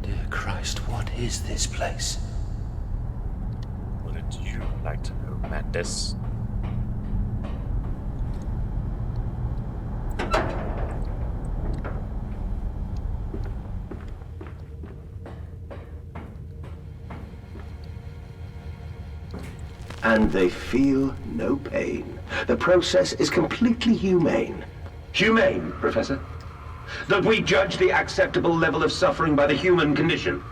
Dear Christ, what is this place? Wouldn't you like to know, Mandus? And they feel no pain. The process is completely humane. Humane, Professor? That we judge the acceptable level of suffering by the human condition.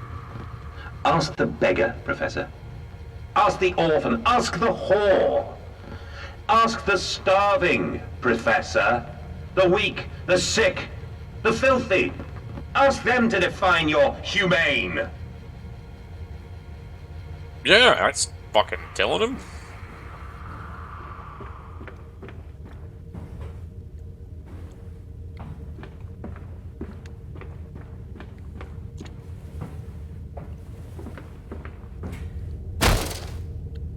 Ask the beggar, Professor. Ask the orphan. Ask the whore. Ask the starving, Professor. The weak, the sick, the filthy. Ask them to define your humane. Yeah, that's fucking telling him.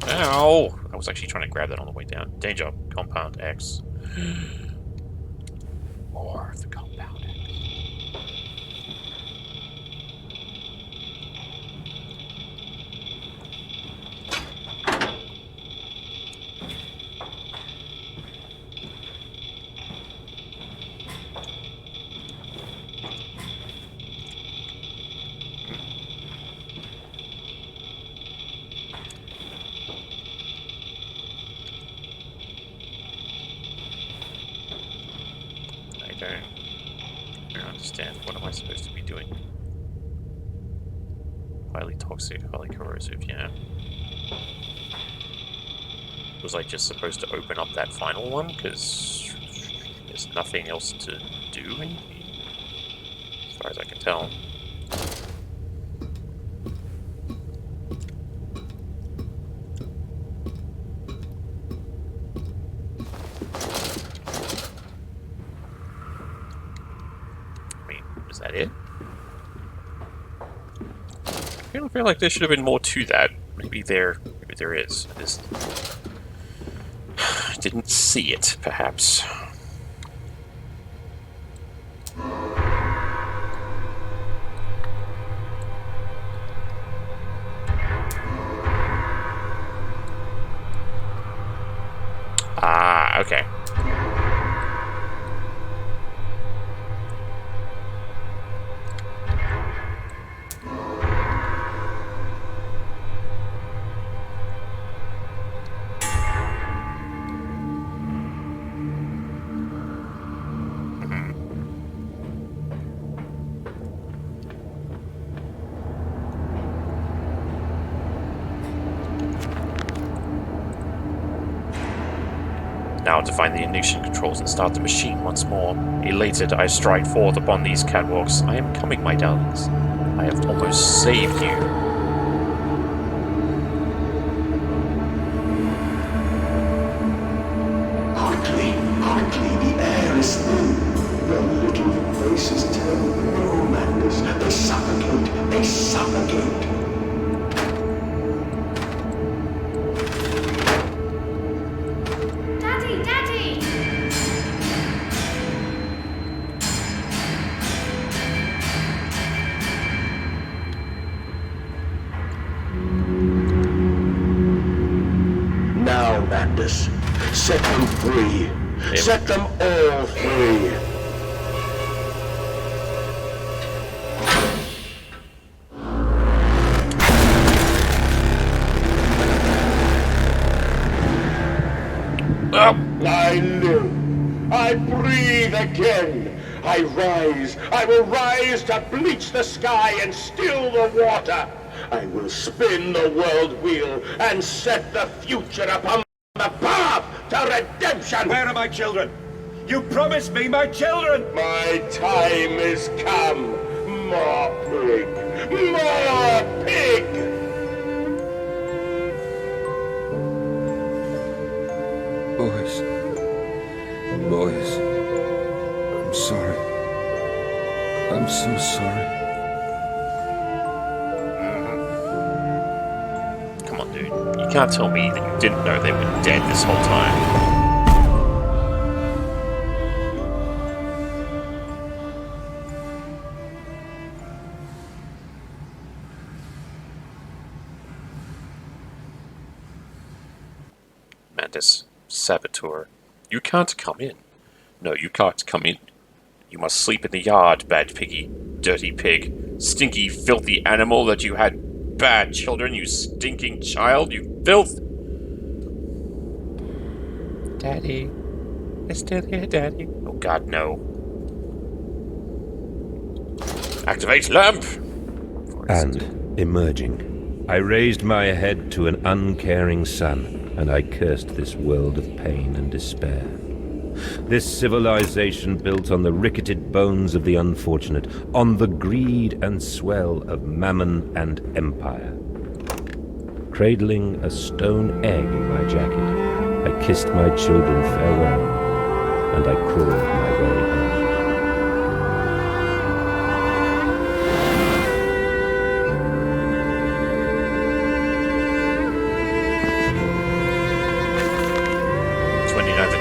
Ow! I was actually trying to grab that on the way down. Danger. Compound X. More of the Compound X. I don't understand. What am I supposed to be doing? Highly toxic, highly corrosive, yeah. Was I just supposed to open up that final one? Because there's nothing else to do in here, as far as I can tell. Is that it? I feel like there should have been more to that. Maybe there is. I just didn't see it, perhaps. Ah, okay. Now to find the ignition controls and start the machine once more. Elated, I stride forth upon these catwalks. I am coming, my darlings. I have almost saved you. Quickly, quickly, the air is thin. The little faces turn blue, Mandus. They suffocate, they suffocate. Mandus. Set them free. Set them all free. I live. I breathe again. I rise. I will rise to bleach the sky and still the water. I will spin the world wheel and set the future upon the path to redemption. Where are my children? You promised me my children! My time is come. More pig. More pig. Boys, I'm sorry. I'm so sorry. Come on, dude. You can't tell me that you didn't know they were dead this whole time. Mandus, saboteur. You can't come in. No, you can't come in. You must sleep in the yard, bad piggy. Dirty pig. Stinky, filthy animal that you had bad children, you stinking child, you filth! Daddy. It's still here, Daddy. Oh god, no. Activate lamp! And, emerging, I raised my head to an uncaring sun, and I cursed this world of pain and despair. This civilization built on the ricketed bones of the unfortunate, on the greed and swell of mammon and empire. Cradling a stone egg in my jacket, I kissed my children farewell, and I crawled my way home.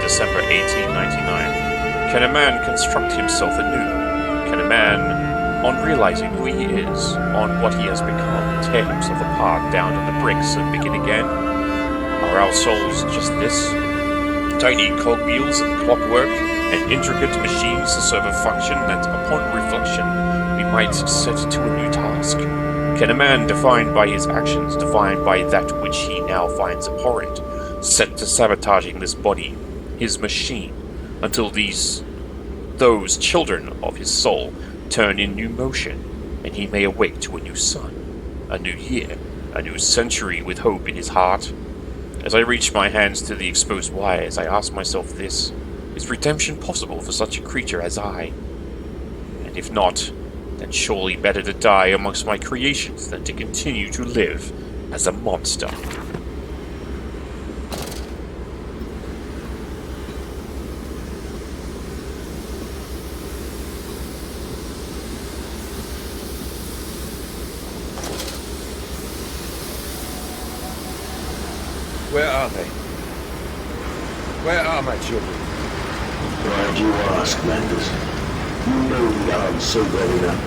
December 1899. Can a man construct himself anew? Can a man, on realizing who he is, on what he has become, tear himself apart down to the bricks and begin again? Are our souls just this? Tiny cogwheels and clockwork and intricate machines to serve a function that, upon reflection, we might set to a new task? Can a man, defined by his actions, defined by that which he now finds abhorrent, set to sabotaging this body, his machine, until those children of his soul turn in new motion, and he may awake to a new sun, a new year, a new century with hope in his heart? As I reach my hands to the exposed wires, I ask myself this: is redemption possible for such a creature as I? And if not, then surely better to die amongst my creations than to continue to live as a monster. Where are they? Where are my children? Why do you ask, Mandus? You know the answer well enough.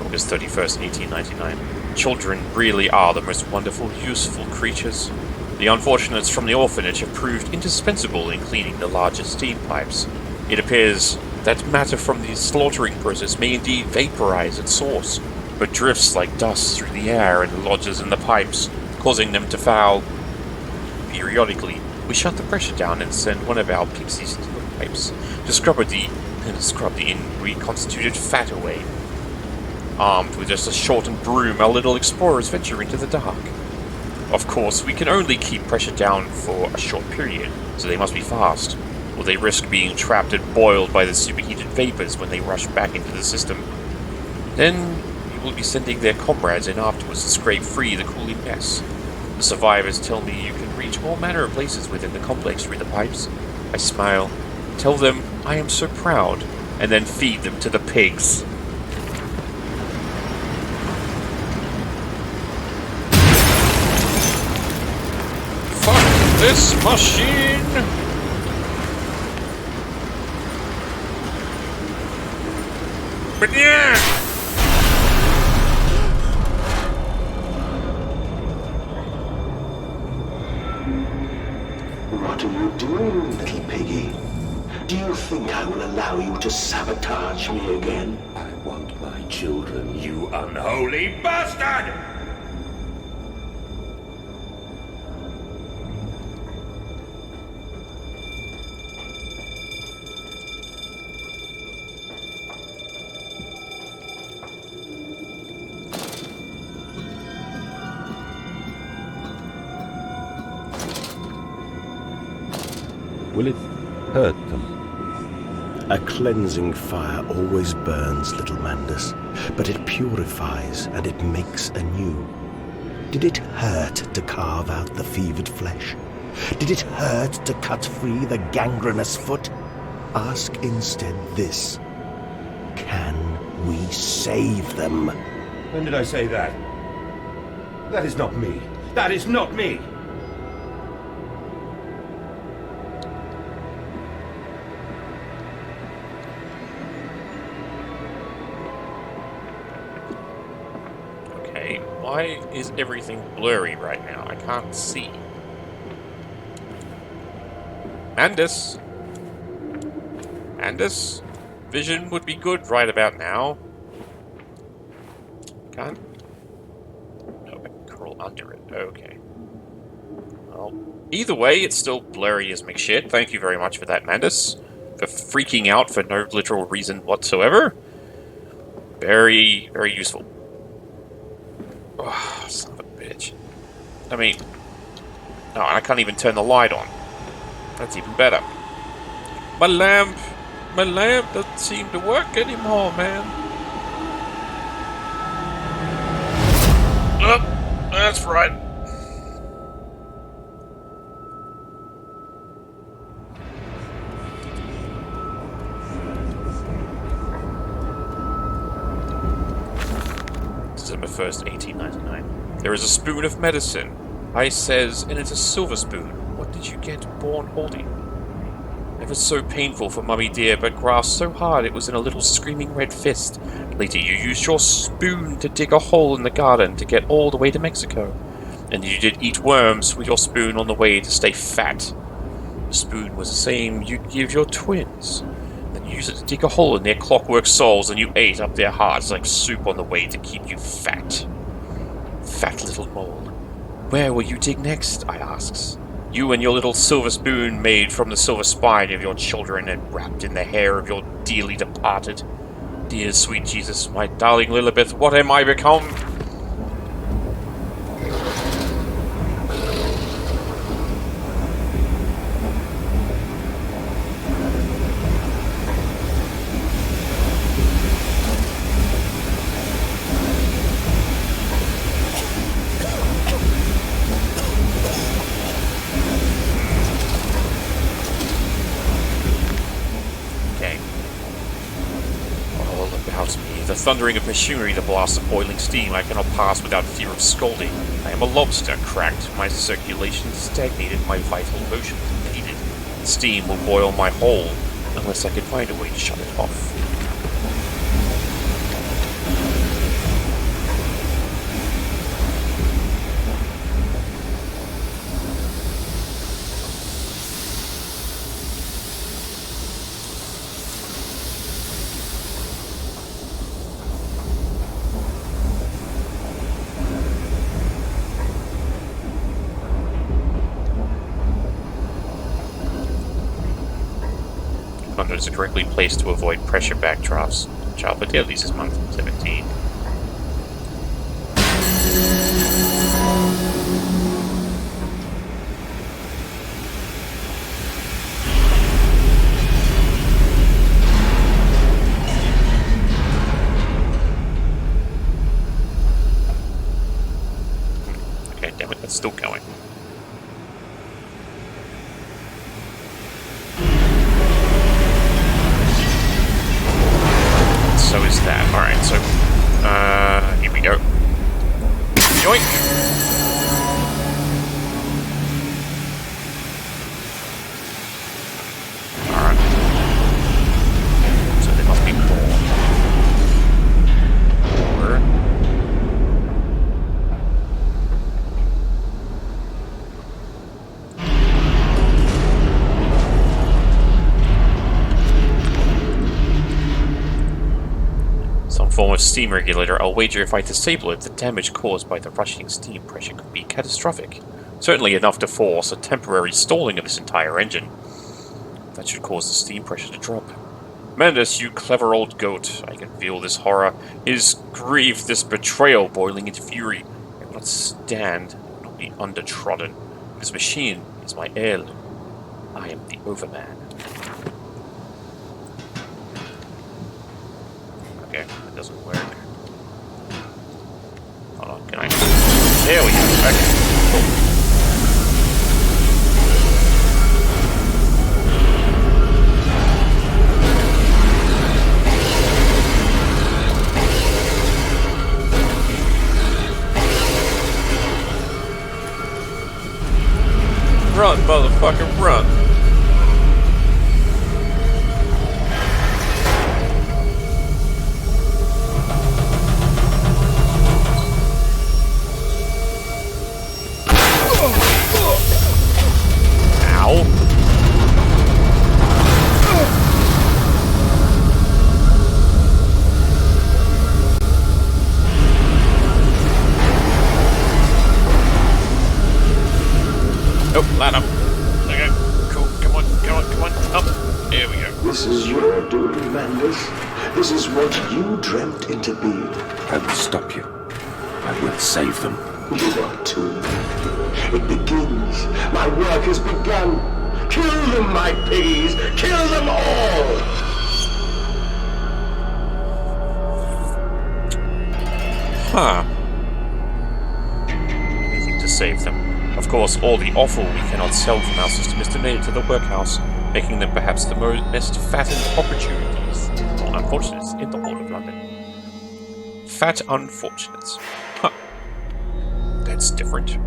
August 31st, 1899. Children really are the most wonderful, useful creatures. The unfortunates from the orphanage have proved indispensable in cleaning the larger steam pipes. It appears that matter from the slaughtering process may indeed vaporize at source, but drifts like dust through the air and lodges in the pipes, causing them to foul. Periodically, we shut the pressure down and send one of our pixies into the pipes to scrub the reconstituted fat away. Armed with just a shortened broom, our little explorers venture into the dark. Of course, we can only keep pressure down for a short period, so they must be fast, or they risk being trapped and boiled by the superheated vapors when they rush back into the system. Then will be sending their comrades in afterwards to scrape free the cooling mess. The survivors tell me you can reach all manner of places within the complex through the pipes. I smile, tell them I am so proud, and then feed them to the pigs. Fuck this machine! But yeah! What are you doing, little piggy? Do you think I will allow you to sabotage me again? I want my children, you Unholy bastard! Will it hurt them? A cleansing fire always burns, little Mandus, but it purifies and it makes anew. Did it hurt to carve out the fevered flesh? Did it hurt to cut free the gangrenous foot? Ask instead this. Can we save them? When did I say that? That is not me. That is not me! Okay, why is everything blurry right now? I can't see. Mandus? Mandus? Vision would be good right about now. Can't... Oh, I can crawl under it. Okay. Well, either way, it's still blurry as McShit. Thank you very much for that, Mandus. For freaking out for no literal reason whatsoever. Very, very useful. Oh, son of a bitch. I mean... No, I can't even turn the light on. That's even better. My lamp doesn't seem to work anymore, man. Oh, that's right. December 1st, 1899. There is a spoon of medicine. I says, and it's a silver spoon. What did you get born holding? Ever so painful for Mummy dear, but grasped so hard it was in a little screaming red fist. Later you used your spoon to dig a hole in the garden to get all the way to Mexico. And you did eat worms with your spoon on the way to stay fat. The spoon was the same you'd give your twins. Then you used it to dig a hole in their clockwork souls, and you ate up their hearts like soup on the way to keep you fat. Fat little mole. Where will you dig next? I asks. You and your little silver spoon made from the silver spine of your children and wrapped in the hair of your dearly departed. Dear sweet Jesus, my darling Lilibeth, what am I become? The thundering of machinery, the blast of boiling steam, I cannot pass without fear of scalding. I am a lobster, cracked, my circulation stagnated, my vital motion impeded. Steam will boil my hole, unless I can find a way to shut it off. Is correctly placed to avoid pressure backdrafts. Child fatalities is month 17. Okay, damn it, that's still going. So is that. Alright, so, here we go. Yoink! Alright. So there must be more. more steam regulator, I'll wager if I disable it, the damage caused by the rushing steam pressure could be catastrophic. Certainly enough to force a temporary stalling of this entire engine. That should cause the steam pressure to drop. Mandus, you clever old goat. I can feel this horror, his grief, this betrayal boiling into fury. I will not stand, I will not be undertrodden. This machine is my heirloom. I am the Overman. Okay, that doesn't work. Hold on, can I... There we go, okay, cool. Run, motherfucker, run! Ow! Oh, ladder. Okay, cool. Come on, up. There we go. This is your doing, Mandus. This is what you dreamt into being. I will stop you. I will save them. You are too late. It begins. My work has begun. Kill them, my piggies. Kill them all. Huh. Anything to save them. Of course, all the offal we cannot sell from our system is donated to the workhouse, making them perhaps the most fattened opportunities or unfortunates in the whole of London. Fat unfortunates. Huh. That's different.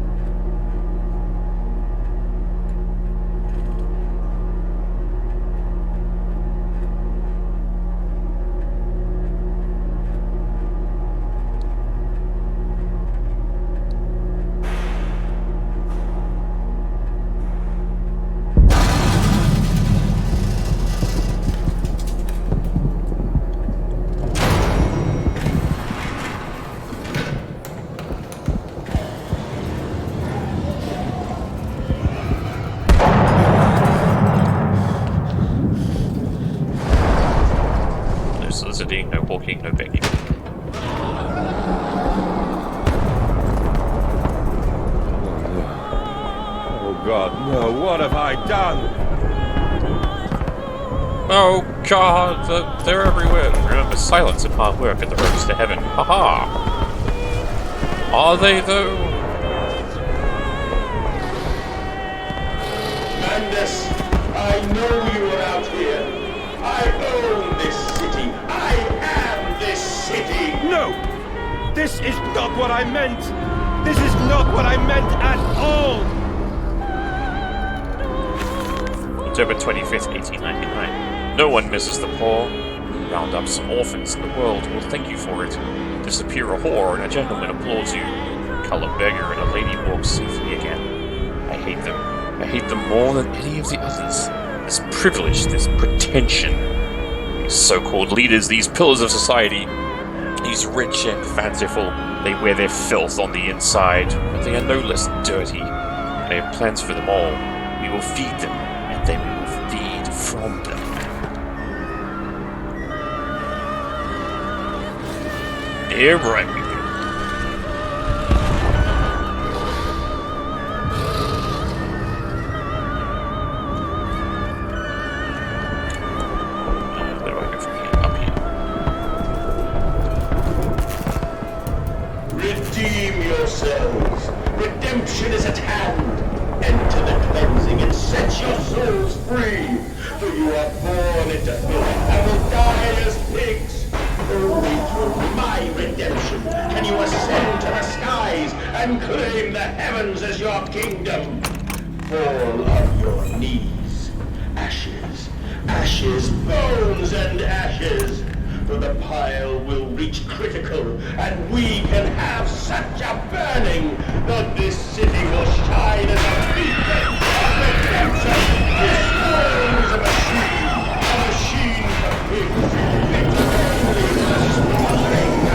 No walking, no begging. Oh God, no, what have I done? Oh God, they're everywhere. Remember, silence and hard work are the roads to heaven. Haha! Are they though? Mandus, I know you are out here. I own this city. I am this city. No! This is not what I meant! This is not what I meant at all! October 25th, 1899. No one misses the poor. Round up some orphans and the world will thank you for it. Disappear a whore and a gentleman applauds you. Cull a beggar and a lady walks safely again. I hate them. I hate them more than any of the others. This privilege, this pretension. These so-called leaders, these pillars of society, these rich and fanciful, they wear their filth on the inside, but they are no less dirty. I have plans for them all. We will feed them, and then we will feed from them. Yeah, right, we will. Where do I go from here? Up here. Redeem yourselves. Redemption is at hand. Enter the cleansing and set your souls free. For you are born into filth and will die as pigs. Only through my redemption can you ascend to the skies and claim the heavens as your kingdom. Fall on your knees. Ashes, ashes, bones and ashes. For the pile will reach critical, and we can have such a burning that this city will shine as a beacon of redemption. This world is a machine for pigs, fit only for slaughtering.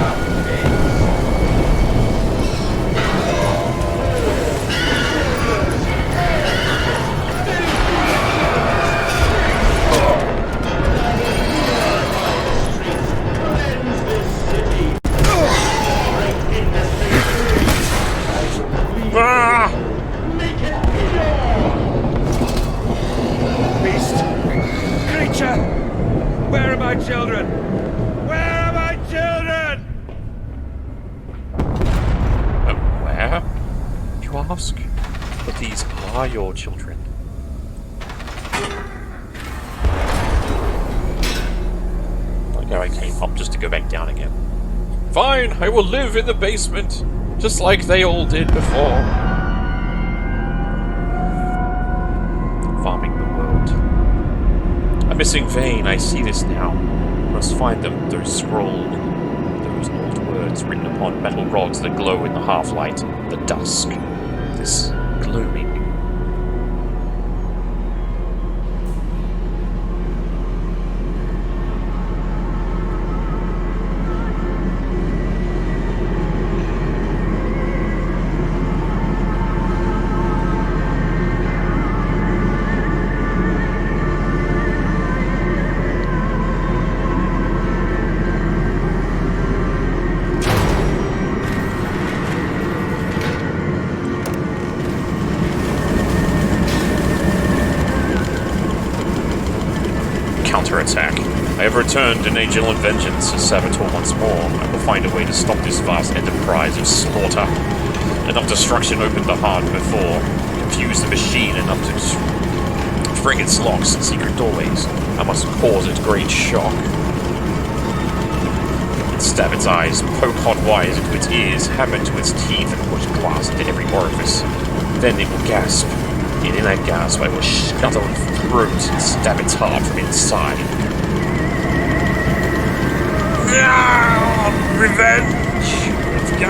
Ah! Beast! Creature! Where are my children? Where are my children? Where? You ask? But these are your children. Like how I came up just to go back down again. Fine, I will live in the basement, just like they all did before. Farming the world. A missing vein, I see this now. Must find them, those scrolled, those old words written upon metal rods that glow in the half-light, the dusk. This gloaming. Counterattack. I have returned in Angel Vengeance as Saboteur once more. I will find a way to stop this vast enterprise of slaughter. Enough destruction opened the heart before. Confuse the machine enough to break its locks and secret doorways. I must cause it great shock. Stab its eyes, poke hot wires into its ears, hammer into its teeth, and push glass into every orifice. Then it will gasp. And in that gasp, I will scuttle its throat and stab its heart from inside. No! Revenge! Let's go!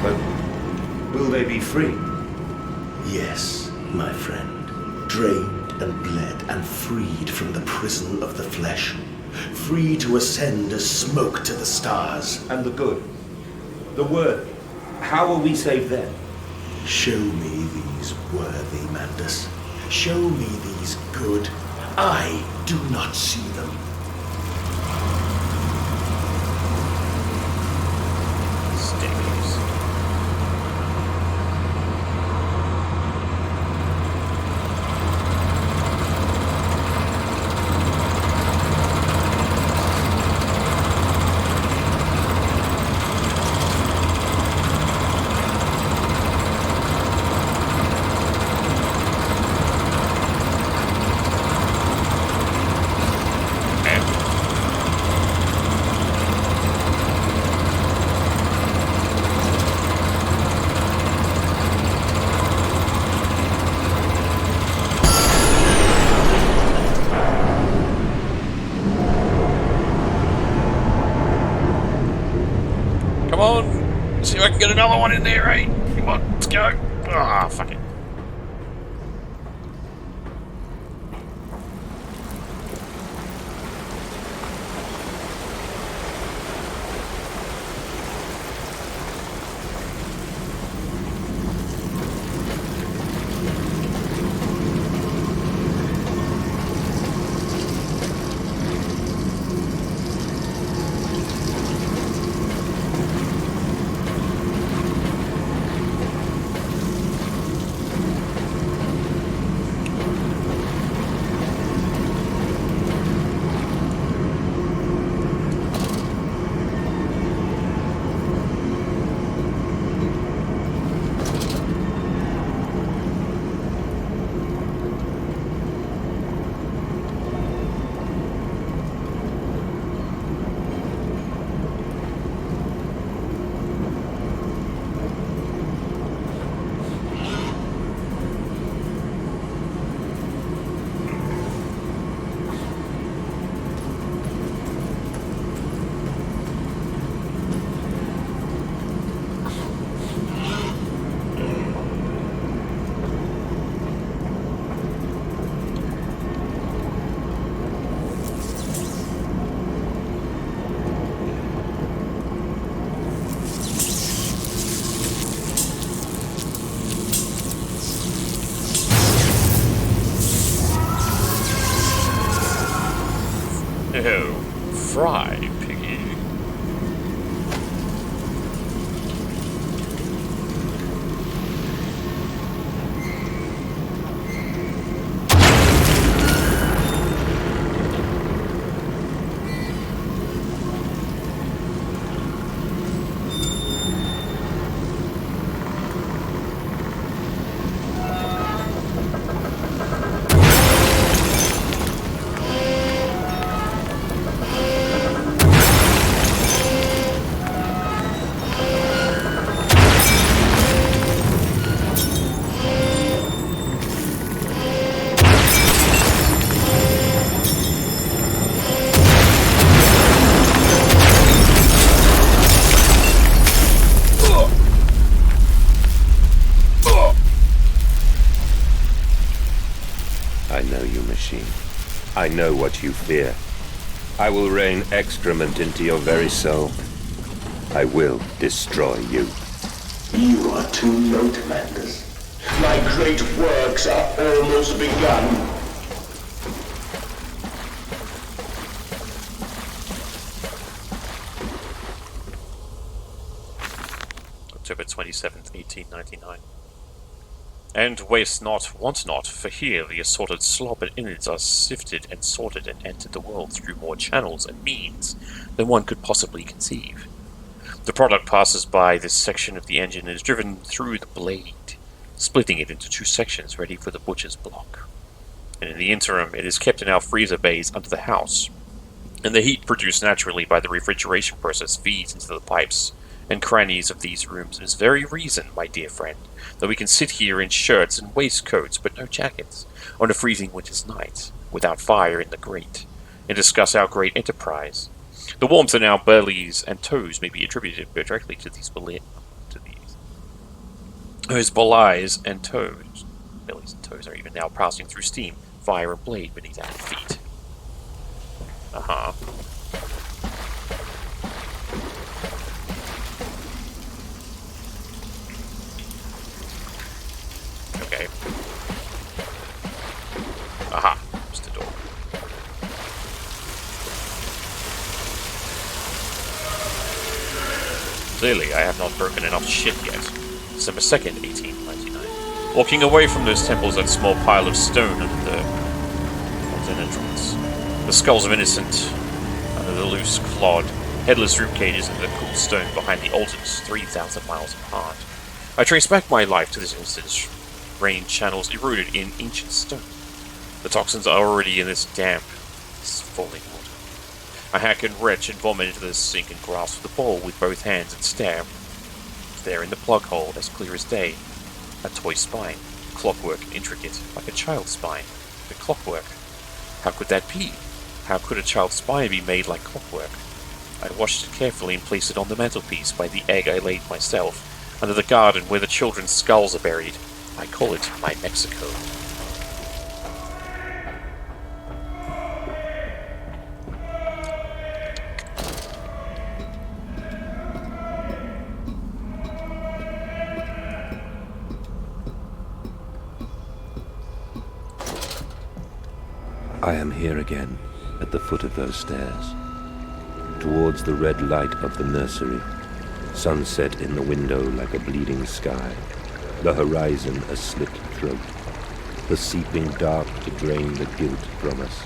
But will they be free? Yes, my friend. Drained and bled and freed from the prison of the flesh. Free to ascend as smoke to the stars. And the good? The worthy? How will we save them? Show me these worthy, Mandus. Show me these good. I do not see them. Stickers. Come on! See if I can get another one in there, right? Come on, let's go! Ah, fuck it. fry, piggy. I know what you fear. I will rain excrement into your very soul. I will destroy you. You are too late, Mandus. My great works are almost begun. October 27th, 1899. And waste not, want not, for here the assorted slop and innards are sifted and sorted and entered the world through more channels and means than one could possibly conceive. The product passes by this section of the engine and is driven through the blade, splitting it into two sections ready for the butcher's block. And in the interim, it is kept in our freezer bays under the house, and the heat produced naturally by the refrigeration process feeds into the pipes and crannies of these rooms, and is the very reason, my dear friend, that we can sit here in shirts and waistcoats, but no jackets, on a freezing winter's night, without fire in the grate, and discuss our great enterprise. The warmth in our bellies and toes may be attributed directly to these those bellies and toes. Bellies and toes are even now passing through steam, fire, and blade beneath our feet. Okay. Aha, there's the door. Clearly, I have not broken enough shit yet. December 2nd, 1899. Walking away from those temples, that small pile of stone under the entrance. The skulls of innocent under the loose, clawed, headless rib cages and the cool stone behind the altars, 3,000 miles apart. I trace back my life to this instant. Rain channels eroded in ancient stone. The toxins are already in this damp, this falling water. I hack and retch and vomit into the sink and grasp the bowl with both hands and stare. There in the plug hole, as clear as day, a toy spine, clockwork intricate, like a child's spine. The clockwork. How could that be? How could a child's spine be made like clockwork? I washed it carefully and placed it on the mantelpiece by the egg I laid myself, under the garden where the children's skulls are buried. I call it my Mexico. I am here again, at the foot of those stairs, towards the red light of the nursery, sunset in the window like a bleeding sky, the horizon a slit throat, the seeping dark to drain the guilt from us.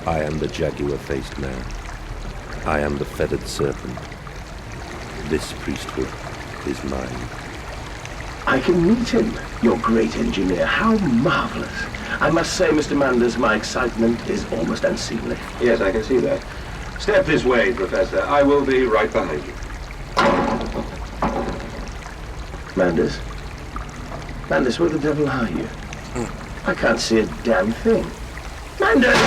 I am the jaguar-faced man. I am the feathered serpent. This priesthood is mine. I can meet him, your great engineer. How marvelous. I must say, Mr. Mandus, my excitement is almost unseemly. Yes, I can see that. Step this way, Professor. I will be right behind you. Mandus? Mandus, where the devil are you? I can't see a damn thing. Mandus!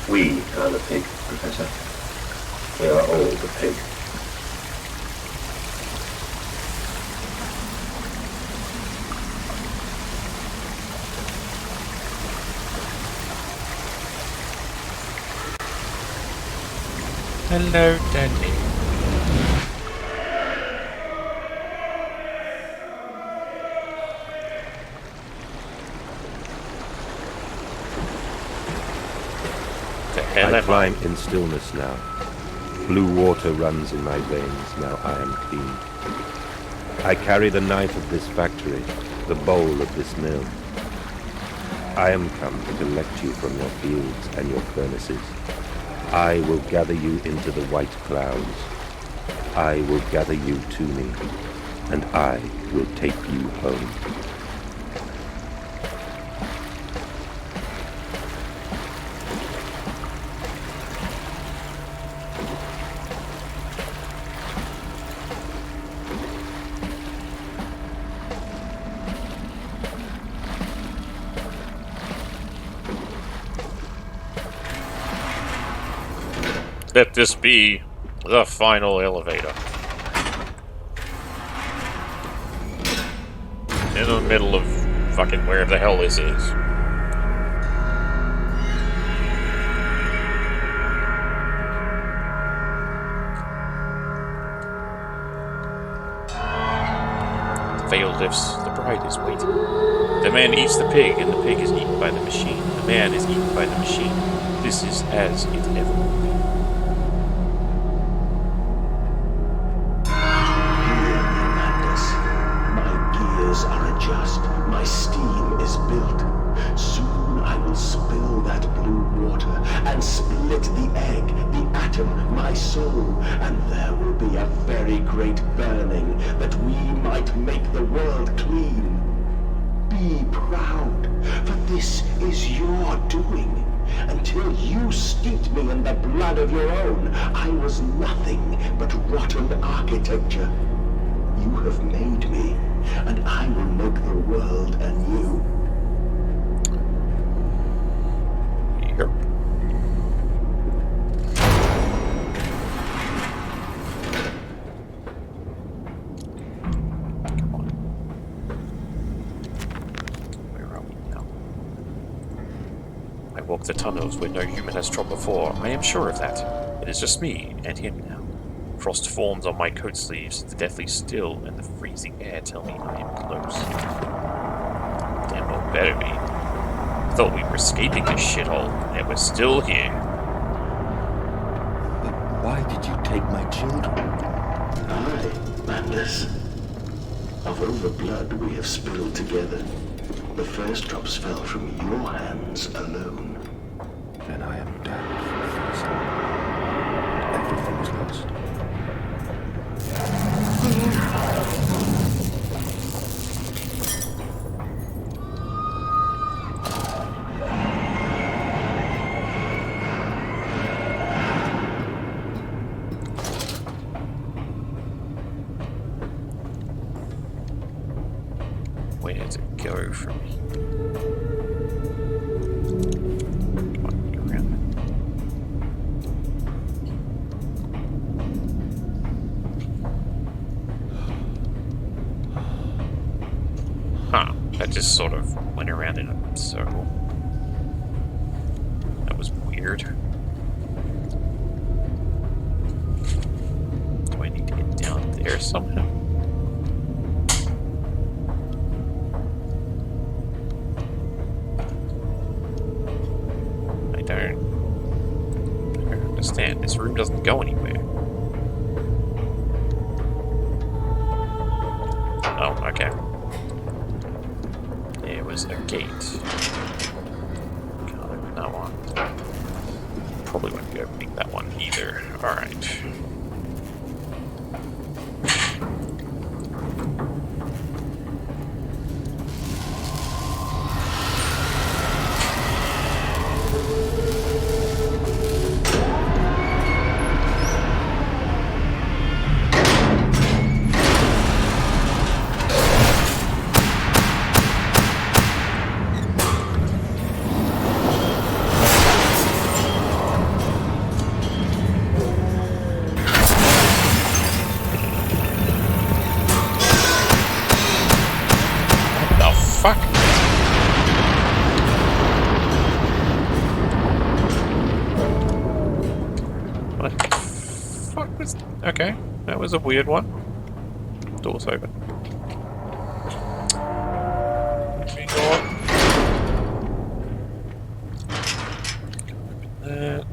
We are the pig, Professor. We are all the pig. Hello, Daddy. I climb in stillness now. Blue water runs in my veins, now I am clean. I carry the knife of this factory, the bowl of this mill. I am come to collect you from your fields and your furnaces. I will gather you into the white clouds. I will gather you to me, and I will take you home. Let this be the final elevator. In the middle of fucking wherever the hell this is. The veil lifts, the bride is waiting. The man eats the pig, and the pig is eaten by the machine. The man is eaten by the machine. This is as it ever will be. Are adjust. My steam is built. Soon I will spill that blue water and split the egg, the atom, my soul, and there will be a very great burning that we might make the world clean. Be proud, for this is your doing. Until you steeped me in the blood of your own, I was nothing but rotten architecture. You have made me, and I will make the world anew. Yep. Come on. Where are we now? I walk the tunnels where no human has trod before. I am sure of that. It is just me and him now. Frost forms on my coat sleeves, the deathly still and the freezing air tell me I am close. Damn well better be. I thought we were escaping this shithole, and we're still here. But why did you take my children? Aye, Mandus. Of all the blood we have spilled together, the first drops fell from your hands alone. Then I am damned for the first time. Everything is lost. Where to go from here? Come on, go around. Huh, that just sort of went around in a circle. That was weird. Do I need to get down there somehow? I don't understand. This room doesn't go anywhere. Oh, okay. There was a gate. Can't open that one. Probably won't be opening that one either. Alright. Fuck. What the fuck was... Okay, that was a weird one. Door's open. Moving on. Open that.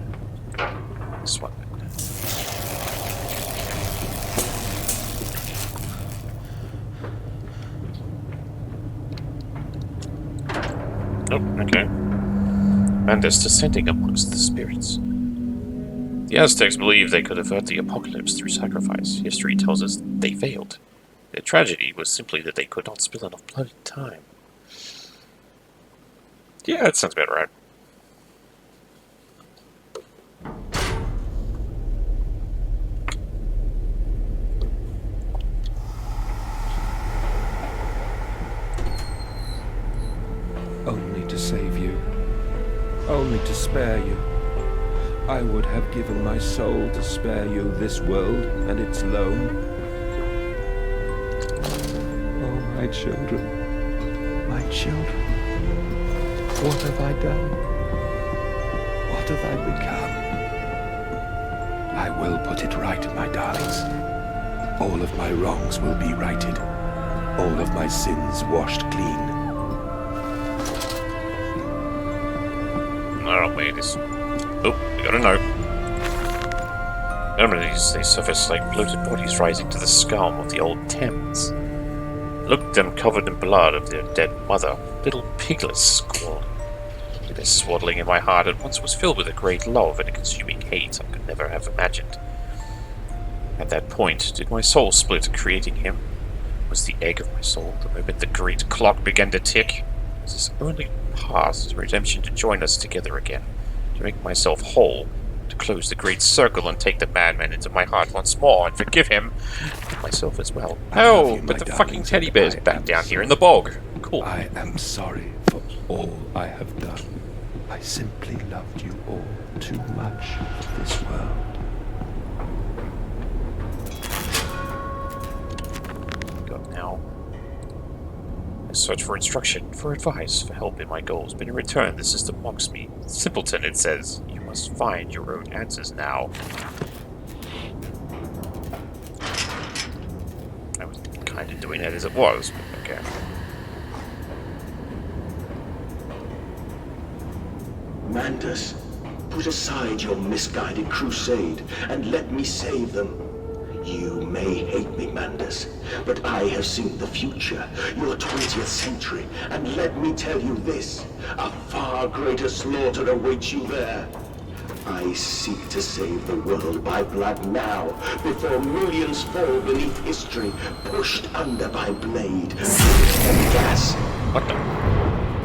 Oh, okay. Mandus descending amongst the spirits. The Aztecs believed they could avert the apocalypse through sacrifice. History tells us they failed. Their tragedy was simply that they could not spill enough blood in time. Yeah, that sounds about right. Only to save you. Only to spare you. I would have given my soul to spare you this world and its loan. Oh, my children. My children. What have I done? What have I become? I will put it right, my darlings. All of my wrongs will be righted. All of my sins washed clean. Oh, wait, this... Oh, we got a note. Anomalies, they surface like bloated bodies rising to the scum of the old Thames. Look at them covered in blood of their dead mother. Little piglets squalled. The swaddling in my heart at once was filled with a great love and a consuming hate I could never have imagined. At that point, did my soul split, creating him? Was the egg of my soul the moment the great clock began to tick? Was this only past redemption to join us together again? To make myself whole, to close the great circle and take the madman into my heart once more and forgive him, and myself as well. Oh, but the fucking teddy bear's back down here in the bog. Cool. I am sorry for all I have done. I simply loved you all too much for this world. Go now. I search for instruction, for advice, for help in my goals, but in return the system mocks me. Simpleton, it says. You must find your own answers now. I was kind of doing that as it was, but okay. Mandus, put aside your misguided crusade and let me save them. You may hate me, Mandus, but I have seen the future, your 20th century, and let me tell you this, a far greater slaughter awaits you there. I seek to save the world by blood now, before millions fall beneath history, pushed under by blade, and gas. What the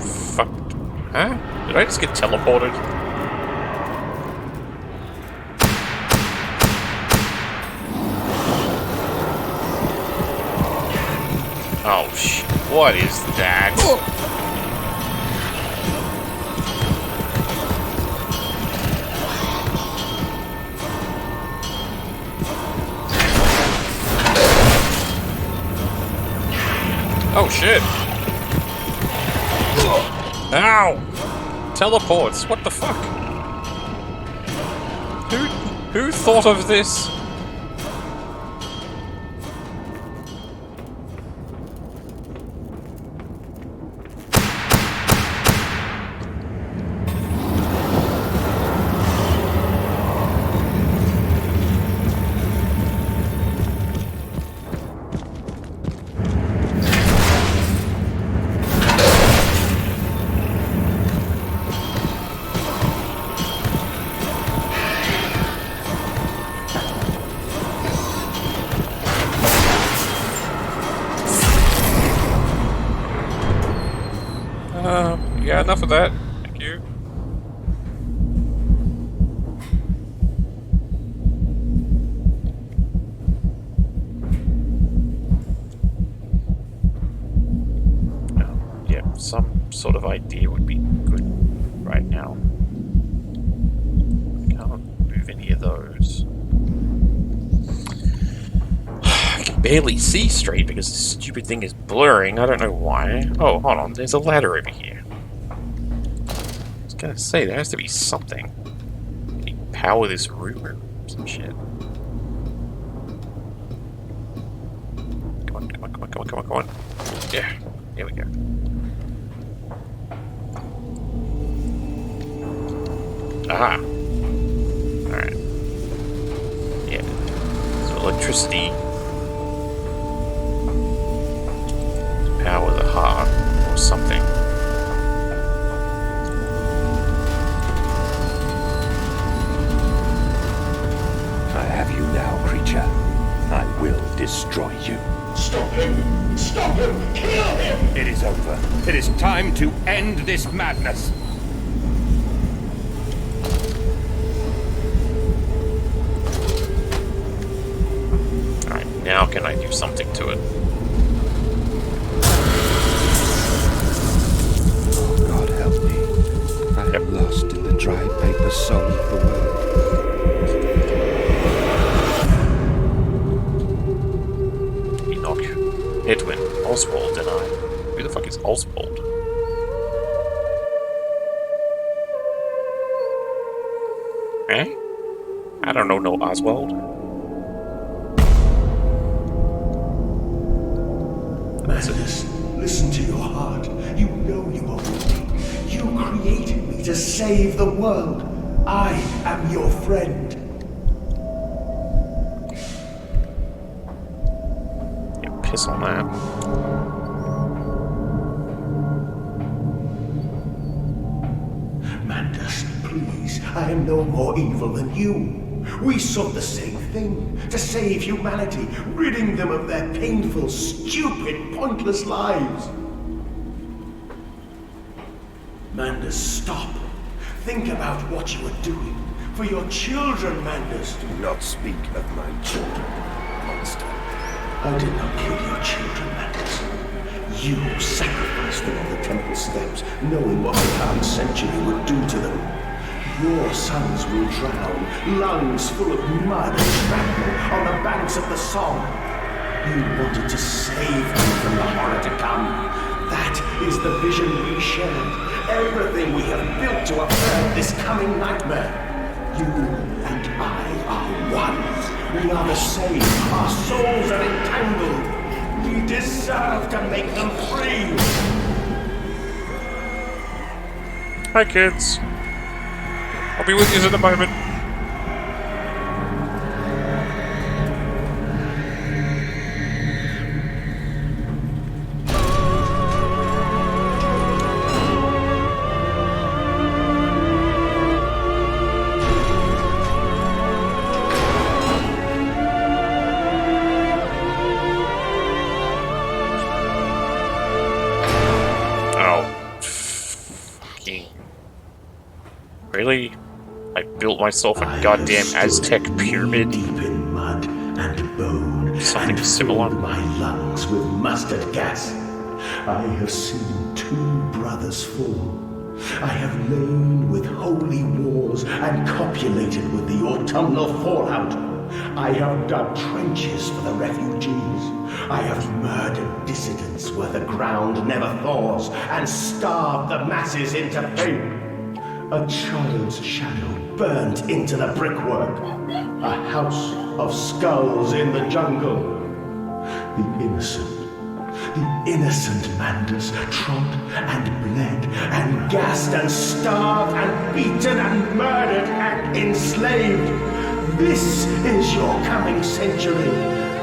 fuck? Huh? Did I just get teleported? Oh shit, what is that? Oh shit! Ow! Teleports, what the fuck? Who thought of this? Yeah, enough of that. Thank you. Yeah, some sort of idea would be good right now. I can't move any of those. I can barely see straight because this stupid thing is blurring. I don't know why. Oh, hold on. There's a ladder over here. I was gonna say, there has to be something. Can you power this room or some shit? Come on, come on, come on, come on, come on, come on. Yeah, here we go. Aha! Alright. Yeah. So electricity to power the heart or something. destroy you. Stop him! Stop him! Kill him! It is over. It is time to end this madness. Alright, now can I do something to it? Oh, God help me. I am lost in the dry paper soul of the world. Enoch, Edwin, Oswald, and I. Who the fuck is Oswald? Eh? I don't know no Oswald. Mandus, listen to your heart. You know you are with me. You created me to save the world. I am your friend. Yeah, piss on that. Mandus, please, I am no more evil than you. We sought the same thing, to save humanity, ridding them of their painful, stupid, pointless lives. Mandus, stop. Think about what you are doing. For your children, Mandus. Do not speak of my children, monster. I did not kill your children, Mandus. You sacrificed them on the temple steps, knowing what the Khan century would do to them. Your sons will drown, lungs full of mud and shrapnel on the banks of the Somme. You wanted to save them from the horror to come. That is the vision we shared. Everything we have built to avert this coming nightmare. You and I are one. We are the same. Our souls are entangled. We deserve to make them free. Hi, kids. I'll be with you in a moment. Really? I built myself a goddamn Aztec pyramid? Deep in mud and bone. Something and similar. filled my lungs with mustard gas. I have seen 2 brothers fall. I have lain with holy wars and copulated with the autumnal fallout. I have dug trenches for the refugees. I have murdered dissidents where the ground never thaws and starved the masses into pain. A child's shadow burnt into the brickwork. A house of skulls in the jungle. The innocent Mandus trod and bled and gassed and starved and beaten and murdered and enslaved. This is your coming century.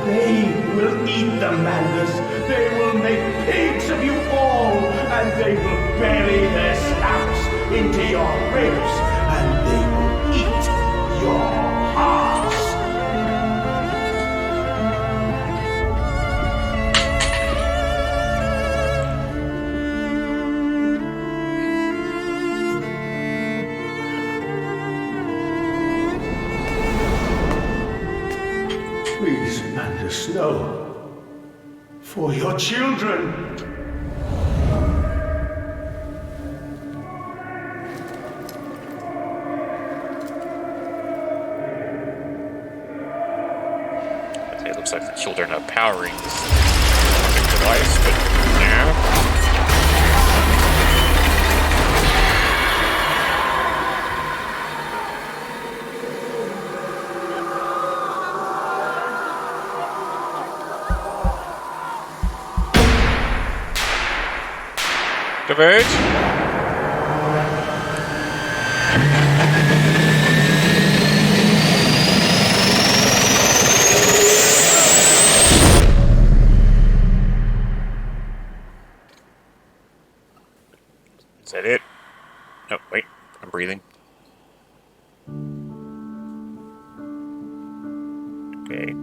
They will eat the Mandus. They will make pigs of you all, and they will bury their scalps into your ribs, and they will eat your hearts. Please, Mandus, no. For your children. It looks like the children are powering this device, but yeah. Diverge. Is that it? No, wait. I'm breathing. Okay.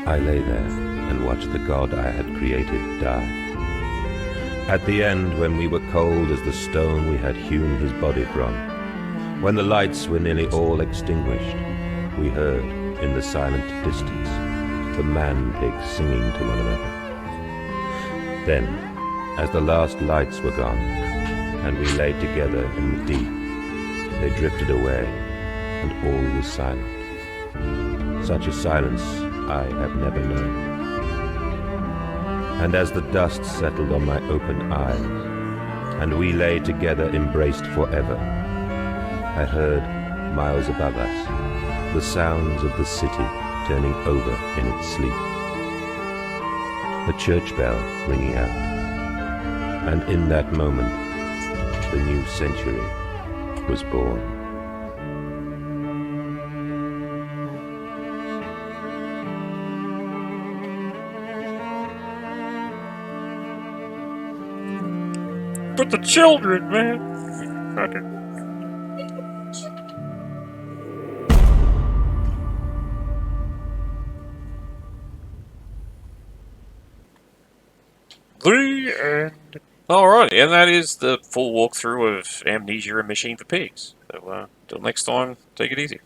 I lay there and watched the god I had created die. At the end, when we were cold as the stone we had hewn his body from, when the lights were nearly all extinguished, we heard, in the silent distance, the man-pigs singing to one another. Then, as the last lights were gone, and we lay together in the deep, they drifted away, and all was silent. Such a silence I have never known. And as the dust settled on my open eyes, and we lay together embraced forever, I heard, miles above us, the sounds of the city turning over in its sleep. A church bell ringing out, and in that moment, the new century was born. But the children, man! Fucking... 3 and... Alright, and that is the full walkthrough of Amnesia and Machine for Pigs. So, till next time, take it easy.